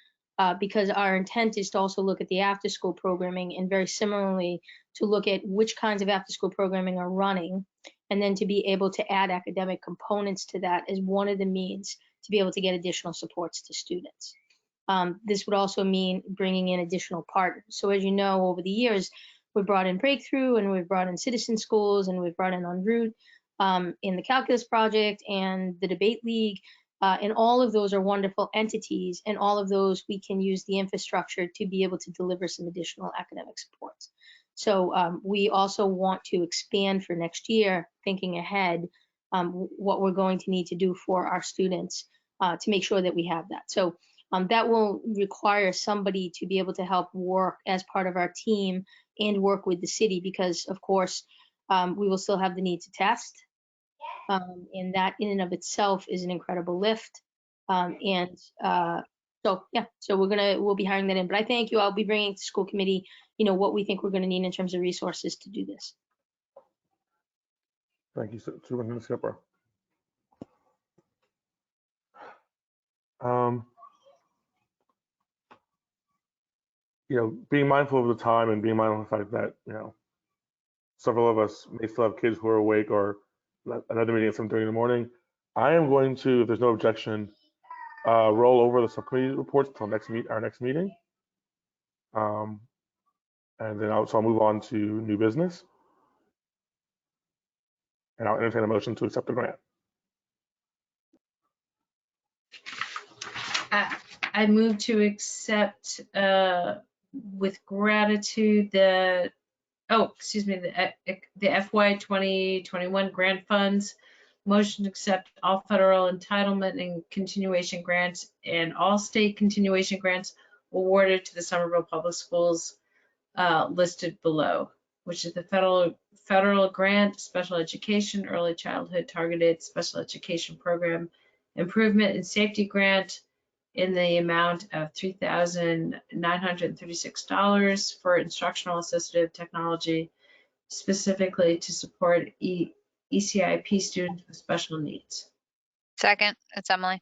because our intent is to also look at the after-school programming, and very similarly to look at which kinds of after-school programming are running, and then to be able to add academic components to that as one of the means to be able to get additional supports to students. This would also mean bringing in additional partners. So as you know, over the years, we've brought in Breakthrough, and we've brought in Citizen Schools, and we've brought in En Route in the Calculus Project and the Debate League. And all of those are wonderful entities, and all of those we can use the infrastructure to be able to deliver some additional academic supports. So we also want to expand for next year, thinking ahead what we're going to need to do for our students to make sure that we have that. So that will require somebody to be able to help work as part of our team and work with the city, because of course we will still have the need to test. And that in and of itself is an incredible lift. So yeah, so we'll be hiring that in. But I thank you. I'll be bringing to school committee, what we think we're going to need in terms of resources to do this. Thank you, Superintendent Skipper. Being mindful of the time and being mindful of the fact that, several of us may still have kids who are awake or another meeting at 7:30 in the morning, I am going to, if there's no objection, roll over the subcommittee reports until our next meeting. And then I'll move on to new business. And I'll entertain a motion to accept the grant. I move to accept with gratitude the FY 2021 grant funds. Motion to accept all federal entitlement and continuation grants and all state continuation grants awarded to the Somerville Public Schools listed below, which is the federal grant, special education, early childhood targeted special education program improvement and safety grant, in the amount of $3,936 for instructional assistive technology, specifically to support ECIP students with special needs. Second, it's Emily.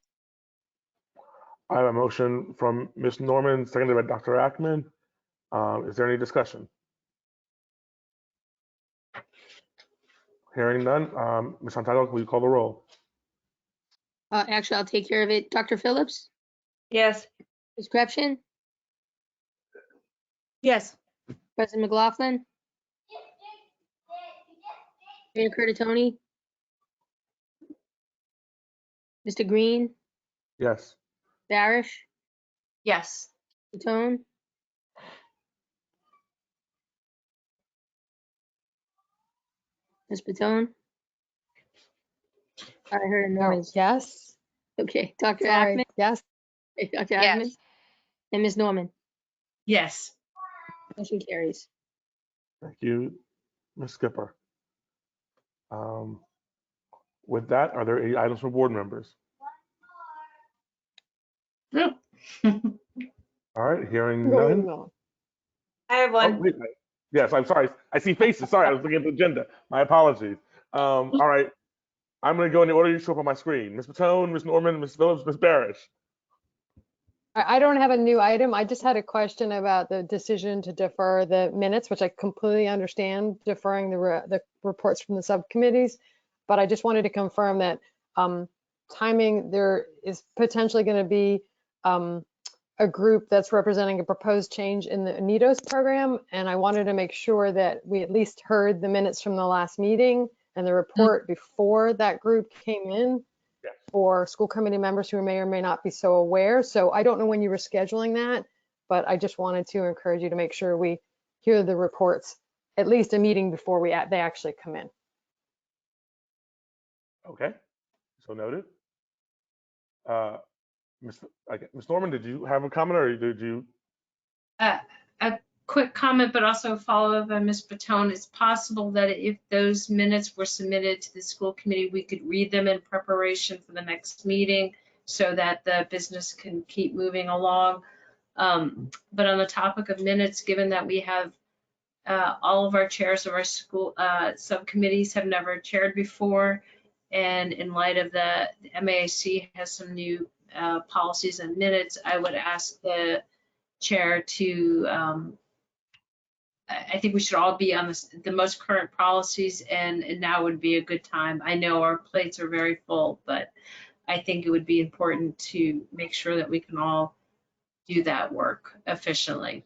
I have a motion from Ms. Norman, seconded by Dr. Ackman. Is there any discussion? Hearing none, Ms. Untitled, will you call the roll? Actually, I'll take care of it. Dr. Phillips, Yes. Ms. Krebshin, Yes. President McLaughlin, Mayor Curtatone, Mr. Green, Yes. Barish, Yes. Patone, Ms. Patone. I heard a noise. Yes. Okay, Dr. Sorry. Ackman, Yes. Dr. Ackman, Yes. and Ms. Norman. Yes. Motion carries. Thank you, Ms. Skipper. With that, are there any items from board members? No. All right, hearing Going none. on. I have Oh, one. wait, wait. Yes, I'm sorry. I see faces. Sorry, I was looking at the agenda. My apologies. All right, I'm going to go in the order you show up on my screen. Ms. Patone, Ms. Norman, Ms. Phillips, Ms. Barish. I don't have a new item. I just had a question about the decision to defer the minutes, which I completely understand, deferring the reports from the subcommittees. But I just wanted to confirm that timing, there is potentially going to be a group that's representing a proposed change in the NITOS program. And I wanted to make sure that we at least heard the minutes from the last meeting and the report before that group came in. For school committee members who may or may not be so aware. So I don't know when you were scheduling that, but I just wanted to encourage you to make sure we hear the reports, at least a meeting before they actually come in. Okay, so noted. Ms. Norman, did you have a comment or did you? A quick comment, but also a follow-up on Ms. Patone. It's possible that if those minutes were submitted to the school committee, we could read them in preparation for the next meeting so that the business can keep moving along. But on the topic of minutes, given that we have all of our chairs of our school subcommittees have never chaired before, and in light of the MASC has some new policies and minutes, I would ask the chair to I think we should all be on the most current policies, and now would be a good time. I know our plates are very full, but I think it would be important to make sure that we can all do that work efficiently.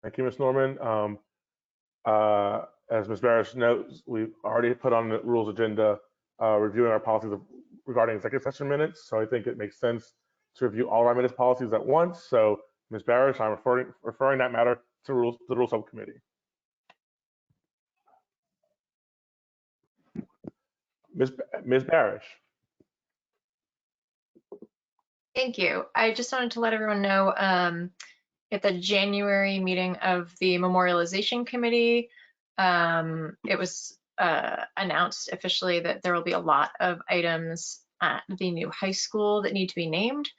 Thank you, Ms. Norman. As Ms. Barish notes, we've already put on the rules agenda reviewing our policies regarding executive session minutes. So I think it makes sense to review all of our minutes policies at once. So Ms. Barish, I'm referring that matter to the rules subcommittee. Ms. Barish. Thank you. I just wanted to let everyone know at the January meeting of the Memorialization Committee, it was announced officially that there will be a lot of items at the new high school that need to be named.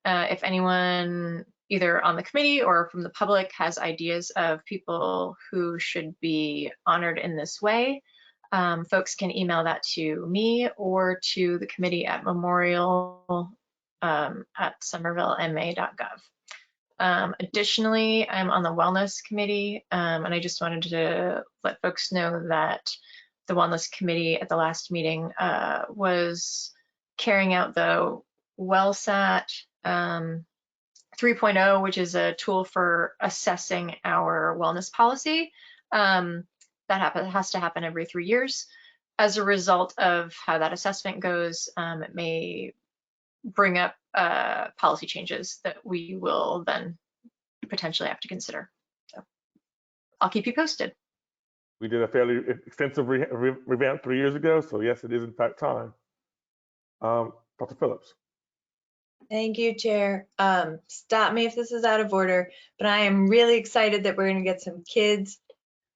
If anyone either on the committee or from the public has ideas of people who should be honored in this way, folks can email that to me or to the committee at memorial at somervillema.gov. Additionally, I'm on the wellness committee, and I just wanted to let folks know that the wellness committee at the last meeting was carrying out the WellSat 3.0, which is a tool for assessing our wellness policy. That has to happen every 3 years. As a result of how that assessment goes, it may bring up policy changes that we will then potentially have to consider. So I'll keep you posted. We did a fairly extensive revamp 3 years ago, so yes, it is in fact time. Dr. Phillips. Thank you, Chair. Stop me if this is out of order, but I am really excited that we're going to get some kids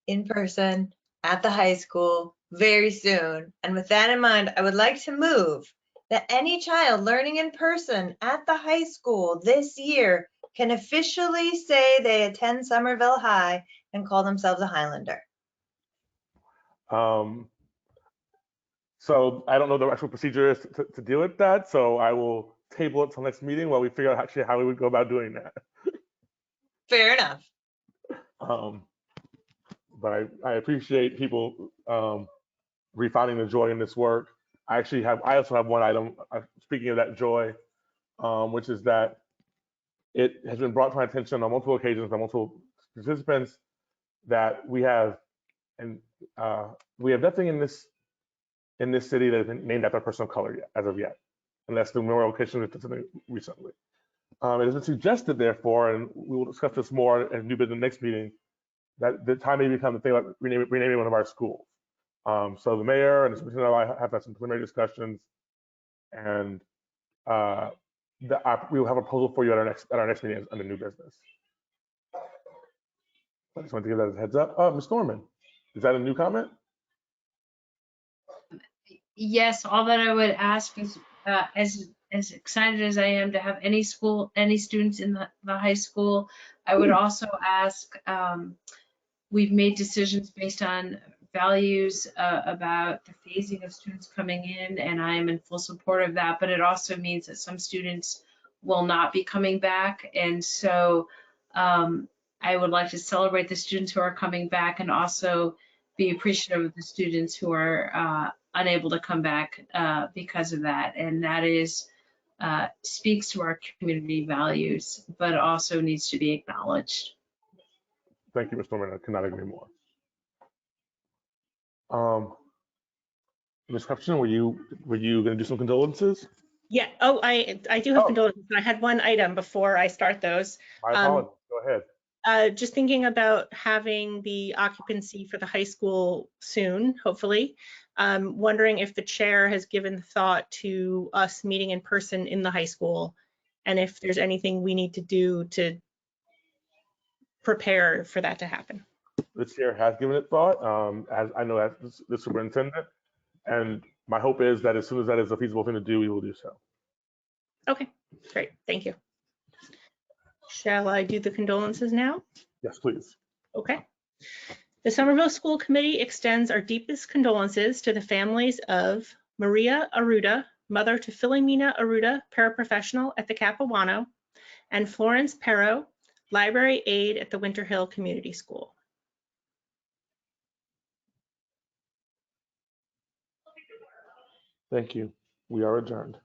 in person at the high school very soon. And with that in mind, I would like to move that any child learning in person at the high school this year can officially say they attend Somerville High and call themselves a Highlander? So I don't know the actual procedure is to deal with that. So I will table it till next meeting while we figure out actually how we would go about doing that. Fair enough. But I appreciate people refinding the joy in this work. I also have one item, speaking of that joy, which is that it has been brought to my attention on multiple occasions by multiple participants that we have nothing in this city that has been named after a person of color yet, as of yet, unless the memorial occasion was something recently. It has been suggested, therefore, and we will discuss this more as new business next meeting, that the time may become the thing about renaming one of our schools. So the mayor and the superintendent and I have had some preliminary discussions, and we will have a proposal for you at our next meeting under new business. I just want to give that as a heads up. Ms. Norman, is that a new comment? Yes, all that I would ask is, as excited as I am to have any students in the high school, I would also ask, we've made decisions based on values about the phasing of students coming in, and I am in full support of that, but it also means that some students will not be coming back. And so I would like to celebrate the students who are coming back and also be appreciative of the students who are unable to come back because of that. And that is speaks to our community values, but also needs to be acknowledged. Thank you, Ms. Norman. I cannot agree more. Ms. Hutchinson, were you going to do some condolences? Yeah. Oh, I do have condolences. I had one item before I start those. My apologies. Go ahead. Just thinking about having the occupancy for the high school soon, hopefully. Wondering if the chair has given thought to us meeting in person in the high school, and if there's anything we need to do to prepare for that to happen. The chair has given it thought, as I know as the superintendent, and my hope is that as soon as that is a feasible thing to do, we will do so. Okay, great. Thank you. Shall I do the condolences now? Yes, please. Okay. The Somerville School Committee extends our deepest condolences to the families of Maria Arruda, mother to Philomena Arruda, paraprofessional at the Capuano, and Florence Perro, library aide at the Winter Hill Community School. Thank you. We are adjourned.